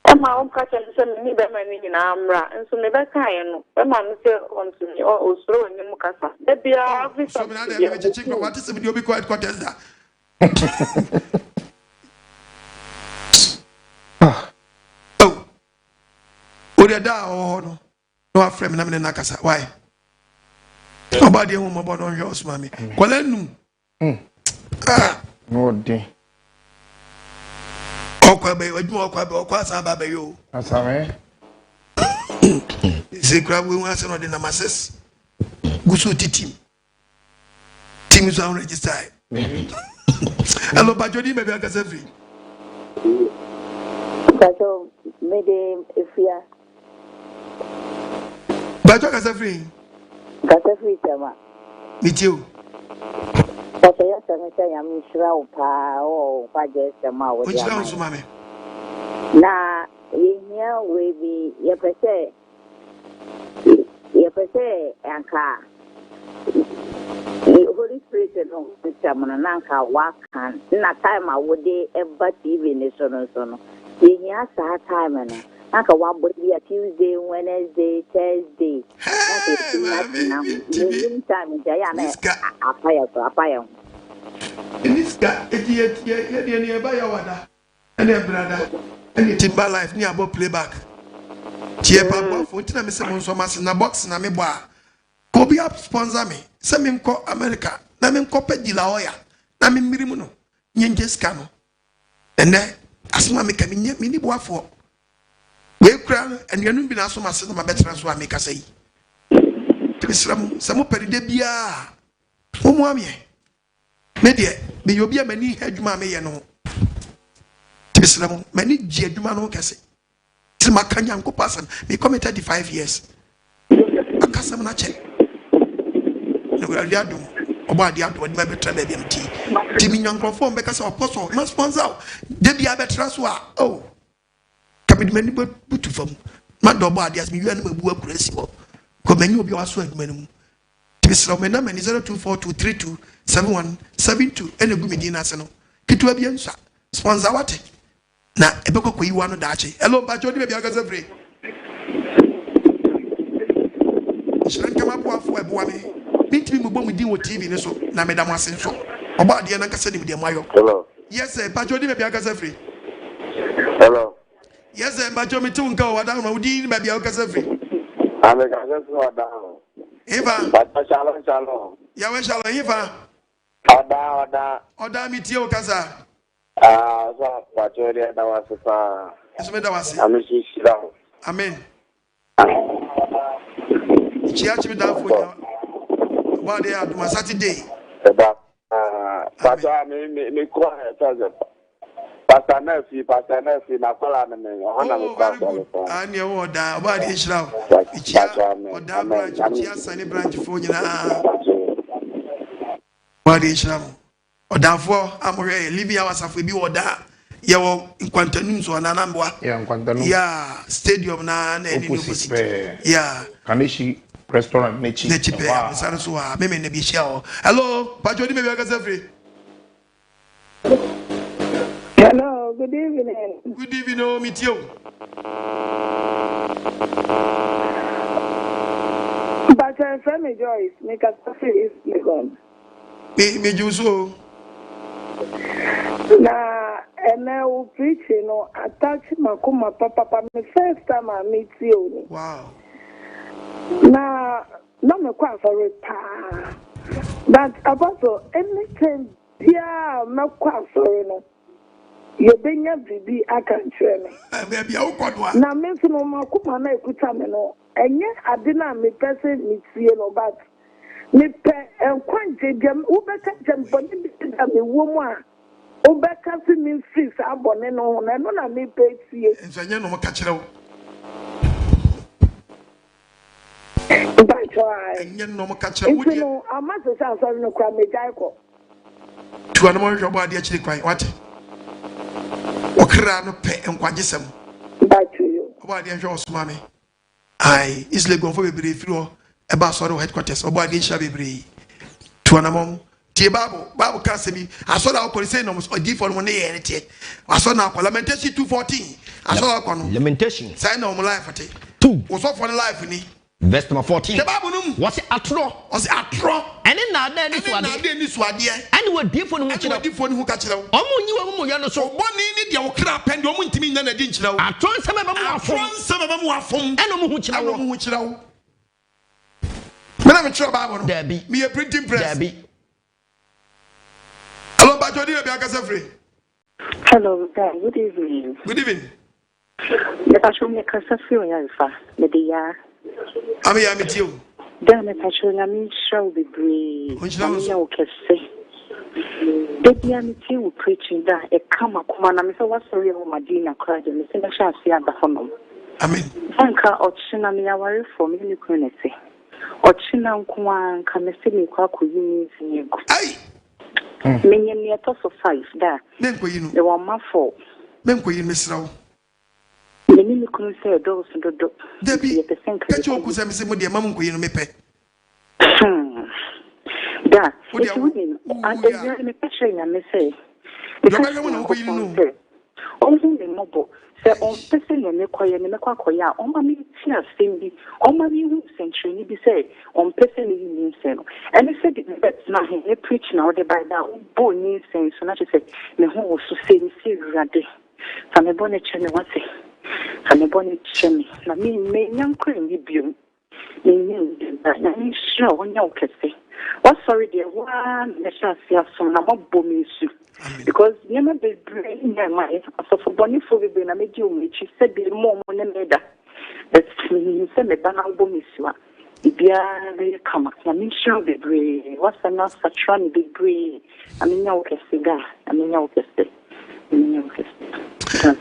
And my own catcher said, me be my name in Amra, and so maybe I know. But man say on to me or slow in the Mukasa. That be our so what is it? Be quite contest that. Oh, Uriada or no frame in Nakasa. Why? Nobody home about on yours, mammy. Colenu. No day. Okwabe, what you okwabe, baby, you. That's how I. Say, grab we want to know the namases. Gusu team. Team is on register. Hello, Bajodi, maybe I can say free. Bajo, maybe if we are. Bajo can say free. Gata free, Sama. Meet you. But I am sure or Pages, Sama. Which sounds, mammy. Now, here will be your per se. Your per se, and car. The Holy Spirit no Mr. Nanka work and not time I would ever even is on. He has a time and Nanka one would be a Tuesday, Wednesday, Thursday. Time in Diana, a fire. In this guy, nearby your water, and their brother, and the timber life near about playback. Cheapa, for Tina Miss Monsomas in a box and a me bar. Kobe up sponsor me. Send him call America. Namin copet di la oya. Namin mirimuno. Nyenges cano. And then, as mammy coming yet mini bois for. We crown and you know, been asked my son, my better as I make a say. Some per debia. Oh, mammy. Media, may you be a many head mammy, you know. Tislam, many jedumano cassette. Timakanyam co person, me come 35 years. A customer check. No, I do. About the outward member TMT. Timmy young conform because of apostle must sponsor. Debbie Abetraswa. Oh, Captain many but to from Mando body as me, you and me work crazy. Come many of your sweat men. Miss Romana, 0242327172, and a good Medina Sano. Kitu Abiansa. Sponsor what? Na ebeko ko yiwa no daache hello bajo di be bia gaza free shiran kama bo afo ebo ame bitimi mo bomu din wo tv ne so na medam asen so oba de na kasa nim de mayo Hello. Yes sir bajo di be bia gaza free Hello. Yes sir bajo mi tun ka wada ma udi be bia gaza free Ame gaza so wada Eva shalom ya we shalom Eva oda mi tie o kasa so Bajodi da wasifa. Eso me da wasi. Amishishira. Amen. Chiachi me da fo ya. Wa de aduma Saturday. Pastor me ko Thursday. Pastor Nefi na kola na me. Ona me pastor. Ani e wo da ba de hira. Chia oda branch, chia sani branch fo nyina. Ba de hira. Odafo amore Libya wasafo bi woda ye wo nkwantanum so na namboa Yeah, nkwantanum. Yeah, stadium na eni opposite. Yeah. Kanishi restaurant nechi. Nechi pe misana so a me na bi hia o. Hello, Pajodi me bi aka free. Hello, good evening. Good evening, oh, meet you. But family Joyce, make a coffee is gone. Me do so. Na and I will preach, attach my papa, my first time I meet you. Wow. Na, no, me quite for repair. But about anything, yeah, no quite for no. You bring your baby, I can train me. Maybe I'll got one. Now, me for my coupon, I could tell me no. And yet, I didn't make person meet you, but me pay and quantity them, Ubeka them, but me woman. Ubeka to me free, I'm born and on, and when I may pay to you. And so you know, catch it out. That's why. And you know, catch it out. You know, I must have something to cry me, Jaco. To an more job, actually, quite what? Okra no pay and quantism. Back to you. About the enjoys, mammy. I is like going for a brief floor about sorrow headquarters or body shall be brave. To an among Tia Babu Cassidy. I saw our concern almost a different one day. I saw now Lamentation 2:14. I saw a Lamentation. Sign on my life at it. 2 was off on life in it. Verse number 14. The Babu was it a tro? Was it a tro? And then now there is one. And we're different. Different who catch it out. So one in your crap and don't to mean I didn't know. I try some of them are from and I'm which now. But I'm a trouble. Debbie. Me a printing press. Debbie. Hello, Bajodi. Hello, good evening. Good evening. The passion make us a few years for the year. I'm with you. Damn it, I mean, shall be brave. Okay, say. Baby, I'm with you preaching that a come up, man. I'm so sorry, my dinner cried, and the shall see at the home. I mean, Anka or China, me away from you, Quincy. Or China, Kwan, come see me, Kwaku, you mean, aye. Many a toss of 5 there. Then, you know, there were my fault. Then, you miss now. The name couldn't say those and the Debbie, catch your cousin, Miss Moody, Mamma, you may pay. That, what you mean? I'm very picturing a message. Only the mobile. Say, on person and the choir and the quacoya, on my tears, Cindy, on my new century, be say, on person in himself. And I said, that's not him, they preach now, they by now, born needs saying, so not to say, the whole so say, the from a bonnet chimney, what's it? From a bonnet chimney. I mean, may young cream be beautiful. I'm sure when you can say, what's sorry, dear, one, the shall see us on a booming soup. Because you never be brain in my so for Bonnie for the Ben, I made you, which she said, be more on the maida. That's me, send a banana boom is you. If come, I'm sure be brave. What's enough such run be brave? I mean, no, can see that. I mean, no, can say. I mean, no, can say.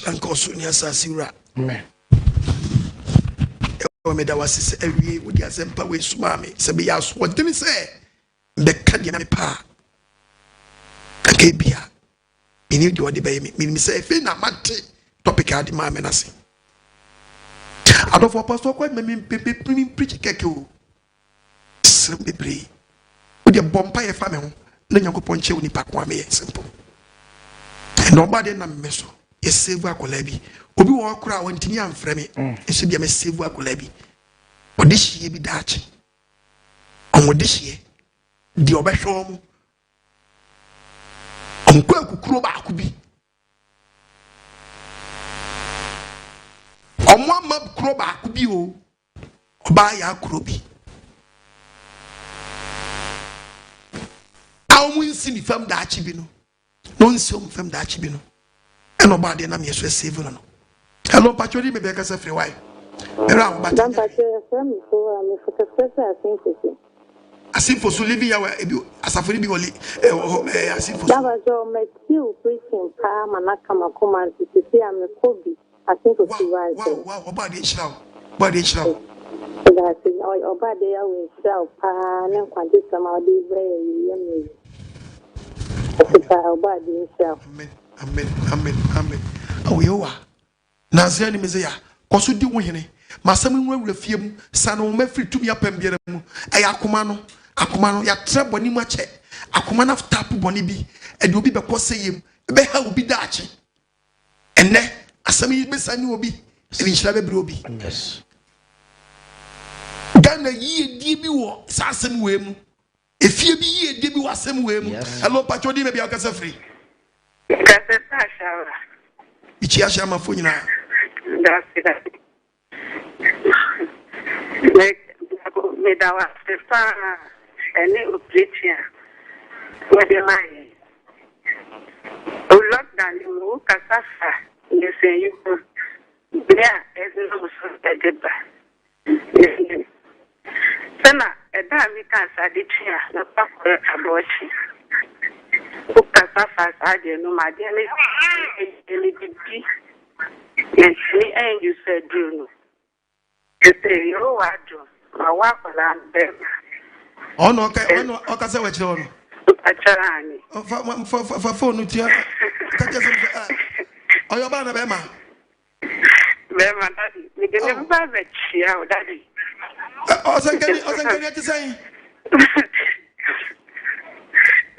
Uncle Sunia Sasira. That was every with the Azempa with Sumami. Sabias, what did he say? The Kadian Pa. Akebia. You need to debate me. Me say, Fina Mate, topic at the Mamenasi. I don't for Pastor quite me preach Keku. Simply brave. With your Bompire family, then you go punch you in Pakwame. Simple. And nobody na meso. Yes, save Akolebi. Obi wa kura wantini amfrɛ me nso dia me save Akolebi. Odi hie bi daache. Omodi hie. Di obɛhwɛ mu. Omkwa akukuro ba akubi. Omwa mab kuro ba akubi o. Oba ya kuro bi. Awu nsi ni fam daache bi no. No nsi om fam daache bi no. And nobody na me so save no. Hello, Patrick, me be ka say free why. Era but Dan Patrick, me for the first I think for so living yawa ebi asafori bi woli asinfo. That was your Matthew preaching pa manaka makoma to see am Kobe. I think for right. Wow, obade chirawo. Obade chirawo. That is obade ya we chirawo pa na kwade sama de bre yemi. Obade chirawo. Amen. Awewa. Nazia ni mezeya. Koso di wo hene. Masam nwura fiem sanu me free tumi apam biara mu. Aya akoma no ya treboni mu ache. akoma na tap boni bi e de obi be ko seyem be ha obi daache enne asam yi be sani obi e nhyira be bre obi yes Ghana yie die bi wo sa asem we mu efie bi yie die bi wo asem we mu hello pacho di me bia okasa free kasa sa shawara ichi asha ma fo nyina that's it me da wa stefa ene opritia we de mai o lockdown mu kasa sa ne se yuko bia ezino so edeba sana eda mi kan sa de tia na pa ko abochi o kasa fa sa de no ma de ele bibi yes ni en you said you know say you are do ma wa kola be ono ka se we chire ono achara ani fa phone tia ka je se oyo ba na be ma daddy ni ke ne ba be chia o daddy osankani ati sai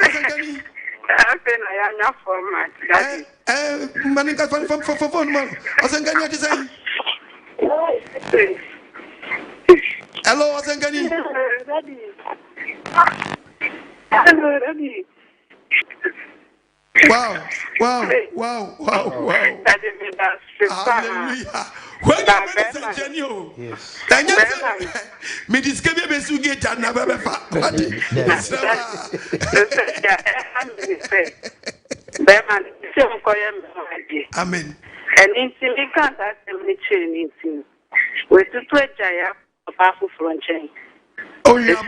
osankani afena ya nya format daddy manika phone man osankani ati sai hello osankani daddy hello daddy wow daddy me that's hallelujah yes me discover be su get na be fa amen and in can't assembly chain we to ya papa from chain oh yeah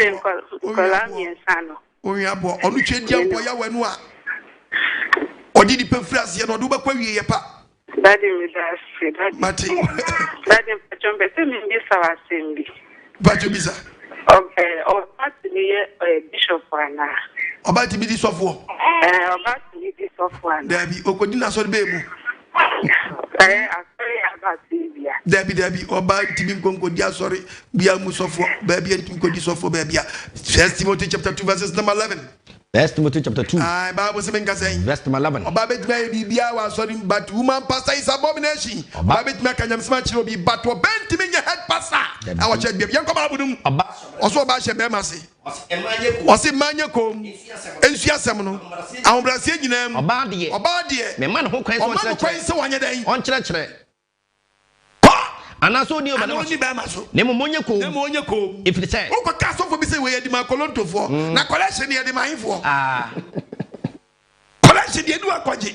Colombian sano oh yeah bo onu chedia bo ya wanu a odi di pefras ye no do ba kwa wie ye pa daddy me that's mati daddy pachon be se me bi sawa sembi bajo bisa okay o pati ni bishop ana oba ti bi di sofo oba ti bi di sofo ana dabi okodi na so be mu asori abati bia dabi oba ti bi nkonko di asori bia mu sofo ba bia ti nko di sofo ba bia 1 Timothy chapter 2 verses number 11 1 Timothy chapter 2 Bible say menka say verse number 11 oba bet na bibia wa sorry but woman pastor is abomination oba bet na kanyam sma chiro bi but obenti menya head pastor awo che bia yanko ba budum oso oba she be mase osi manye kom ensu asem no ahombrase nyinam oba de me man ho kwan so wanye den on kire anaso ni oba so ne mo monye ko if it say o ko ka so fo bi say we yedi ma kolontofo na collection yedi ma hinfo collection dey do akwaje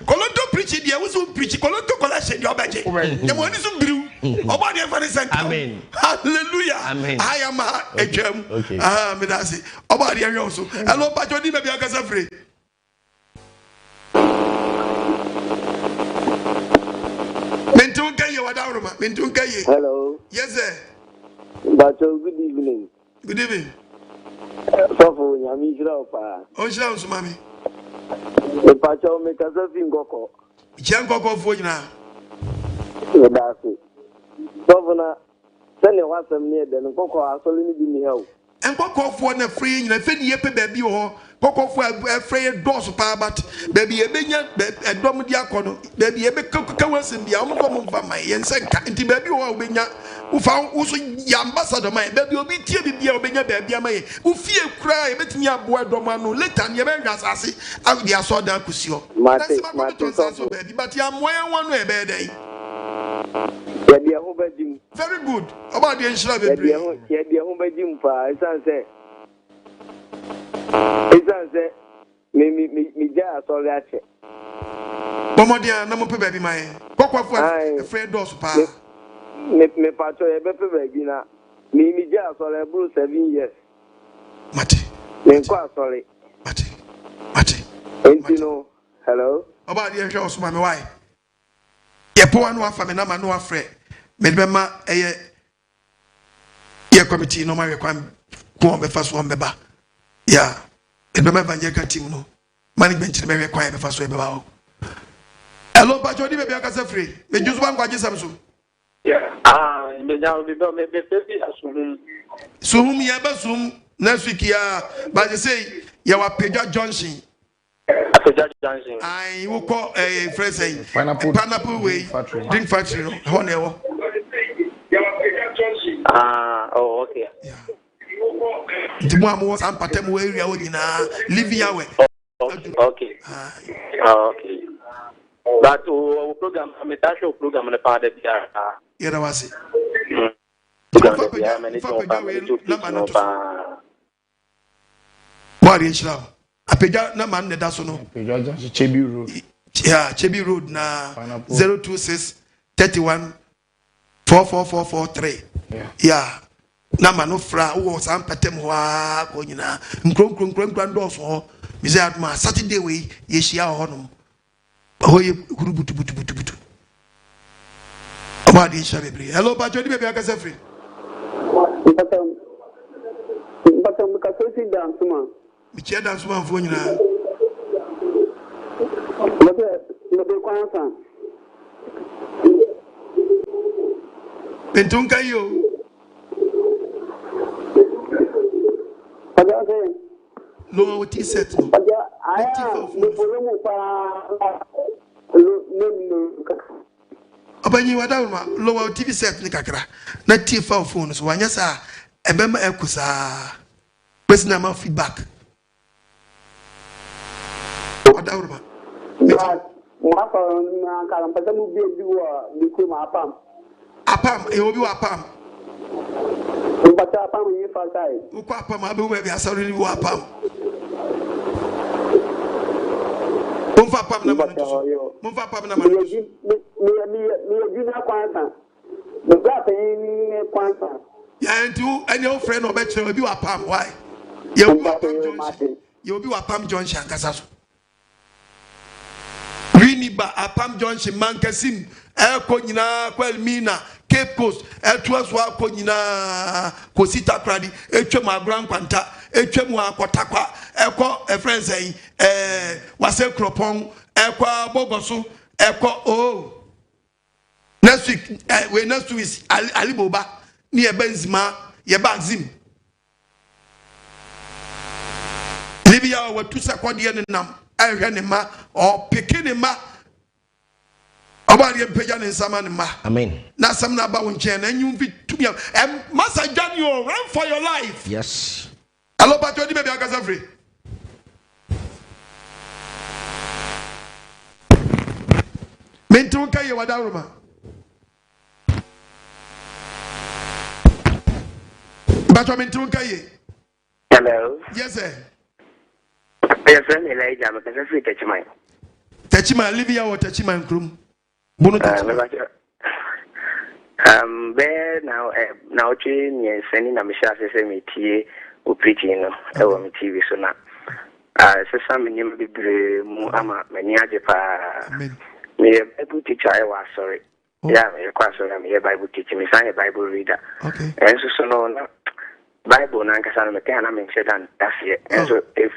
kolonto preach dey we so preach kolonto collection dey obaje dey mo ni so biru oba dey for center amen hallelujah amen I am ejam me da say oba dey anyo so hello pacho di me bi akasa free Hello. Yes, sir. Bacho, good evening. Good evening. So for Yami Jrapa. Oh, Shams, Mammy. The Pacho make us a Goko. Janko for you now. That's it. Governor, send your wife near the Coco, I saw you in the hell. And Coco for the free in a fin yepe baby or Coco for a free doors of power, but baby a benya, a domidiacono, baby a cocoas in the almost for my and send Canty baby or benya, who found also ambassador, my baby will be tear the dear benya baby, who fear cry, bet me a boy domano, let and your as I see, I will be a sword down Cusio. Baby, but you are one way day. Very good. About the insurance. Me sorry at it. Momodia, no more baby, my cocoa for a friend does pa. Me patro a better baby now. Me sorry, 7 years. Mate. Me sorry. Mate. And you know, hello? About the insurance, my wife. Ye poor no family, no afraid. Medbema a committee no matter go on the first one beba. Yeah, and remember Jaka team no management may require the first way about. Hello, but you never be a free. They just one quite Samsung. Yeah, so whom you ever soon next week, yeah, but they say You are Peja Johnson. Peja Johnson. I will call a friend saying pineapple way drink factory. No, oh, okay. Yeah. The one was on Patemo area living away. Okay. Okay. But program, I'm a show program on the part of the yeah, was it. What is now? A peja na man that's no. Chebi Road. Yeah, Chebi Road na 026 31 44443. Yeah. Na man no fra wo sam patem ho a ko nyina. Nkron do so. Mi say atma Saturday we ye hia ho no. Ho ye guru butu. What is Shabri? Hello, Pacho, baby, I can say free. But I'm going dance, man. We chair dance one for you now. Pentunka you. No, tea set. Obanyi wadauma lower TV set ni kakra na TV phone so wanya sa ebema ekusa person am feedback wadauma ma fa na kala mpata mu bi wa biku ma apam e obi wa apam mpata apam yi fa sai uko apam abe we bi asori ni wa apam Mumfa pam na manu. Mumfa pam na manu. Mi junior kwanza. The gap in kwanza. Ya ntu any old friend or better obi wa pam why? You obi wa pam Johnson. You obi wa pam Johnson kasa so. Wini ba apam Johnson mankasim e ko nyina kwel mina Cape Coast e tuaso akọ nyina Kosita Kradi etwem agran kwanta etwem akotakwa ekọ e friends yi wase kropon ekọ bogoso ekọ next week we next week is aliboba ni e benzima ye bazim libya wa tusa kwade ne nam ahwe ne ma o peke ne ma Abari peja ne nsama ne ma. Amen. Na sam na ba wo nchen na nyum fi tumi Master Daniel, run for your life. Yes. Hello Pacho di baby akasa free. Mentu ka ye wada roma. Pacho mentu ka ye. Hello. Yes sir. Yes sir, Elijah, I'm akasa free Techimai. Techimai Olivia or Techimai Nkrum. Be now train yes sending a mission as me tea or preaching no me TV so now so some name be mu ama many ajepa me Bible teacher I was sorry yeah me quite sorry me Bible teacher me sign a Bible reader okay and so no Bible na nkasa no me can am say that that's it and so if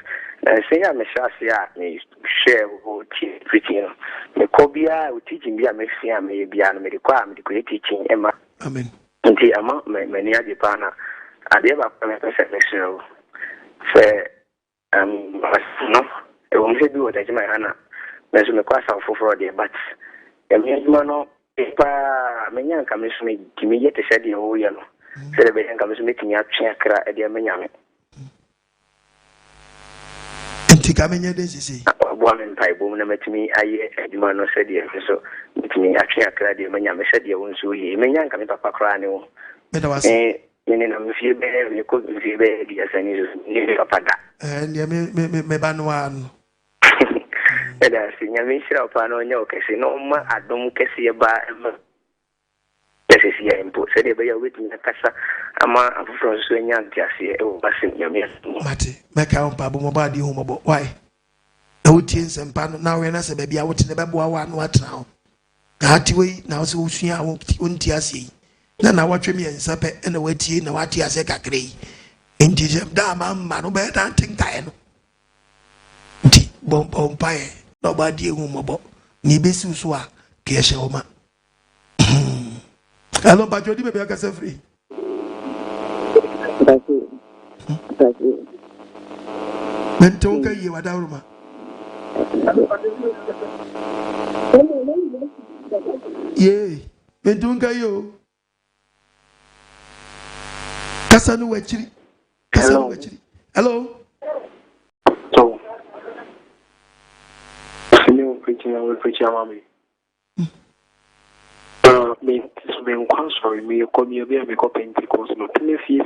say I'm a me share who preaching me kobia we teaching bia me fia me bia no me require me the teaching Emma amen nti ama me ni ajepa na ade ba kwa me pese me so say no e wo me bi wo daji my hana me so me kwa sa foforo de but e me no pa me nyanka me so me kimi yete sede ho ye no se be nyanka me so me timi atwe akra e de me nyame tika menye de sisi bo men pai bo na metimi aye aduma no sede so metimi atwe akra de me nyame sede wo nso yi me nyanka me papa kra ne wo me da wase me na me fie be me ko fie be di asani ni papa da me banwa no eda si nyame shira pa no nya okese no ma adom kese ba ese si ya impo sede be ya wetin kasa ama afufro so nya ntiase e wo basim nyame mate meka on pa bo mo ba di hu mo bo why e wotie nsempa no na we na se ba bia wote ne be bo wa no atra ho ati we na wo se wo sua wo ntiase na watwe mi ensape na watie na wati ase kakre yi enti jem da ma no be dan tinkae no nti bom pae no ba die hu mobo ni be si so a ke hye o ma allo ba jodi be be aka se free Mentonga ye wadaruma. Ye, mentonga yo. Kasanu wachiri. Kasanu wachiri. Hello. So, you preaching, I will preach your mommy. Me, sorry, me, you call me a bit of Pentecost, no, Pentecost,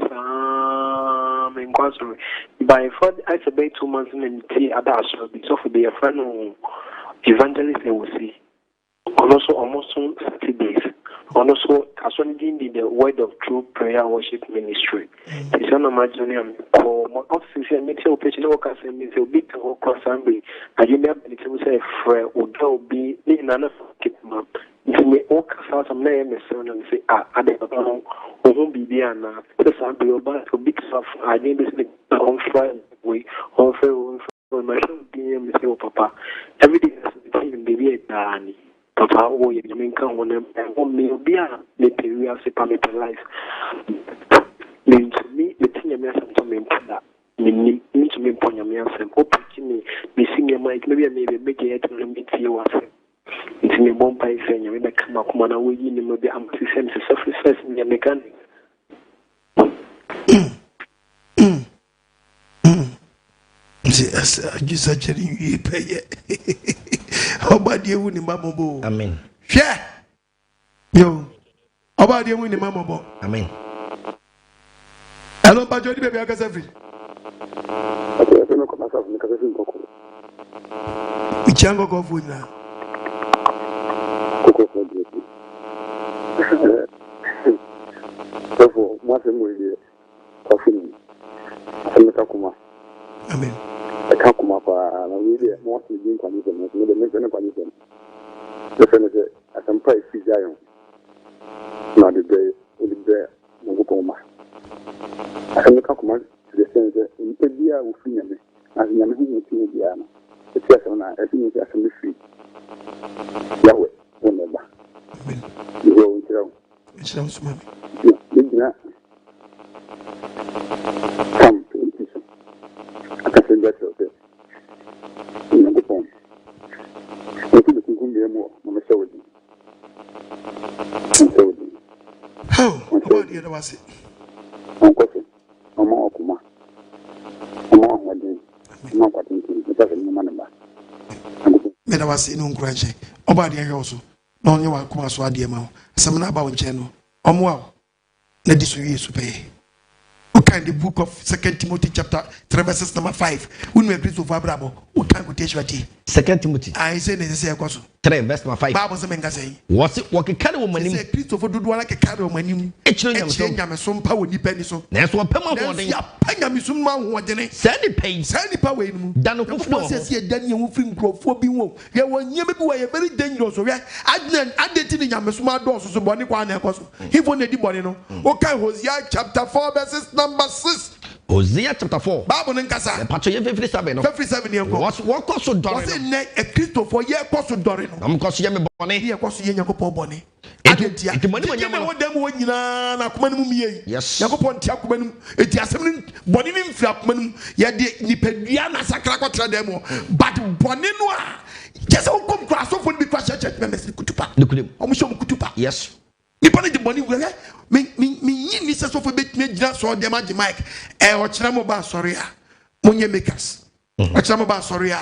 sorry. By for I said 2 months and tea at that, so it's off to be a friend of evangelist, they will see. Also, almost 60 days. Also, as one did the word of true prayer worship ministry. It's an imaginary call. My office and material patient workers and Miss Big Assembly. And you never say, Fred, would go be in another keep up. If we all cast out some name and say, I don't know who be there now. The sample about to big stuff. I didn't listen on Friday. We on Friday, my show being Mr. Papa. Everything has been baby at Danny. Papa, oh, you mean come on them and one meal beer, the period of the life. Means me, the thing you mentioned to me, that me to me, point your mention, open me, missing your mic, maybe make it to meet you. It's me, one by saying, you may come up, man, away in the maybe I'm to send the surface in your mechanic. Yes, I just said you pay it. How about you winning Mamma Bo? Amen. Yeah. Yo. How about you winning Mamma Bo? Amen. Hello, Bajo, baby, I guess every. Chango go food now. Amen. I can't come up and really want to drink condition. The make condition. The senator, I can pray for Zion. Not the day, with the day, Mugoma. I can come to the senator in India with me, as Yamu in Indiana. The person I think is actually free. Yahweh, whenever. You go into them. It sounds money. Come to it. I can send that to you. In the phone. I think you can be more. I'm sorry. How? What the other was it? I'm question. I'm more Kuma. I'm more what you. I'm not what you. It doesn't matter. Meda was in Ungranje. Oba the also. No one you are Kuma Swadi amount. Some about channel. Wow. Let this be to pay. Okay, the book of 2 Timothy chapter 3 verses number 5. When we agree to Fabrabo, who can go teach what 2 Timothy. I say necessary question. 3 verse number 5. Bible says say. Was it what carry woman in Christopher do like a carry of money? Some power depending so. That's what Pema wanting. Pengamisum man wanting. Send pain, send the power in Dano says here, Daniel Wolfing Grove for being woke. There were near me very dangerous. I didn't in Yamasuma doors so bonny one. He wanted the body. Okay, Hosea chapter 4 verses number 6. Hosea chapter 4. Bible and Casa. Patrick 57. 57 years. What cost of Dorin? Was it a Christopher year cost of Dorin? I'm costing him bonnet. Here cost you Yakopo bonnet. It's money when you want them when you are Kumanum. Yes, Yakopon Takuman. It has some bonnet in Flapman. Yet the Nipediana Sacracota demo. But Boninoa. Just how come grass off would be crushed at Memphis Kutupa. Look at him. Omission Kutupa. Yes. The money will me Mrs. of a bit made just so the magic mic. Or Chinamoba Soria. Munya makers. Chinamoba Soria.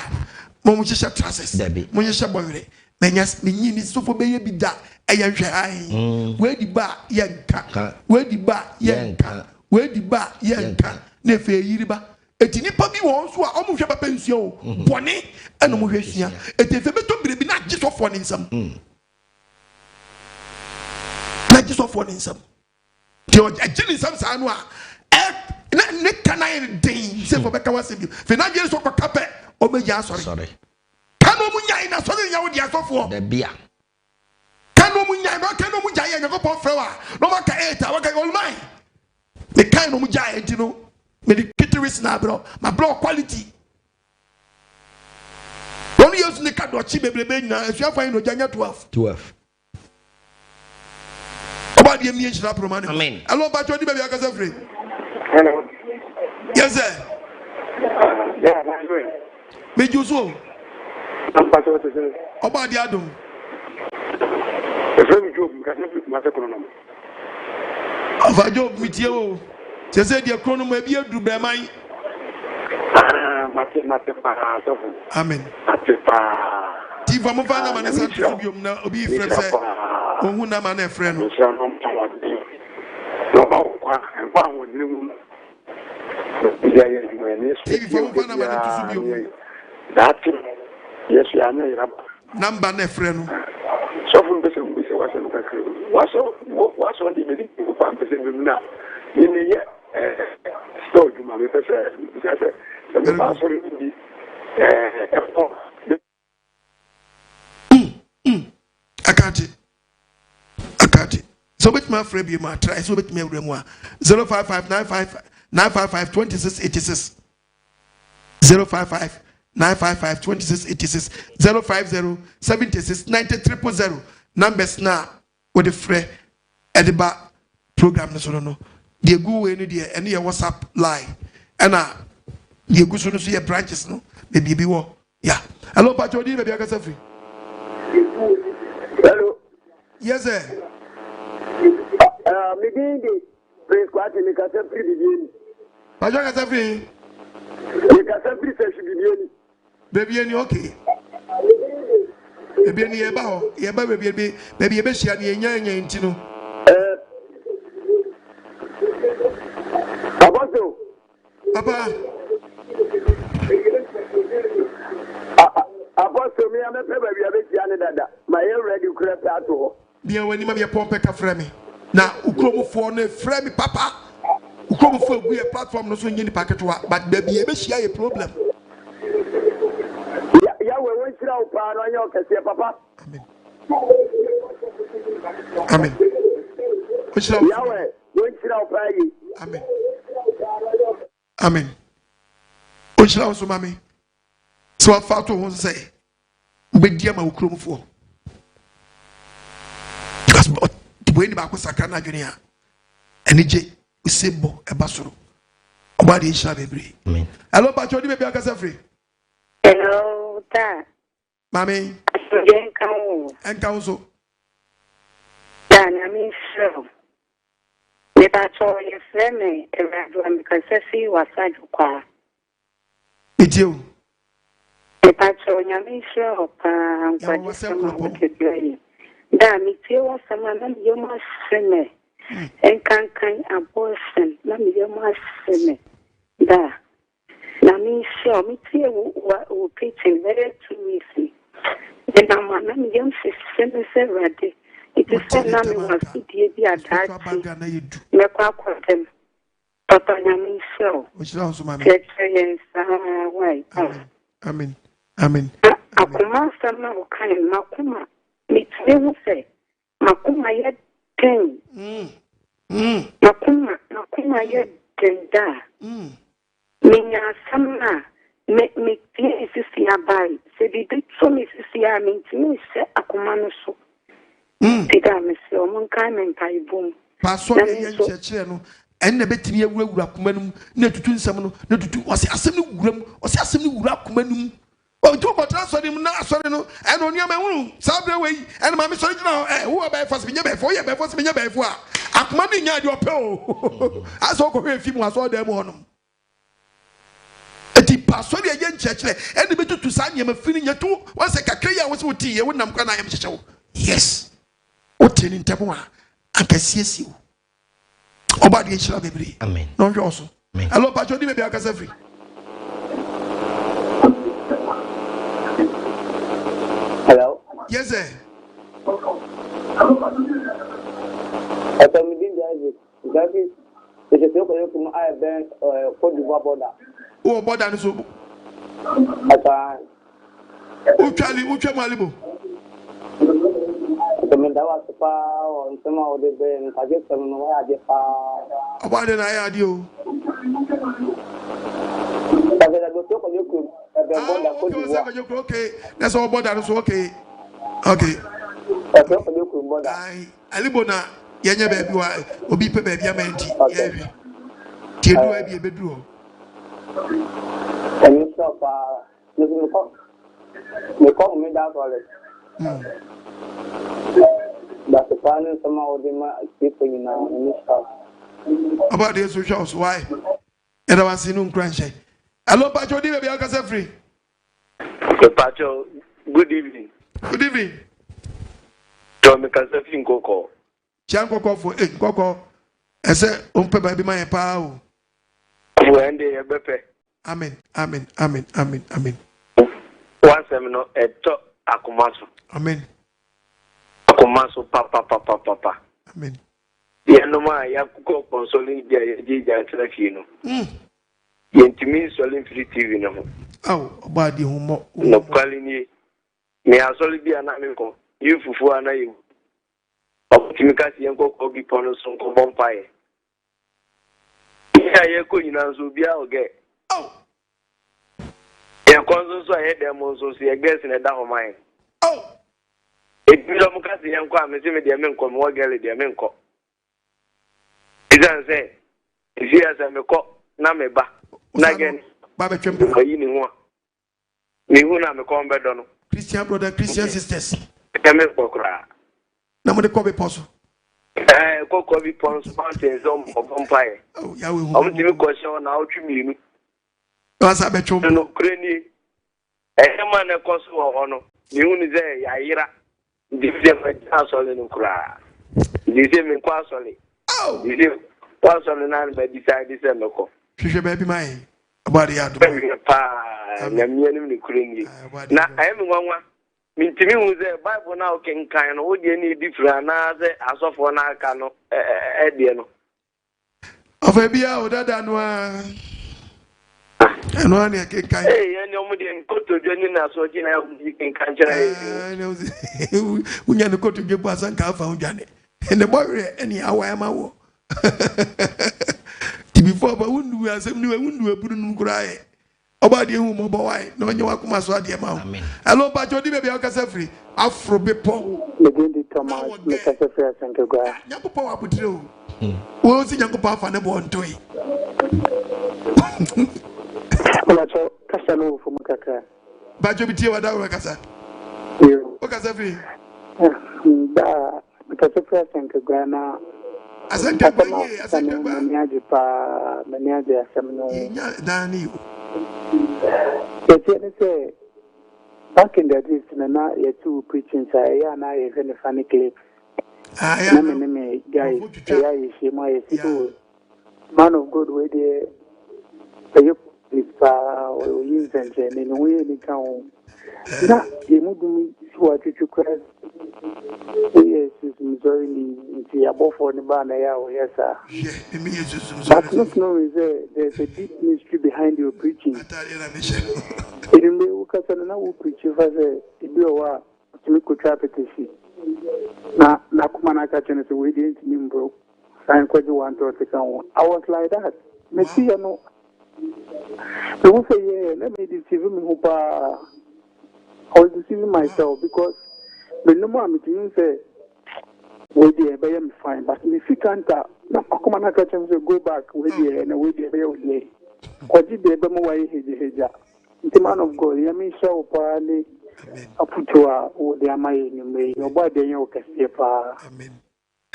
Momusha trasses. Debbie. Munya boy. Menyas me so for baby da. Where the bar yanka. Where the bar yanka. Where the bar yanka. Nefe yiriba. Eti nipa bi won so a omo hwe pension bone eno mo hwe hia eti fe beto bire bi na giso for ne nsam na giso for ne nsam ti o agini nsam sa no a na ne kanan den se for beka wase bi fe na gye so kwa kape o be ya sorry kanu mu nyai na sorry nya wo dia sofo da bia kanu mu nyai no kanu mu jai nya ko po frewa no maka 8 waka all mine me kan no mu jai enti no me the caterers na bro my bro quality only use the card chi bebrebe na afia fan no janya 12 about the me nchira proman amen hello ba jodi baby akasa free hello yes sir Yeah, that's right. Me juso. I'm part of the Oba di adum. The friend job, my second. Ava job mitie o. Se se de krono ma bi adu breman. Amen. Ti fa mo fa na ma na santu biom na obi frɛ sɛ ohun na ma na frɛ no. Ti fa mo fa na ma na tusu biom. Yes, ya na ira. Number na frɛ no. So fun be se mo se wa se no kakre. Waso di me di ko pa be se me na. Ni ye store du ma me pe se Akati. So with my friend you might try so with me 05595552686 05595552686 050769300 numbers now with the free ediba program no the go way any any WhatsApp line and the go so your branches no maybe be wo yeah hello pacho di maybe akasa free hello yes sir me di praise kwati me kasa free bibieni pacho akasa free me kasa free se bibieni baby any okay baby any eba ho eba baby ebe hia ne nya ntino Apostle Papa Apostle me am pe ba bia be tia ne dada ma ye ready kura pa to bia wani ma bia pompe ka frɛ me na ukromofo no frɛ me papa ukromofo agu ye platform no so nyini paketwa but da bia be hia ye problem ya we won tira o pa no anya o kase papa amen ya we won tira o pa yi amen amen Ochira so mami so afa to ho say ubedia ma ukromfo because when ba ko sakra na adwene a eni je usebo e basoro oba de hira bebre amen hello pacho di baby akasa free hello ta mami enka so ta na mi so me pacho ye frame e radwa because see wasaju kwa itiu me pacho nya mi so pa kwa se da mi tie wa sama na mi yo ma seme enkan abortion na mi yo ma seme da na mi so mi tie wo preaching very too easy and na mi yo seme se ready it is na mi was die bi adati me kwa kwatem papa na mi so Ochira so mami yes why amen amen akuma sama o kan makuma mitwe say makuma ye ten makuma ye tenda minya sama me tie sisi abai se bi so me sisi a me ntimi se akuma no so tida me se o mon kan men pai bom paso ye nchechire no enne betimi awurawura akuma num na tutu nsam no na tutu wase asem ni wuram wase asem ni wura akuma num ojo botra sori mu na asori no ene oni amahunu sabre we ene ma me sori gina wo ba fast me nya ba fo ye ba fast me nya ba fo a akuma ni nya de ope o aso ko hwe fi mu aso da mu honom eti paso de ye nchechire ene betutu sa nya ma fini nya tu wase kakra ya wase woti ye wonam kwa na yam chechewo yes woti ni ntemo a akasiesi wo oba de hira bebre amen no hwe oso hello pacho di me be akasa free hello yes sir ata mi din dia gabi e se ko yo kuma ai ben ko du border o border no so ata utwa malibo Comenda wa pa on tema o de ben kaje no wa de pa oba de na ya di o tabe da go to ko yo ku be border ko du wa okay that's all border so okay okay ko yo ku border ai alibo na yenye ba bi wa obi pe ba bi amenti ye wi ti edu e bi e beduru And you stop, you call me that already. But the plan somehow they might keep you now in this house. About the socials, why? And I was in Cranshay. Hello, Pacho, do you have a free? Pacho, good evening. Good evening. Tom Casafin Coco. Chanco for Coco. I said, Umpe baby, my power. When they have bepe. Amen, amen, amen, amen, amen. One seminar at top Akumaso. Amen. Akumaso, papa. Amen. Yanoma, Yakuko, consoling the Jija Telefino. Yentimi, soling free TV. Oh, body homo. No calling ye. May I solely be an amico. You for an eye. Optimicas Yanko Obi Ponos on Bompire. Yeah, you know, so be our gay. Oh, yeah, conscious I had them also see a guest in a down of mine. Oh, it be a Mukasi and come and see me the men come more girl, the men call. It doesn't say, if he has a call, Nameba, Nagan, Baba Champion, one. Me who am a combat on Christian brother, Christian sisters. The men for cry. Number the Kobe Posso. Cocobi Pons Mountains on Bompire. Oh, Yahoo. I'm to question now to me. As I bet you no cranny. A man a cost of honor. You only say, Yaira. This is my castle in Ukra. This is my castle. Oh, this is castle and I decide this and local. She should be mine. About the other. And I'm nearly cranny. Now I am one. Me to me was a Bible now can kind of any different as of one I cannot Ediano. Of a beer or that one. And one I can kind. Hey, and you go to Jenina so you can catch. We can go to give us and car found Janet. And the boy, anyhow, I am out. Before, but wouldn't we as a new and wouldn't cry. About you, my boy, no one you are coming to the amount. Hello, Pacho, maybe I can say free. Afro Bepo. The Gundi Thomas, the Casafia Sankagra. Yakupo, I put you. We'll see Yakupa and the born to it. Pacho, Casano from Kaka. Pacho, be here without Wakasa. You. Wakasa. The Casafia Sankagrana. I said, I said, Manager Seminole. Danny. Say, back in the days, now you're two preaching, and I have a funny clip. I am a guy, my man of God, where they use and in way they come. Now, you move what you cry. Yes, Missouri, the above for the banner, yes, sir. But not knowing there's a deep mystery behind your preaching. It may look at another preacher as a bill to make a trapetisi. Now, Nakumana catching us away into Nimbro. I'm quite the one to take on. I was like that. Messiano. They will say, yeah, let me deceive me who I was deceiving myself because the number I'm meeting say, well, I am fine, but if you can't, no, come on, I can go back with you and away the way. What did they be more? The man of God, I mean, show party. I put you out, oh, they are my enemy. Your body, you can see. Amen.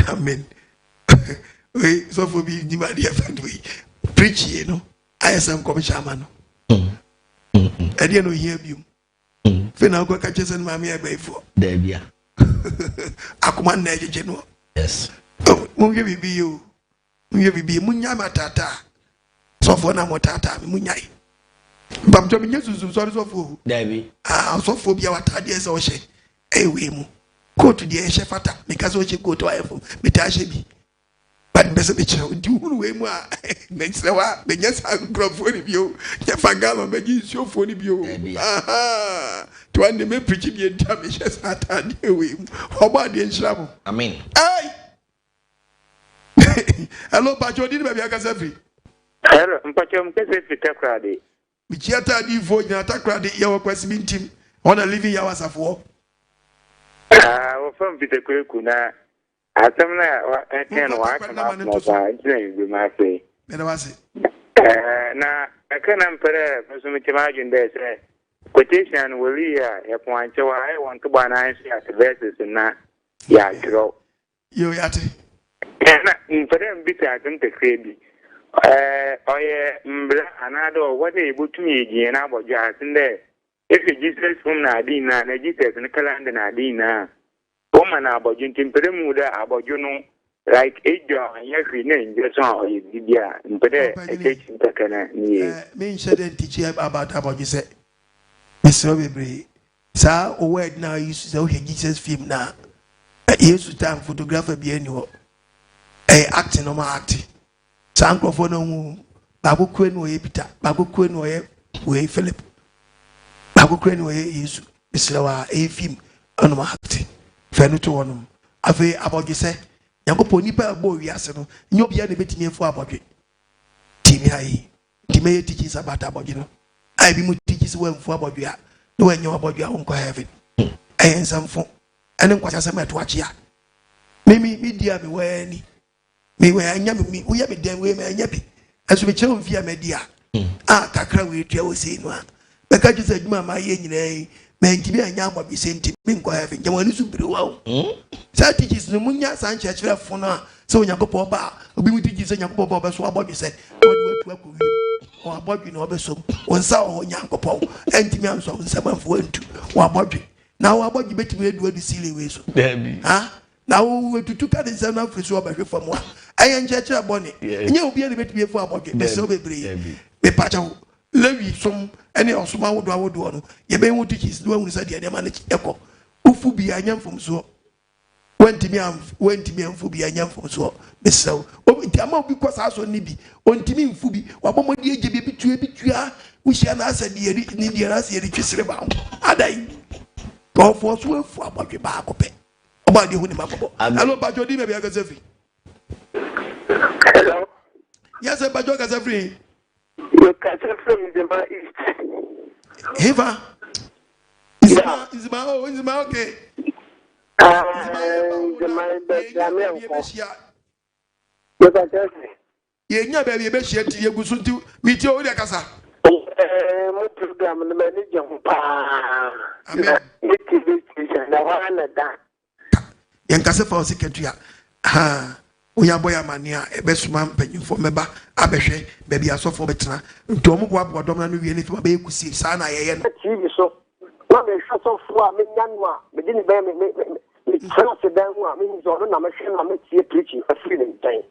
Amen. Wait, so for me, my dear friend, we preach, you know. I am some commissioner. I didn't hear you. Fena go catch us and mammy I bay for. There be. Akuma Nage General. Yes. Oh, Mungi be you. Mungi be Munyama Tata. So for Namotata, Munyai. Bam Tommy, sorry, so for. There be. Ah, so for be our tadias or she. Eh, we go to the Shefata because what you go to iPhone, Mitashi. But Mr. do way more. Next hour, the yes, I'm grown for you. Yafagama, Maggie, show for you. Aha, to one the men preaching the damages at anyway. How about the trouble? I mean, Aye. Hello, Pacho, did maybe I can say. Hello, Pacho, I'm going to take credit. Michiata, the voice, not a credit, your question team on a living hours of war. Well, from Peter Kuna. I tell you, I can't walk. I'm not going to be my face. And I was it. Na akana mpere presumiti margin there say quotation will hear a point so I want to buy nice at verses na ya draw. Yo yate. Na mpere mbita atunte krebi. Oye mbra anado what they able to me na abojo asinde if Jesus from na adina na Jesus na kala na adina. Woman abojo mpere mu da abojo no like ejo anyakri na njeso a oyibia mpede ekechi takana ni me shouldn't teach you about you say Mr. Bebre sa o word now you say o Jesus film na yesu time photographer bi eni acting no ma acting sa nkrofo no hu bago kure no ye Peter bago kure no ye we Philip bago kure no ye yesu Mr. wa film no ma acting fe no to wonum afi about you say Yankopon nipa bo wiase no nyo bia na betimi efu abodwe timi ayi timi teaches about abodwe no ai bi mu teaches we mfu abodwe a no wenyo abodwe a onko heaven ayen samfo ene nkwasa sama to achi a mimi dia me wani me we anya me wo ya me dem we me anya bi aso be chewo mfia me dia kakra we tua wo sei no a be ka ju adwuma ma ye nyina yi me ntimi anya abodwe senti me nko heaven jamani su biri wa sa teaches no munya san church fo no a so Onyankopon ba obi mu teaches Onyankopon ba obeso abodwe se odu atu akọ wi o abodwe no obeso onsa o Onyankopon entimi anso nsamanfo antu o abodwe na o abodwe betimi edu sile we so na o wetutu ka de nsam na freso obehwe fam a ayen church abone nye obi ene betimi efu abodwe be so bebre be pacha lewi som ene osoma wodo no ye be hu teaches do hu sa de ma na ekọ ufu bi anyamfom so wentimi amfu bi anyamfom so besaw nti ama obi kwasa so ni bi ontimi mfu bi wabomodi eje bi bitua wuhia na asa de ni de na asa de twesere ba adai ofo so efu abodwe ba akopɛ oba de hu ni mabobo hello bajo di me bi agasefi Hello. Yes, bajo agasefi You can say from the man east. Eva is my okay. The man that ye nya ba bi be hia ti yegusu ti mi ti o de kasa mo program no manager pa amen na wana da yen kasa fa secretary oya boya mania ebesuma mpanyimfo meba abehwe ba bi asofo betena ntomo kwa bodom na no wie ne fi ba ekusi sa na yeye no TV so na me hwaso fo a me nyanu a me di ni ba me tsana se dan ho a me nzo no na me hwe na me tie preaching afiri ne ntan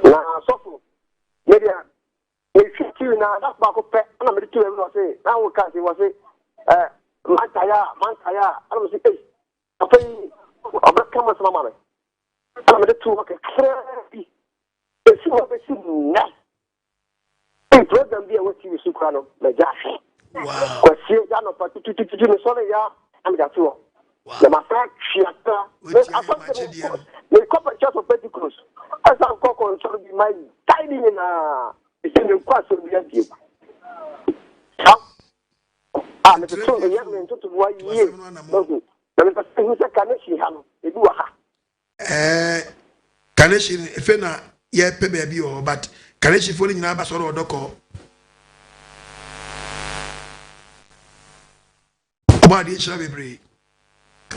na sofo media we fit na that ba ko pe na me to e no say na wo ka say wo say mantaya ana me say eh apai obaka ma sama ma I'm the two okay crazy. If you have a seen that, the program be a what you see, Crano, the Jaffy. Wow. Because you don't know, to sorry, I'm the two. The massacre, the corporate church of Pentecost. As I'm calling, so be my tiny in the class of the empty. I'm the two of the young men to 1 year. There is a thing who's a connection, they do a connection if na ye pe baby o but connection for nyina ba so odoko oba di chira bebre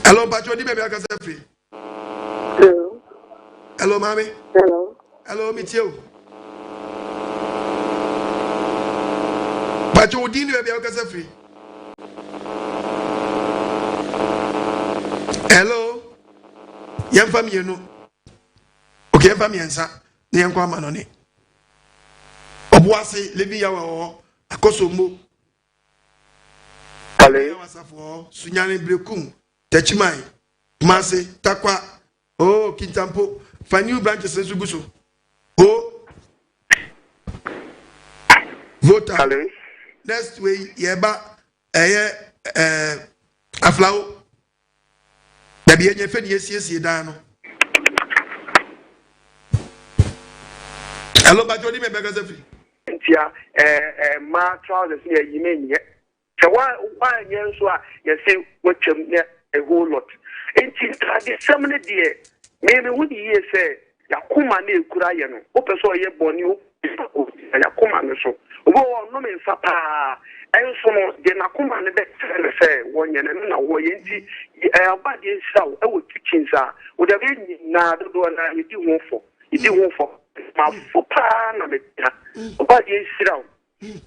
hello bacho di baby akasa free hello mami hello mitio bacho di baby akasa free hello yam family no okay yam family ensa na yam kwa mano ne obuase lebi ya wo akosombo ale wasafo sunyane brekum techimai mase takwa kintampo faniu branches esuguso voter ale next way yeba aflawo dabi enye fe ni esiesie dan no hello bajo di me be gaza free ntia ma trousers ni yime nye se wa nye nso a ye se watwam ne a whole lot nti trade semne de me wudi ye se yakoma na ekura ye no opeso ye boni o yakoma me so obo no me nsa pa enso no de na koma ne be say wonye ne na wo ye nti aba de nsa wo e wo kitchen sa wo da be na do na yidi ho fo ma fo pa na me ta aba de nsa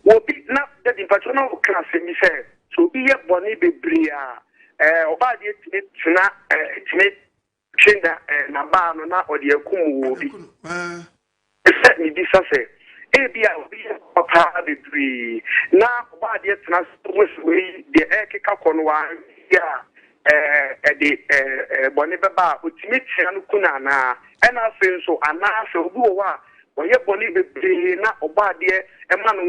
wo bi na de patro na wo class mi say so bi ye boni bebria aba de tena tene chinda na ba no na ode akum wo bi set me bisa say ebia obi papa bebri na aba de tena we de ekeka konwa ya de boni beba otimi tia no kuna na ena senso ana se obi wo wa oye boni bebri na aba de e ma no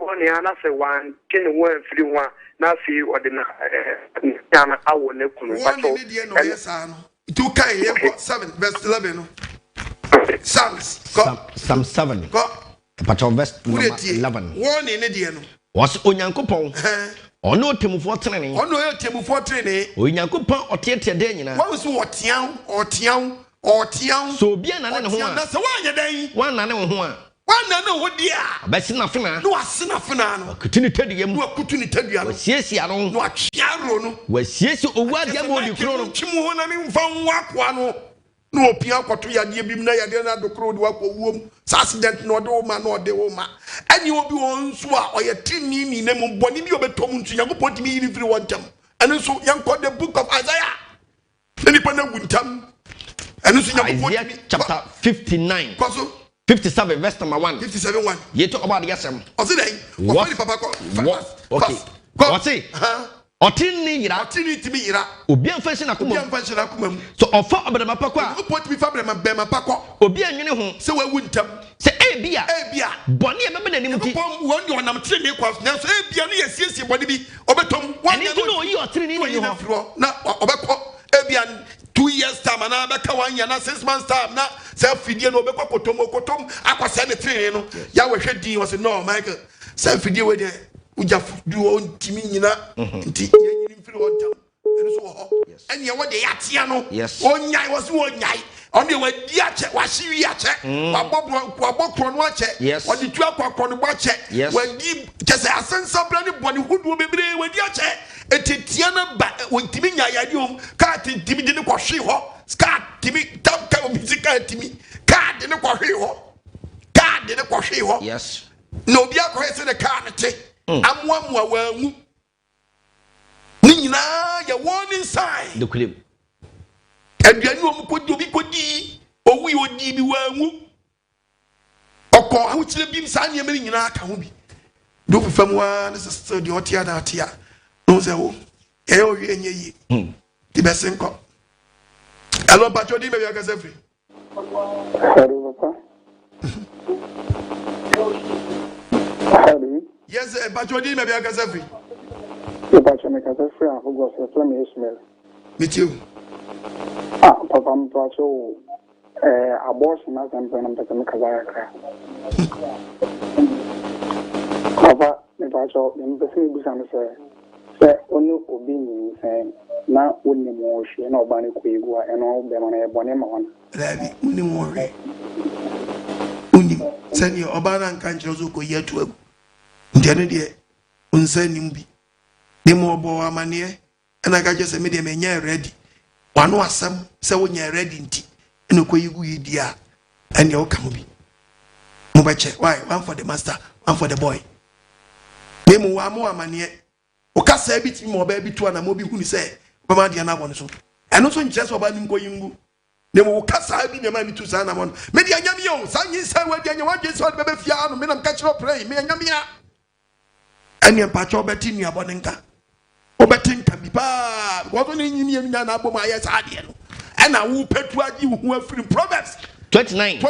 woni ana se wan kene wan firi wa na fi ode na na awo ne kunu pato one ne no yesa no to kai ye 7 verse 11 no Psalm 7 go pato verse 11 one ne de no was onyankopon ono temufo trene onyankopon otiete de nyina wo so otian so bia na ne ho a na se wanye dan wan na ne ho a wan na ne ho dia ba sina fena no asina fena no kutuni tadua mu no kutuni tadua no siesia no no atwiaro no wa siesi owu adia mo di kro no chimu ho na me mfa nwakoa no no opia kwato yade bim na yade na do kro de wakowom sa accident no de wo ma ani obi won so a oyetini ni na mu boni bi obetom ntu yakopon timi yiri firi wontam ani so yanko the book of Isaiah ni pa na guntam ani so yakopon chapter 59 kwaso 57 verse number 1 57:1 ye to about yesem osidai what papa ko okay what say otini yira otini timi yira obi anfa na kuma so ofa obedama pakwa a opot mi fa bema pakwa obi anwene ho se wawu ntam se ebia boni e bebe nanim ti won de onam tire ne kwa na so ebia ne yesiesie boni bi obetom wan ne no yi otire ni ni ho na obekọ ebia 2 years time na beka 1 year na 6 months time na self fidie no obekọ kotom akwasa ne tire no ya wehwe din was no Michael self fidie we de uja du on timi nyina nti yenyini mfiri on tam eno so ho ene we de yatia no onyai was onyai on de wadi ache wahiri ache wabokro no ache wadi tu akwa no ache wadi kese asensa bra ne boni hudu bebre wadi ache etitia na ba wotimi nya yadiom ka timi de ne kwhwe ho ska timi tam ka musica timi ka de ne kwhwe ho yes no bia ko hese ne ka ne te amwa wangu ni nyina ya warning sign the clip aduani o kodi owi odi bi wangu okọ ahukire bi sa ne meri nyina aka ho bi do fefam wa ne sister de otia da atia no se wo e o wi enye yi ti besenko alo pacho di me bi akase free hello papa hello yes pacho di me bi akase free pacho me akase free a go so so me Ismail meet you papa m pacho abortion na zambe na mpaka me kazaka papa me pacho me pese me busa me se onu obi ni se na oni mo hwe na oba ne koyegu a eno be ma na e bone ma wona labi oni mo hwe oni sani oba na nka nchiro zo koyi atu agu ndene de unsani mbi de mo obo amane na ga je se me de me nya ready wano asem se wonya ready nti eno koyegu yidi a ene o kam bi mo ba che why one for the master one for the boy de mo wa mo amane o kasa bi ti mo ba bi to na mo bi hu ni se ba ma de na won so eno so nche so ba nim koyingu de mo kasa bi ne ma mi tu sa na mo me de anyam yo sa nyi sa wa de anyam wa je so de be fia no me nam ka chiro pray me anyam ya ene pa cho beti ni abone nka obetinka bi pa wo ni nyini nya na abom aye sa de no ena wo petu agi hu afiri Proverbs 29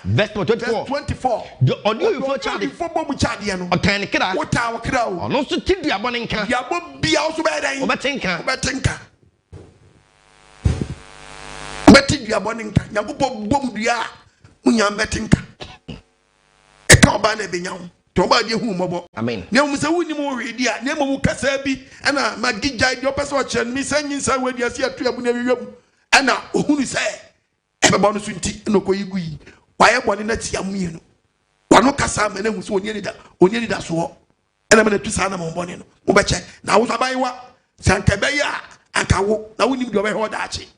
verse 24 the audio you for child for bomu child ye no otan kra wota wo kra o ono so tidi abone nka ya bo bia wo so be dan obetinka beti abone nka nyagopo bom dua munya betinka e ka oba na be nyawo to oba de hu mobo amen ne mu se wuni mo redi a ne mu kasa bi ana magija de opese o chere mi sanyi sa wadi ase atu abu na wiwam ana ohunu se ebe bo no so nti no koyigu yi waye bone na tia mu yi no wano kasa mene hu so onyeni da so ena mene tu sa na mo bone no mo be che na wo sabaywa sanka be ya anka wo na wonim de obe ho da achi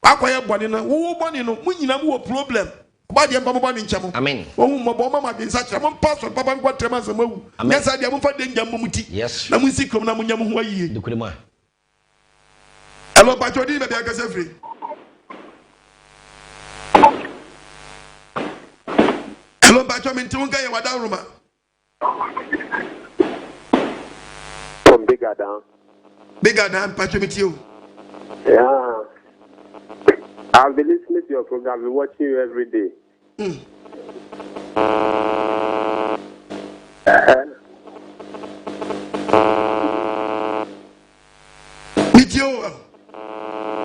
akwaye bone no wo bone no munyina mo problem ba de mpa mo bone nchamo amen wo mo bo mama de sa chamo pastor papa ngwa trema sa mawu nyasa de mo fa de njam mo muti yes na mo sikrom na mo nyam ho ayie de kurema hello ba jodi be be agasa free hello ba jodi minti won ga ye wada roma from bigger than Pachomitio. Yeah. I'll be listening to your program. I'll be watching you every day.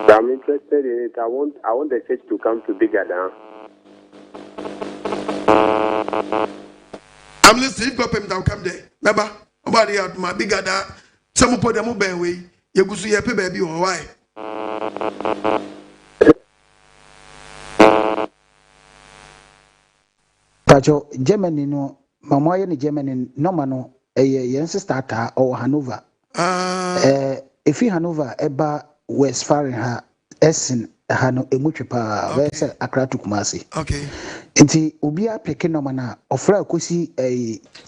I'm interested in it. I want the church to come to bigger than. I'm listening. If God will come there. Remember, nobody out my bigger than. Some put them up way. You go see your baby or why? Pacho Germany no mama ye ni Germany no mano yen sister ta or Hanover. If Hanover eba Westfalen ha Essen hano emuchi pa wese Accra to Kumasi. Okay. Nti obi a peke no mana ofra kosi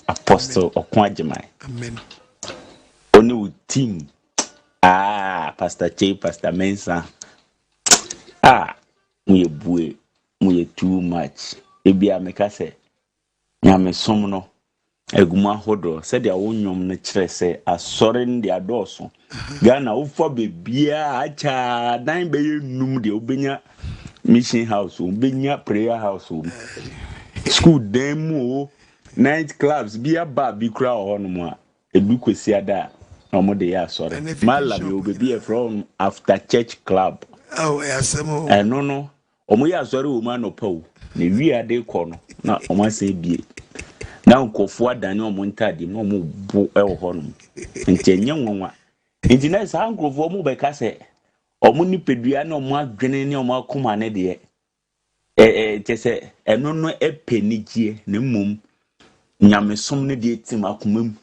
Apostle Okwajimai. Amen. Only with team. Pastor Che, Pastor Mensa. We too much. Ebi ameka se nyame som no eguma hodo se dia wonyom ne kire se asore ndi adoso Ghana ufo bebia acha dan be num de obenya mission house obenya prayer house school demo night clubs bia ba bi kura hono a edu kwesi ada na mo de ya asore malabi obebi from after church club asemo no omo ya asore wo ma no pawo ne wi ade kɔ no na ɔma sɛ bie na nkɔfo adane ɔmo ntade na ɔmo bo ɛwɔ hɔ no nti enye nwanwa nti na saa nkɔfo ɔmo bɛka sɛ ɔmo nipadua na ɔmo adwene ne ɔmo akoma ne deɛ kyɛ sɛ ɛno no ɛpɛnigie na mmom nyamesom ne deɛ tim akoma mu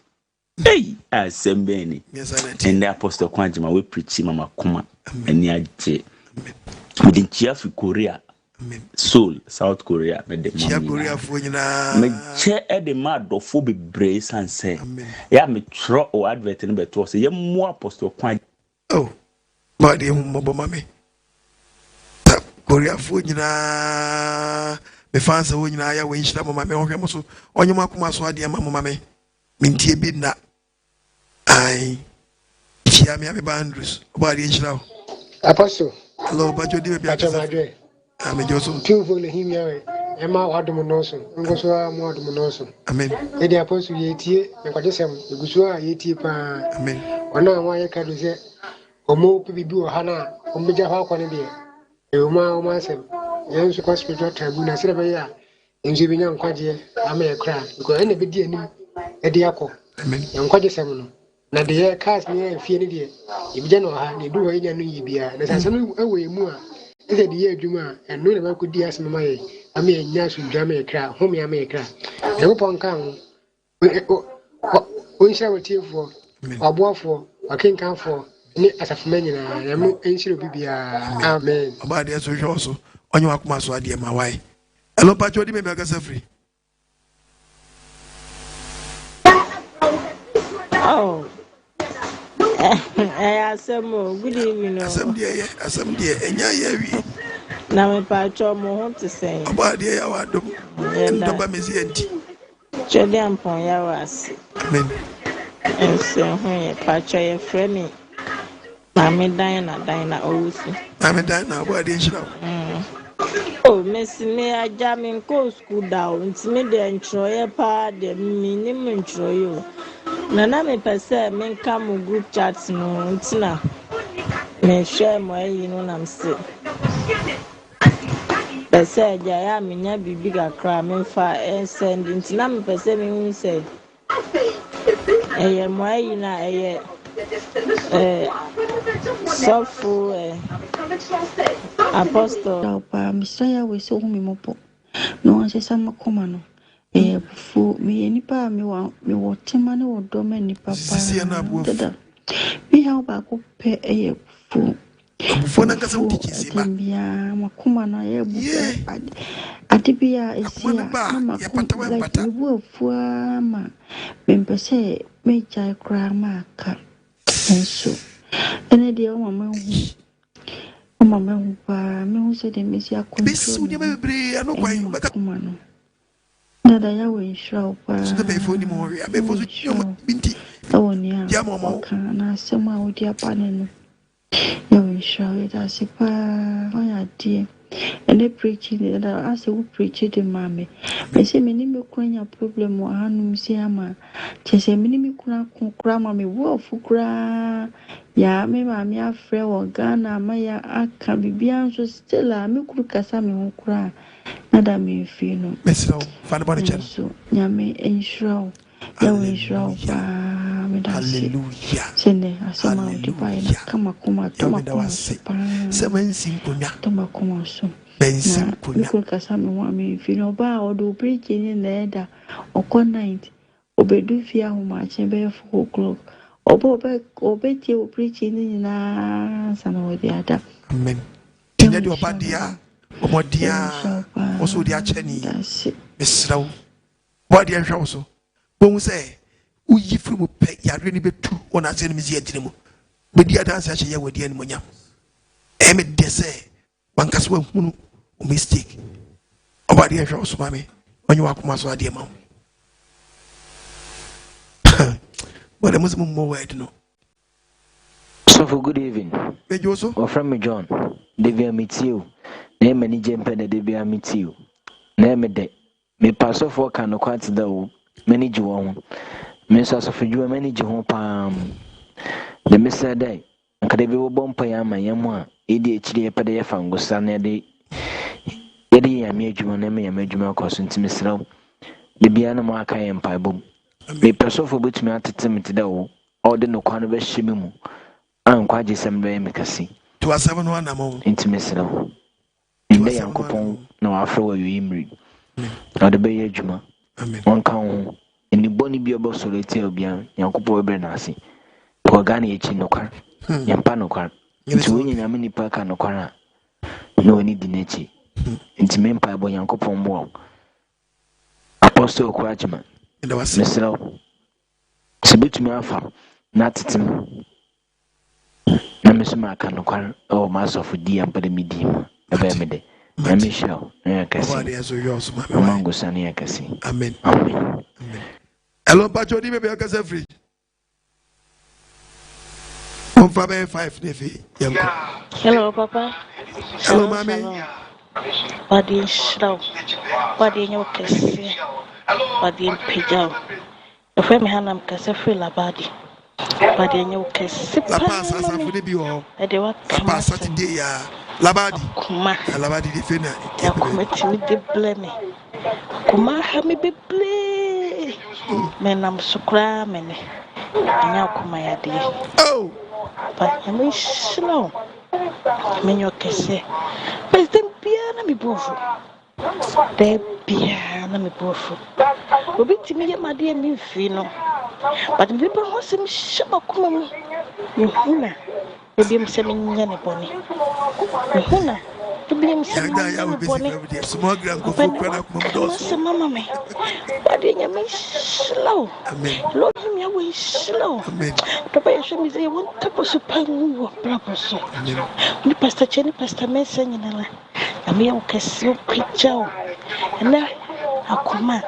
asɛm bɛn ni ɛnɛ apostle Kwanjima we preach mama koma ani agye within Chiafi Korea Seoul, South Korea, me de Korea for you na me che e de ma dofo bebre sanse ya me tro o advert no beto se ye mo apostle Kwan ma de mo mame Korea for you na me fans wo nyina ya we nhira mo mame ohwe mo so onye mo akoma so ade ma mo mame mintie bi na ai chia me Andrews oba de nhira apostle hello bajo di be Adwene Johnson. Two for him, Emma Wadomonoso, and go so Modomonoso. Amen. Eddie Apostle Yeti, and what is him, the Gusua Yeti Pa. Amen. One hour, why I can say, or more people do Hana, or Major Hawkwan, Oma myself, young spiritual tribunal, Silvia, and Zibian Quadia, I may cry, because any big dear Ediaco. Amen. And Quadia now the air cast me and fear idiot. If you don't know, you do any new beer, there's some away more. Is it the year Juma and no one could ask me? I mean, yes, you jam a crowd, home I make a crowd. And upon count, we shall tear for, or boy for, or king come for, as a man, and I'm ancient be amen. About the answer also on your Akmaso idea, my wife. Hello, Pacho, maybe I got free. Oh. Good evening. Assembly, and ya, now, my patch more to say about the hour, and the Bamisienti. Chedian Ponyawas. Amen. And so, patch a friend. Mammy Diana also. Mammy Diana, what is she? Oh, Miss me, I jam in cold school down. It's me the enjoy a part, the minimum enjoy you. Nana me pese me come group chats no ntina me share my I'm say pese ja me nya bibi kakra me fa send ntina me pese me hu say my na sofu apostle pa Ministerial we so hu me mopo no one say sama koma no Fu me any pa me what timane or domini papa. Dada. We have a good pay a fu. Fona kasa utiki sima. Atembia makuma na yebu. Adibia esia na makuma like we fuama. Member say me jai grama ka. Enso. Ene dia mama mama me hu say de mesia control. Bisu nya bebre ano kwan makuma no. Dada ya we show pa. So be fo ni mo wi abe fo so nyoma binti. Onia. Ya mama kana sema odi apane no. Ya we show it as pa oya die. And they preaching that I say we preach the mommy. I say many me kwanya problem wa hanum si ama. Che say many me kuna mama me wo fukura. Ya me mami afre wa Ghana ma ya aka bibia nso still a me kuru kasa me ho kura. Nada me fi no. Mesro fana bone chen. So nyame ensuro. Ya we ensuro pa me da. Hallelujah. Sene asema odi pa ina kama kuma toma kuma. Semensin kunya. Toma kuma so. Bensin kunya. Because kasa me wa me fi no ba odo preach ni na eda okọ night obedu fi ahoma chembe 4 o'clock. Obe tie o preach ni na sana odi ada. Amen. Tinya di obadia omodia oso di acheni. Mesrawo. Body and show so. When we say uyi firi mu pe yare ni betu ona se ni mizi adine mu bedi adanse a hye wadi ani monya e me de se bankas wa hunu o mistake obadi e hwe so mame onye wa kuma so ade ma wala muzimu mo word no. So for good evening Bejoso or from me John Devia meet you na mani jempe na Devia meet you na me de me pass off work and quite the manage one. Miss as of you manage home palm. The Mr. Day, and could be bompa yama yamma, ADHD pedia fungus, and Eddie Yamajuma, Nemi Yamajuma, cousin to Miss Low. The Biana Marca and Pibo. Me person for which me at Timothy Dow, or the no corner of Shimu. I'm quite some way make a see. To a 7-1 among Intimacy. In the young coupon, no afro you imri. Or the Bay Juma. One count. In the bonny be about solitaire bian, Yankopo Bernasi. Organi Chinocar, Yampanocar. Into winning a mini parka no corner. No need the nature. Into Mempa by Yankopon wall. Apostle Quachman. And there was Miss Low. Subit me alpha, not Tim. Namis Macanocar, or Mass of D and Medium, a Bemede. And Michelle, Mango Sania Cassi. Amen. Amen. Hello, Pachodi, maybe I can say free. 155 Nefi. Hello, Papa. Hello, Mommy. Body slow. Body in your case. Body in Pijao. The friend Hannam Casafri La Badi. Body in your case. La Passa for the Bio. I do what Passa today. Labadi. Kuma. Labadi defender. I commit with the blame. Kuma, have me be play. Men, I'm so cram and now come my idea. Oh, but I mean, slow. I mean, your case. But then piano me both. They piano me both. Will be to me, my dear, me fino. But the people want some shabakuma. You Maybe I'm selling any bonny. Huna, to be him selling bonny. Small grand of Mamma me. But in me slow. Lord, me away slow. The way show me they want to put a pen or proper so. The Pastor Jenny Pastor Mason in a line. A meal castle picture. And now I command.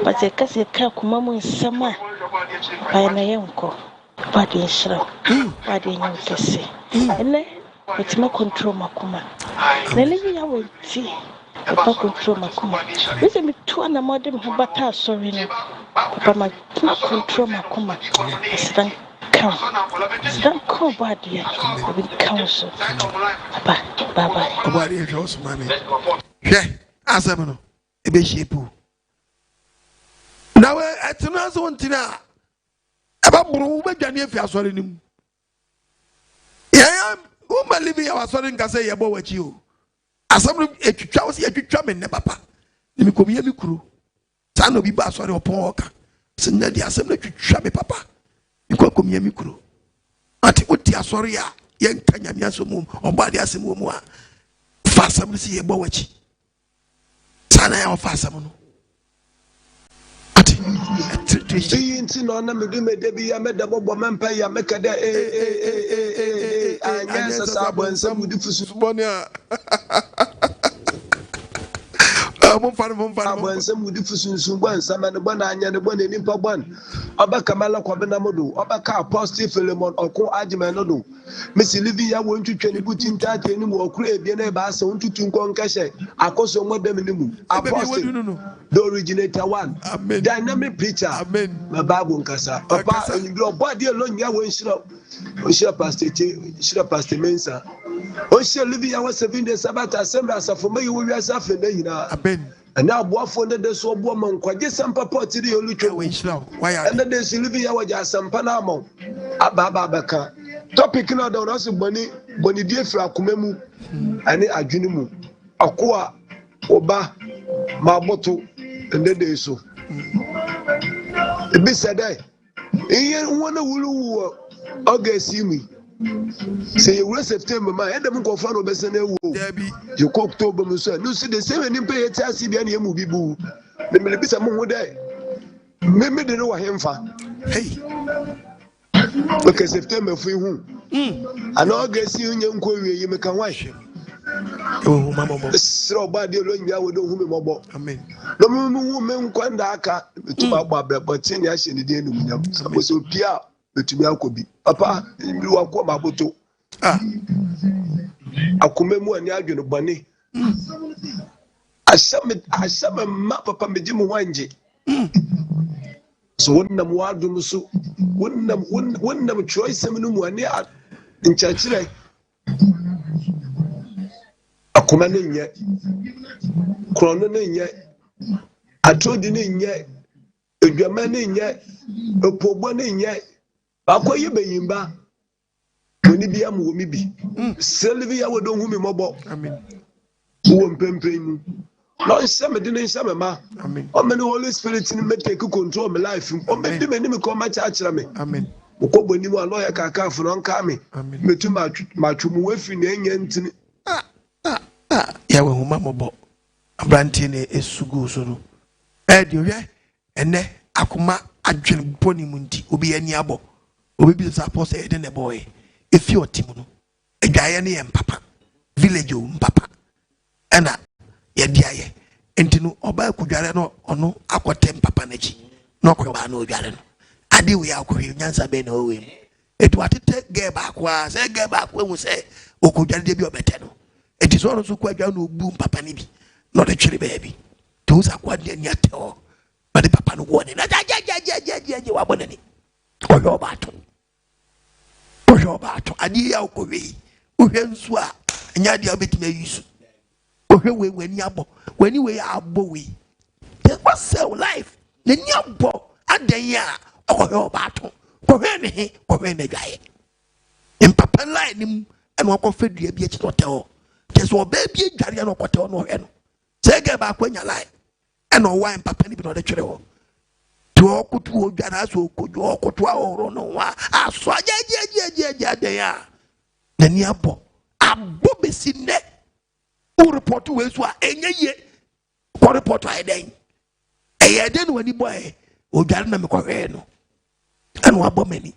But the castle calcumamo in summer by an uncle. Body is slow. Body in your case. And then it's my control Makuma. Then I will see if I control Makuma. Listen me to an modern Habata, sorry. Papa, my control Makuma. Stand come. Call body. I will counsel. Bye bye. Body is also mammy. Yeah, as I'm no. A bit sheepu. Now I turn as one tina. About Buru, if you are sorry him. Yeah, who may live here was sorry can say about you. As some a chouse, a chairman, papa. Let me come here, crew. Sano bi ba sorry upon oka. Send the assembly to Shabe Papa. You go come here, Mikro. Ati uti asori ya yen kanya miaso mum obadi asemu mu a fa asem si ye bo wachi sana ya fa asem no ati inti no na medu medebi ya medabo bo mempa ya mekada anya sasa bo nsem di fusu bonia Abansam with the Fusun Bansam and the Banana and the Bonnie Nimpa Ban. Abakamala Kwabenamodo, Abaka Apostle Philemon or Co Ajimanodo. Missy Livia went to train put in that anymore, create Biene Bass on to Tunkon Cashe. Akoso Modemimu. Apostle, the originator one. Dynamic preacher. My Babu Casa. Papa, and your body alone, ya went slow. Oshia Pastor Mensa. Oshia Livia was 7 days about Assembly for me, you will be a suffering. And now, what for the so woman, quite some papa to the Olucho. Why are they Sylvia was just some Panamo? Ababaka. Topic now, don't also Bonnie dear Frakumemu and Adwene Akua Oba Maboto and the day so. It be said, I one who August see me. Say you September, my head of confirm Besane. You cook October, no see the same and pay a taxi behind your movie boo. Maybe be some more day. Maybe they know him for. Hey, okay, September for whom? And August you young query, you make a wife. Oh, Mamma, so bad you learn ya with whom mobile. Amen. No woman Quandaka to Baba, but 10 years in the day, was so Pia, but to me, I could be. Papa, you are Quamaboto. Akumemu and Yagin Bunny. I summon map of Pamajim Wanji. So wouldn't them Wadumusu, wouldn't them choice some one in church. Akumanin yet, Cronin yet, I told you yet, a German yet, a poor one yet, Aqua Bayimba. When you be a movie, Sylvia would don't me mobile. I mean, who am pimping? No, some didn't some ma. I mean, how many Holy Spirit in me take control of my life? Or maybe many me come my church. I mean, when you are lawyer, Kaka for non coming. I mean, me too much wife in the end. Yeah, well, Mamma Brantine is Sugu Suru. You and then Akuma Adwene Pony Munti, Ubi any abo, Ubi is apostle in a boy. If you're Timono, a Guyani and Papa, village Papa, and Yadia, and to know Oba Kujarano or no Aquatem Papa Nechi, no Quabano Jarano. I do we are Korean Beno. It what it take get back was a get back when we say, O Kujarabio Beteno. It is also quite no boom Papa Nibi, not a cherry baby. Those are quite near Yato, but the Papa no one in a you are one any. Or your battle. Ojobato adi ya okowe ohwe nso a anya dia betime yusu ohwe we ni abo wani we abo we there was sell life na ni abo adan ya ojobato kohwe ne kohwe na dwaye impapa line nim ena okofa dua bi echi hotel keso oba bi adware na okotel no hwe no sege ba kwanya line ena owa impapa ni bi no de twere ho okutu odwara so kojo okutu ahoro no wa aso ajejejejeje ya na ni abo besi ne o report we so enye ye ko report ai den eye den wani boy odwara na me kohwe no eno abo mani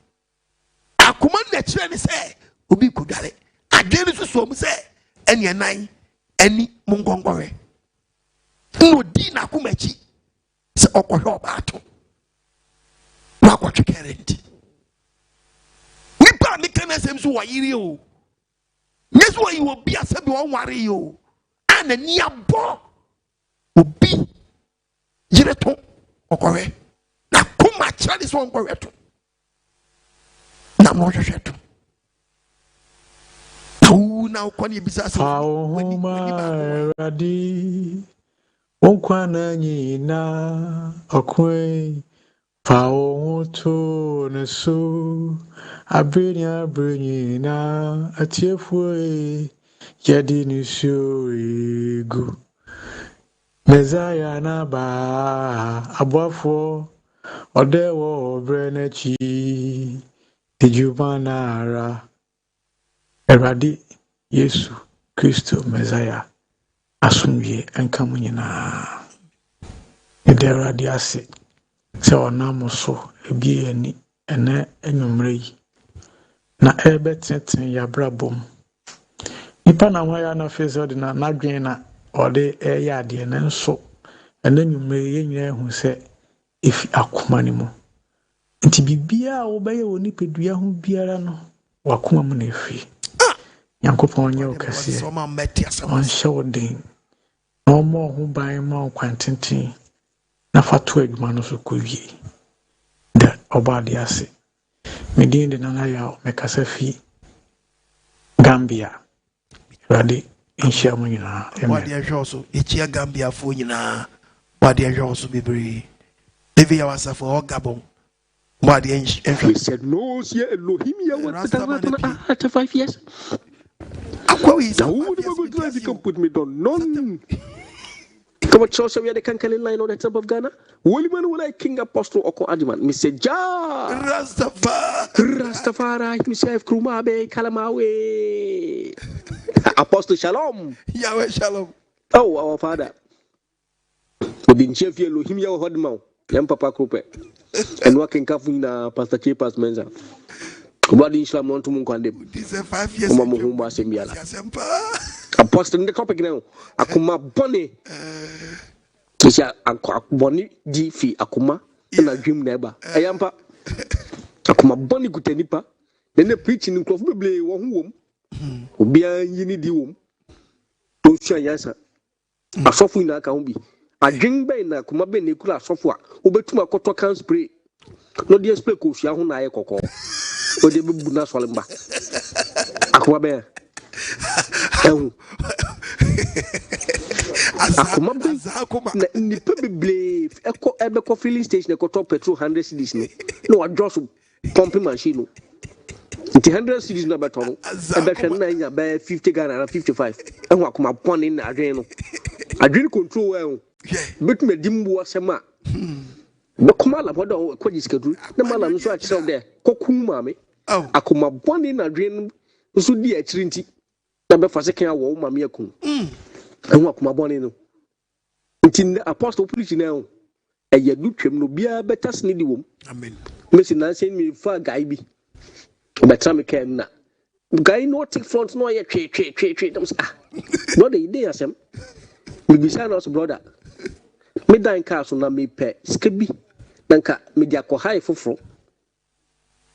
akoma na kire ne se obi kodware ade ne so mu se ene nan ani mungongowe no di na akoma chi se okohwe obato what you can't. Nipa mechanism so why you. Yes, why you will be a sebi one worry you. And a near bo will be Jireton or correct. Now come at this one correct. Now not your to. Now can you be sassy? How my ready? Onkwana na okwe. Pao to nesu abrini na atiefue yadi nisho egu Messiah na ba aboafo odewo brenechi dijubanara Eradi Yesu Kristo Messiah asumye enkamu nyina ede Eradi ase se onam so ebi ani ene enwumre yi na ebeteten yabrabom nipa na hwaya na feze de na nadwen na ode eya ade ne nso ene nwumre ye nyina hu se efi akoma ni mu nti bibia wo beye woni pedua ho biara no wakoma mu na efi Yankopɔn nyɛ wo kɛseɛ ɔnhyɛ wo den na ɔmmɔ ho ban ma wo kwantenten na fa to adwuma no so kɔwie da ɔba ade ase medin de nana yɛ mɛkasa fi Gambia Awurade nhyia mo nyinaa wade hwɛ so ekyia Gambia fo nyinaa wade hwɛ so bebree evi ya wasafo o Gabon wade hwɛ said no see Elohim ya after 5 years. Now, you can put me down. None. Come on, Chelsea, we are the Kankali line on the top of Ghana. William will like King Apostle Oko Adwene. Mr. Ja Rastafari, Mr. Krumabe, Kalamawe. Apostle Shalom. Yahweh Shalom. Oh, our Father. We been chef here, Elohim ya Hodmau. Yam Papa Krupe. And working Kafuna, Pastor Chepas Menza. Body Islam want to Munkwande. This is 5 years. Apostle in the topic now. Akuma Bonnie. Kisha Bonnie G. Fi Akuma and a dream neighbor. Ayampa Akuma Bonnie Gutenipa. Then the preaching in Cloth Bible one womb. Ubia Yini Dium. Don't share yasa. A software in a county. A drink by na Kuma Benicula software. Ubetuma Koto can spray. No dear speakers, Yahuna Koko. O de bu na solemba akwa be akoma be na nipa beble eko filling station eko top petrol 100 cedis no wa just pumping machine no nti 100 cedis na beto no ebe hwe na nya be 50 Ghana na 55 ehun akoma pon na adwen control betu medimbu asema the Kumala Bodo Kodiscadu, the Malam so out there, Kokumame, Akuma Bonnie na dream, so dear Trinity, number for second war, Mamia Kum, and Wakuma Bonino. Until the apostle preaching now, a Yadukim no be a better sneedy womb. Amen. Missing Nancy me far guy be. But some can not. Guy no take front no yet trade. Not the idea, Sam. We be sign us, brother. Midnight castle na me pe skibi nanka media ko high foforo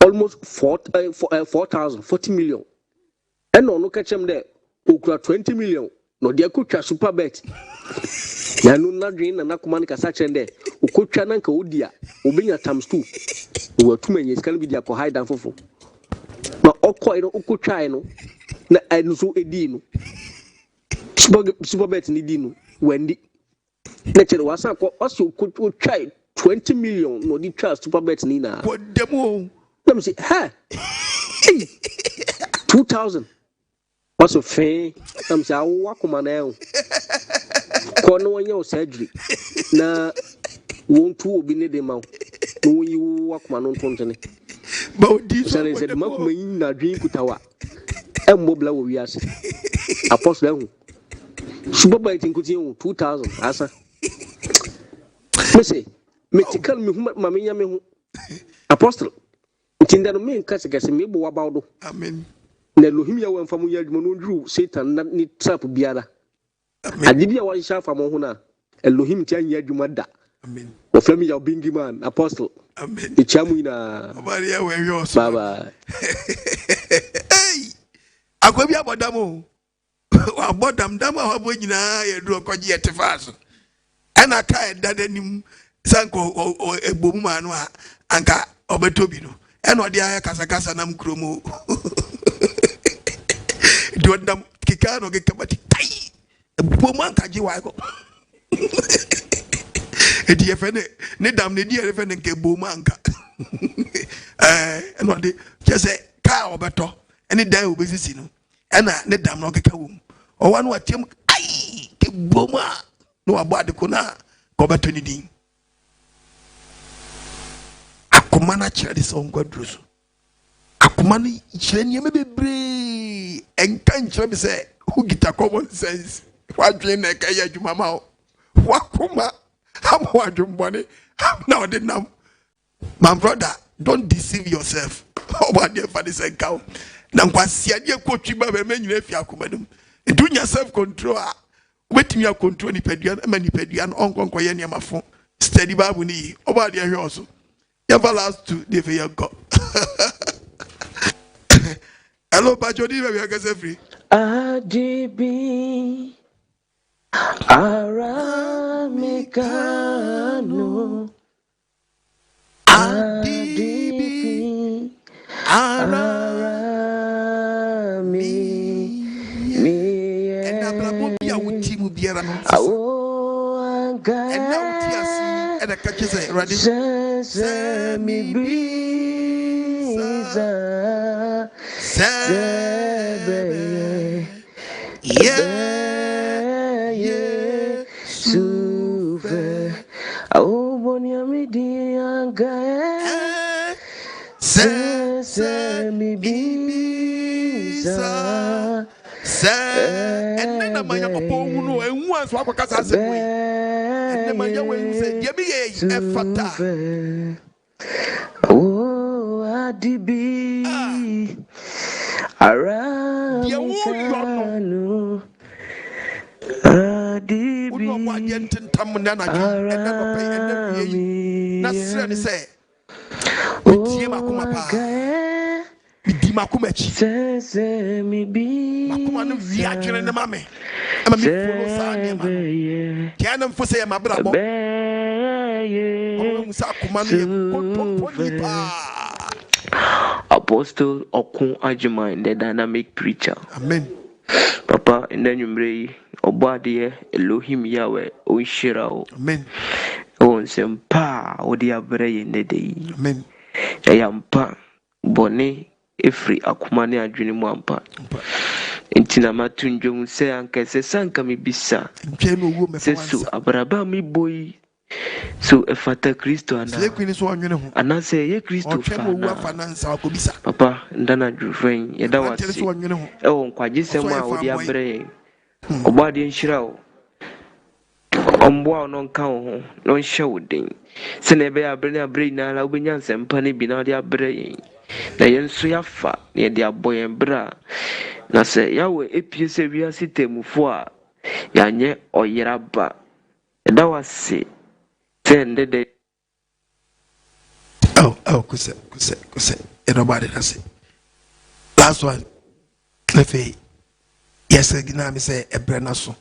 almost 4,000 40 million and no catch them there okura 20 million no dia kutwa super bet ya no na dream na kuma ni kasa chen there okutwa nanka odia obenya times 2 we tuma nyes kan media ko high dan foforo na okoi no okutwa no na enso edi no super bet ni di no wendi Nature was also could try 20 million no the trust super bet nina. What demo? Let me say, ha 2,000. Also fair. I'm say I walk on now. Corner one your surgery. Na won't two be near the mouth. No you walk man on Fontane. But this one said Makuma na drink kutawa. And mobla we ask. Apostle super biting could 2,000 asa. Mese metikal me mamenya me hu apostle tindano me nkase kase me bo wabawdo amen na Elohim ya wamfa mu yadwuma no ndru Satan na ni trap biara ade bia wan sha famo hu na Elohim ti anya adwuma da amen o flami ya bingi man apostle amen e chamu ina maria we yo so bye hey akwa bia bodam wa bodam dam wa bo nyina ye duro kwaje etefaso ana ka dadanim sanko egbomu manu anka obetobi no eno de aya kasakasa nam kromo dodam kikano gekabati tai egbomu anka ji wa ko edi efene ne dam ne di efene nke egbomu anka eno de kese ka obeto eni dan obesisi no ena ne dam no keka wom o wanu atem ai ke egbomu no abade ko na ko beto ni din akoma na kyerɛ de sɛ ɔnkwaduro so akoma no kyerɛ nneɛma bebree ɛnka nkyerɛ me sɛ who gita common sense wadwene na ɛka yɛ adwuma ma wo wakoma ama wadwembɔne na ɔde nam my brother don't deceive yourself ɔbadeɛ fa de sɛ nka wo na nkwasiadeɛ kɔtwi ba bɛma nyina afi akoma no mu ɛdu nya self control a wobɛtumi akontrol nipadua ma nipadua no ɔnkɔnkɔyɛ nneɛma fo study bible no yi ɔbadeɛ hwɛ ɔ so yɛmfa last two de fɛ yɛnkɔ hello pacho di baabi akasɛ firi adibi aramekano adibi arami ɛna abrabɔ bi a woti mu biara no ɛna woti ase ɛna ka kyerɛ sɛ awurade sɛ mebisa sɛ bɛyɛ Yesufe Auboniamidianga Se mi bisa Se enne na manya popo hunu enhu anso akokasa asemo enne manya wense ye bi ye efata o adibi aramikanu adibi na sere ne se metie makoma pa midi makoma chi se mi bi makoma no wi adwene ne mame ama me follow sa ne ma kia na mfo se ya mabra bo o musa akoma no ye kontompo ni pa Apostle Okun Ajima, the dynamic preacher. Amen. Papa, in the number Obadiah, Elohim Yahweh, Oishirao. Amen. Oh, Sempa, Odia Bray in the day. Amen. Ayampa, Bonnet, Firi Akoma Adwene Mwampa. Intina matunjong se anke se sanka mi bisa. Se su abraba mi boy. So efata Kristo ana say ye Kristo fa papa ndana dwufan ye da wase e won kwaje sem a wodi abrɛ obade nhira o omboa no nka ho no nhye wodin se na be abrɛ na abrɛ na la obenya nsɛmpa ne bi na wodi abrɛ na ye nso yafa na ye de aboyen bra na se yawe epie se wiase temufo a yanye oyeraba ye da wase. Kuse. Everybody that's it. Last one. Lefe. Yes, gina me say ebrenaso.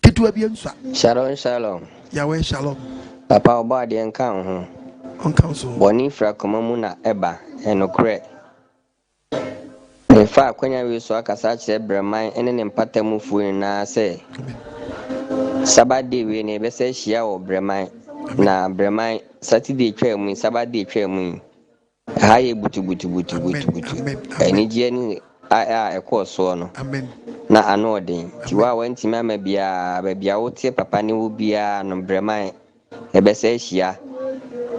Kitu abiensa. Shalom. Yahweh shalom. Papa obadi enka ho. Onka so. Boni fra koma mu na eba enokre. Me fa akwanya wi so akasa kire breman ene ne mpatamu fu na say. Sabade we ne be say hia wo breman. Na breman Saturday twemu Sabbath twemu haye butu eni je ni a ekoso no na anoden ti wa wanti mama bia wote papa ne wo bia no breman e be se hia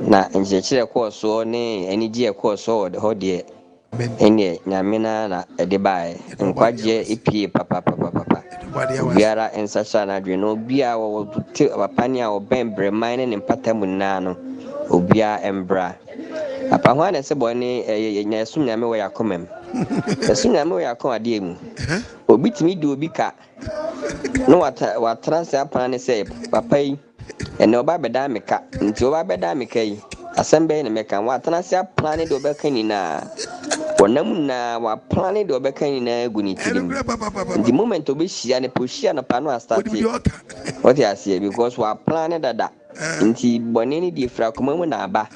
na njekyere ekoso ne eni je ekoso ho de ene nyame na de bae nkwaje epie papa biara ensasa na dwe no bia wo papa ne a wo ben breman ne mpatamu na no obia embra apa ho na se bone nya sum nyame wo yakomam esum nyame wo yakon ade mu obi timi di obi ka no wa transfer apa ne se papa yi ene oba beda meka nti oba beda meka yi asembe ne meka wa transfer plan ne do beka ni na wonam na wa plan ne do beka ni na guni tirim the moment obi hia ne poshia na pano a start what you say because wa plan ne dada nti bone ni di fra koma mu na aba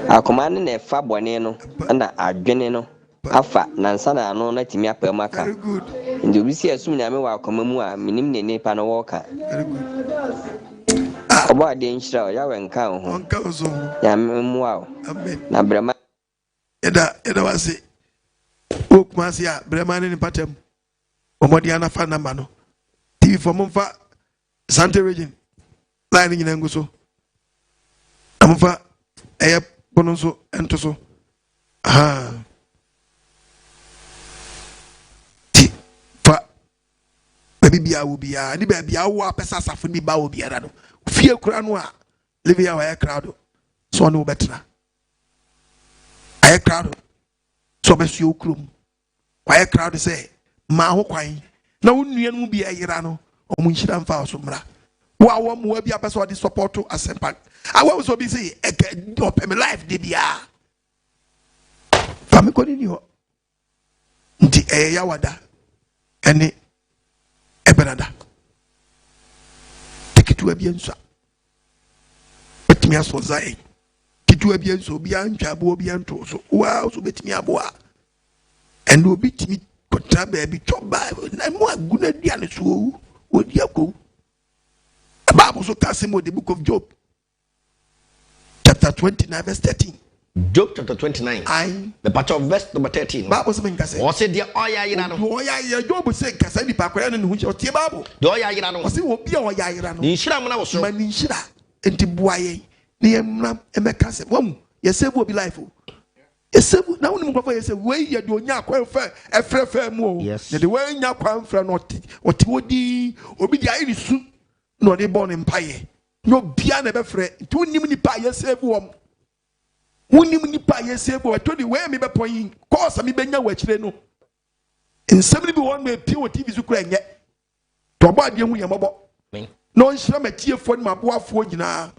akoma ne na fa bone no na adwene no afa nansa na ano na timi apamaka nti obi si asum nyame wa akoma mu a minim ne ne pa no woka oba de nhyira ya wenka ho ya mu a na brema eda wase okuma se a brema ne patam omodi ana fa namba no tv for mumfa Sante region line in Yango so. Amfa Aya Bonoso and Toso. Ah. Baby Bia will be a baby our pesasa for me bow be a fear cranwa living our air crowd. So no better. Air crowd. So best you crum. Quiet crowd say, Maho quine. No one will be a Irano or Munshidan Fausumra. Wow, will be a person of support to a sempak. I was so busy, I can drop my life, DBA. Family continue. The Ayawada and the Ebenada. Take it to a bien, sir. Bet me as was I. Get to a bien so beyond Jabo Bianto. So, wow, so bet me a boa. And will beat me. Baby, chop Bible. I'm more good at the other so. Would you go? The Bible so cast him with the book of Job, chapter 29, verse 13. Job chapter 29. The part of verse number 13. Bible says, "What said the Oya Irano? Oya Job said, Casani Paquan and which was Tiabu. The Oya Irano was it will be Oya Irano. The Shiramana was so many Shira and Tibuaye. The Emeka one. Yes, it will be life. Now, when say, way you do not quite a fair more. Yes, the way you quite for not what would be the Irish soup, not a born empire. No piano ever fret, 2 nimini pie, save one. 1 nimini pie, save or 20 where me by point, cause me benya which they know. In 71 way, pure TV's Ukraine yet. To about young Yamabo. No, I'm a tear for my boy for you now.